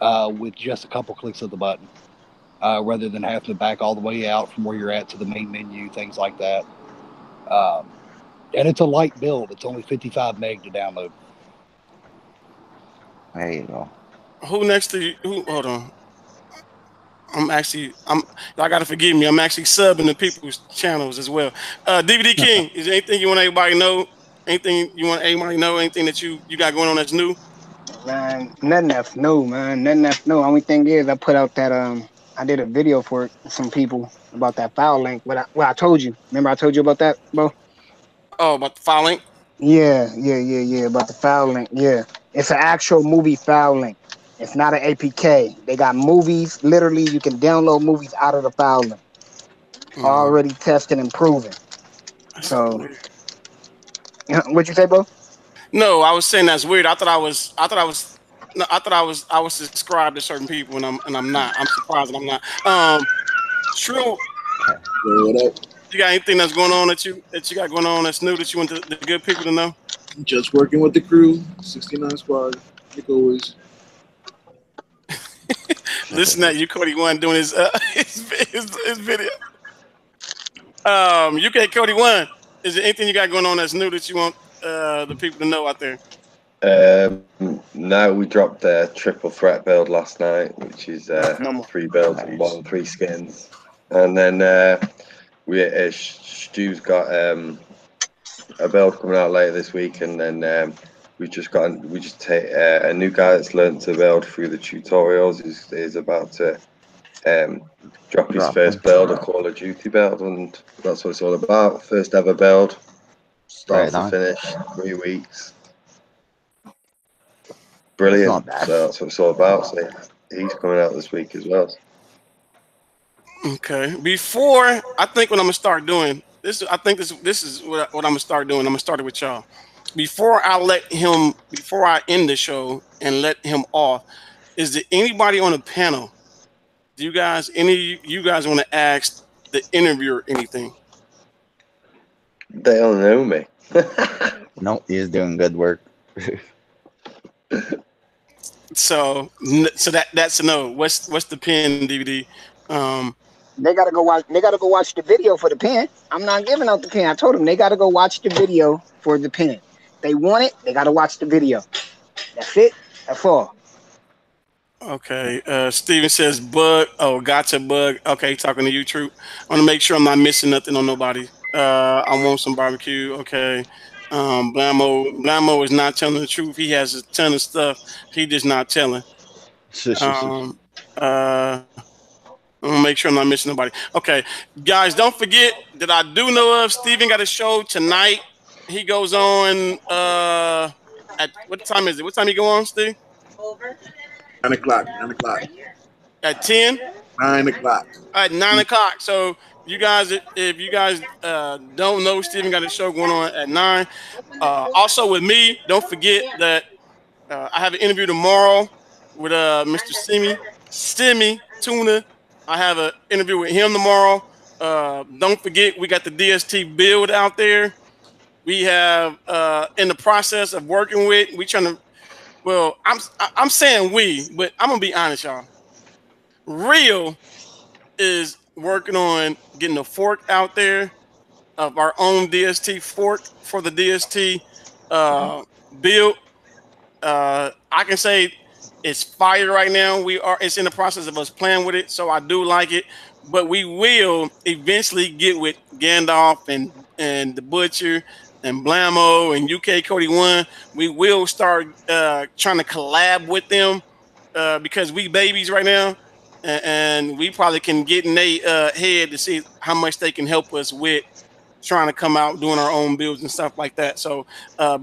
with just a couple clicks of the button, rather than having to back all the way out from where you're at to the main menu, things like that. And it's a light build. It's only 55 meg to download. There you go. Who next to you? Hold on. Y'all gotta forgive me. I'm actually subbing to people's channels as well. DVD King, is there anything you want everybody to know? Anything you want everybody to know? Anything that you got going on that's new? Man, nothing that's new, man. Nothing that's new. Only thing is, I put out that I did a video for some people about that file link. What I told you. Remember I told you about that, bro? Oh, about the file link? Yeah. About the file link. Yeah, it's an actual movie file link. It's not an APK. They got movies. Literally, you can download movies out of the file link. Already tested and proven. So, what'd you say, bro? No, I was saying that's weird. I thought I was subscribed to certain people, and I'm not. I'm surprised that I'm not. Shrew, What up? you got anything that's going on that you got going on that's new that you want the good people to know? Just working with the crew, 69 squad, like always. Listen to UKODI1 doing his video. UKODI1, is there anything you got going on that's new that you want the people to know out there? No, we dropped a triple threat build last night, which is 3 builds and 3 skins, and then Stu's got a build coming out later this week, and then we just take a new guy that's learned to build through the tutorials is about to drop his first build, a Call of Duty build, and that's what it's all about. First ever build, start to finish, 3 weeks. Brilliant. So that's what it's all about. So he's coming out this week as well. Okay. Before, I think what I'm gonna start doing this is what I'm gonna start doing. I'm gonna start it with y'all. Before I end the show and let him off, is there anybody on the panel? Do you guys want to ask the interviewer anything? They don't know me. No, he's doing good work. So that's a no. What's the pin, DVD? They gotta go watch. They gotta go watch the video for the pin. I'm not giving out the pin. I told them they gotta go watch the video for the pin. They want it. They gotta watch the video. That's it. That's all. Okay. Steven says bug. Oh, gotcha, bug. Okay, talking to you, Troop. I want to make sure I'm not missing nothing on nobody. I want some barbecue. Okay. Blamo is not telling the truth. He has a ton of stuff. He just not telling. I'm gonna make sure I'm not missing nobody. Okay, guys, don't forget that I do know of Steven got a show tonight. He goes on at what time is it? What time you go on, Steve? 9 o'clock. 9 o'clock. At 10? 9 o'clock. At 9 o'clock. So you guys, if you guys don't know, Steven got a show going on at 9. Also with me, don't forget that I have an interview tomorrow with Mr. Stimmy Tuna. I have an interview with him tomorrow. Don't forget, we got the DST build out there. We have in the process of working with. We trying to. Well, I'm saying we, but I'm gonna be honest, y'all. Real is working on getting a fork out there of our own DST fork for the DST build. I can say it's fire right now. It's in the process of us playing with it, so I do like it. But we will eventually get with Gandalf and the Butcher and Blamo and UKODI1. We will start trying to collab with them because we babies right now, and we probably can get in their head to see how much they can help us with trying to come out doing our own builds and stuff like that. So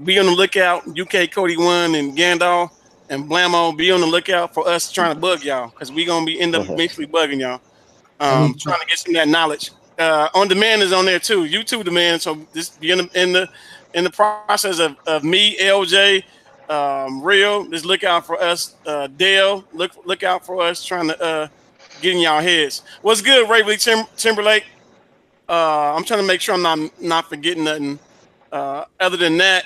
be on the lookout, UKODI1 and Gandalf and Blammo. Be on the lookout for us trying to bug y'all, because we gonna be end up eventually bugging y'all, trying to get some of that knowledge. On Demand is on there too. YouTube Demand. So this be in the process of me, LJ, Real. Just look out for us. Dale, look out for us trying to get in y'all heads. What's good, Raveley Timberlake? I'm trying to make sure I'm not forgetting nothing. Other than that,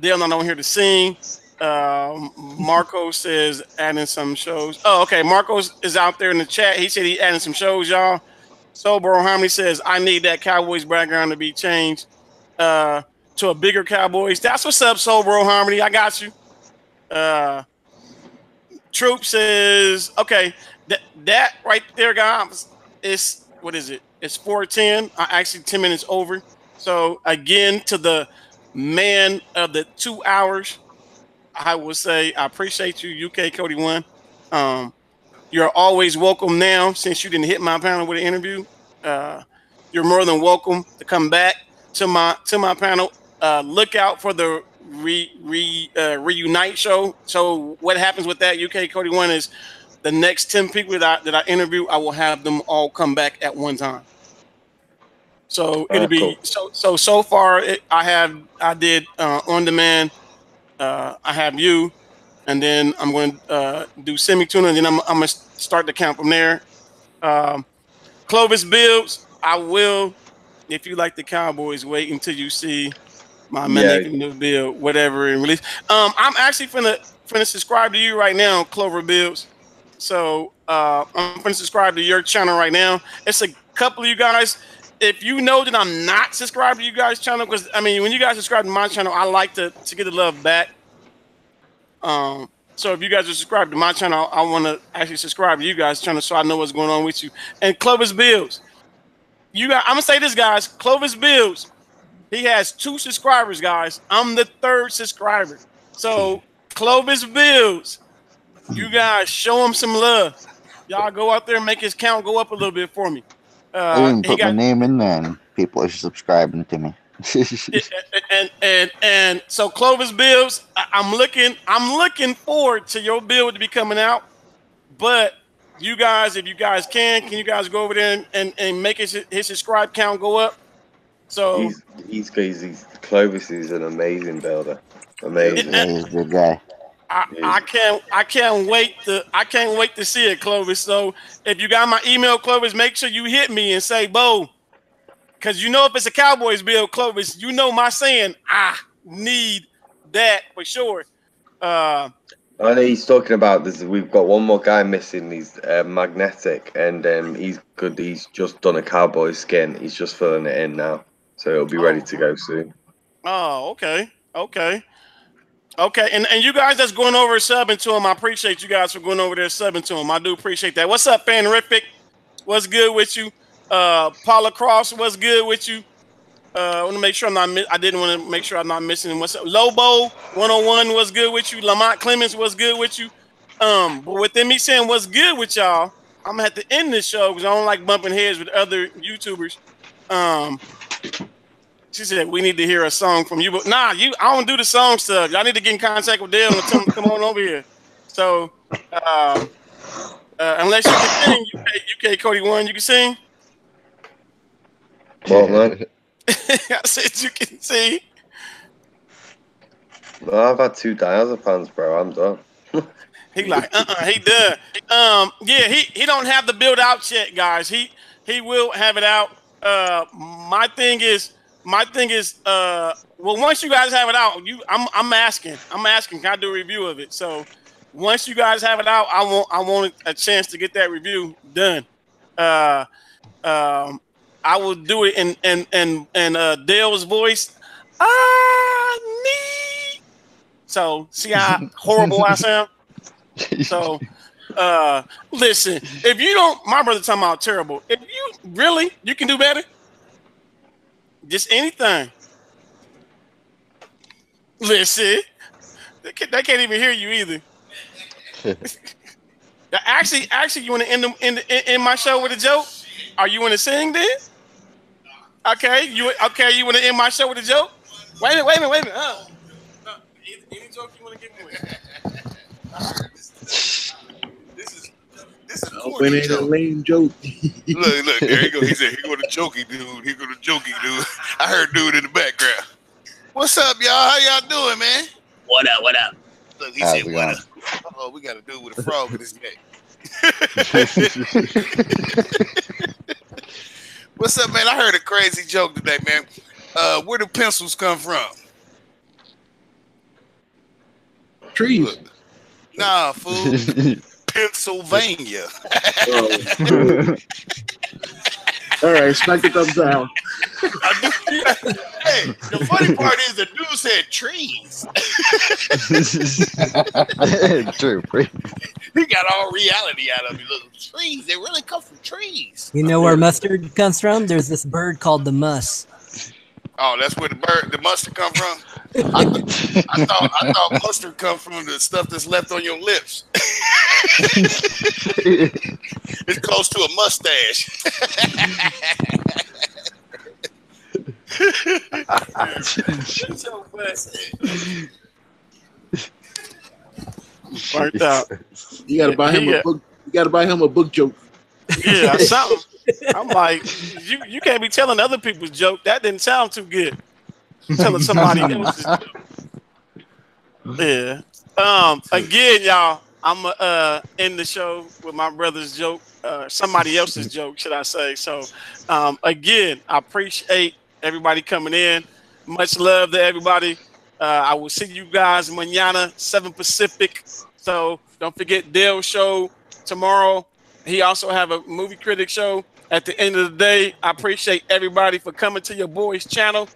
Dale not on here to sing. Marco says adding some shows. Oh, okay. Marcos is out there in the chat. He said he adding some shows, y'all. Sobro Harmony says I need that Cowboys background to be changed to a bigger Cowboys. That's what's up, Sobro Harmony. I got you. Troop says okay. That right there, guys, is what is it? It's 4:10. I actually 10 minutes over. So again, to the man of the 2 hours, I will say I appreciate you, UKODI1. You're always welcome now, since you didn't hit my panel with an interview. You're more than welcome to come back to my panel. Look out for the reunite show. So what happens with that, UKODI1, is the next 10 people that I interview, I will have them all come back at one time. So it'll be cool. So far I did On Demand. I have you, and then I'm going to do Semi-Tuna, and then I'm going to start the count from there. Clovis Builds, I will, if you like the Cowboys, wait until you see my new build, whatever, and release. I'm actually finna subscribe to you right now, Clover Builds. So I'm finna subscribe to your channel right now. It's a couple of you guys. If you know that I'm not subscribed to you guys' channel, because I mean, when you guys subscribe to my channel, I like to get the love back. So if you guys are subscribed to my channel, I want to actually subscribe to you guys' channel so I know what's going on with you. And Clovis Builds, I'm gonna say this, guys. Clovis Builds, he has 2 subscribers, guys. I'm the 3rd subscriber. So Clovis Builds, you guys show him some love. Y'all go out there and make his count go up a little bit for me. I didn't put my name in there, and people are subscribing to me. and so Clovis Builds, I'm looking forward to your build to be coming out. But you guys, if you guys can you guys go over there and make his subscribe count go up? So he's Clovis is an amazing builder. Amazing. He's a good guy. I can't wait to see it, Clovis. So if you got my email, Clovis, make sure you hit me and say, Bo, because you know if it's a Cowboys build, Clovis, you know my saying, I need that for sure. I know he's talking about this. We've got one more guy missing. He's magnetic, and he's good. He's just done a cowboy skin. He's just filling it in now, so it'll be ready to go soon. Oh, okay. And you guys that's going over subbing to him, I appreciate you guys for going over there subbing to him. I do appreciate that. What's up, Fanrific? What's good with you? Paula Cross, what's good with you? I want to make sure I didn't want to make sure I'm not missing. What's up? Lobo 101, what's good with you? Lamont Clemens, what's good with you? But within me saying what's good with y'all, I'm gonna have to end this show because I don't like bumping heads with other YouTubers. She said we need to hear a song from you, but nah, I don't do the song stuff. Y'all need to get in contact with Dale and tell him to come on over here. So unless you can sing, UKODI1, you can sing. Well, man. I said you can sing. No, I've had 2 diazepams, bro. I'm done. He like, he done. Yeah, he don't have the build out yet, guys. He will have it out. My thing is, well, once you guys have it out, I'm asking, can I do a review of it? So once you guys have it out, I want a chance to get that review done. I will do it in Dale's voice. I need. So see how horrible I sound. So listen, if you don't, my brother talking about terrible. If you can do better. Just anything. Listen, they can't even hear you either. Actually, you want to end my show with a joke? Are you want to sing then? Okay, you want to end my show with a joke? Wait a minute. Any joke you want to give me? This is When corny ain't a joke. lame joke. Look, there you go. He said he gonna jokey dude. He gonna jokey dude. I heard dude in the background. What's up, y'all? How y'all doing, man? What up? Look, he How's said it what going? up. Oh, we got a dude with a frog in his neck. What's up, man? I heard a crazy joke today, man. Where do pencils come from? Trees. Look. Nah, fool. Pennsylvania. All right, smack the thumbs down. Hey, the funny part is the dude said trees. True. He got all reality out of it. Look, trees, they really come from trees. You know where mustard comes from? There's this bird called the mus. Oh, that's where the mustard come from? I thought mustard come from the stuff that's left on your lips. It's close to a mustache. Burnt out. You gotta buy him a book. You gotta buy him a book joke. Yeah, something. I'm like, you can't be telling other people's joke. That didn't sound too good. Telling somebody else's joke. Yeah. Again, y'all, I'm end the show with my brother's joke. Somebody else's joke, should I say? So, again, I appreciate everybody coming in. Much love to everybody. I will see you guys mañana 7 Pacific. So don't forget Dale's show tomorrow. He also have a movie critic show at the end of the day. I appreciate everybody for coming to your boy's channel.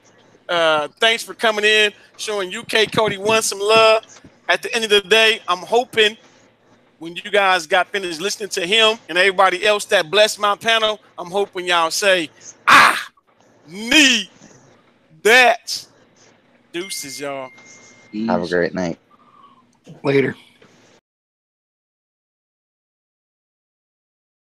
Thanks for coming in, showing UKODI1 some love. At the end of the day, I'm hoping when you guys got finished listening to him and everybody else that blessed my panel, I'm hoping y'all say, I need that. Deuces, y'all. Have a great night. Later.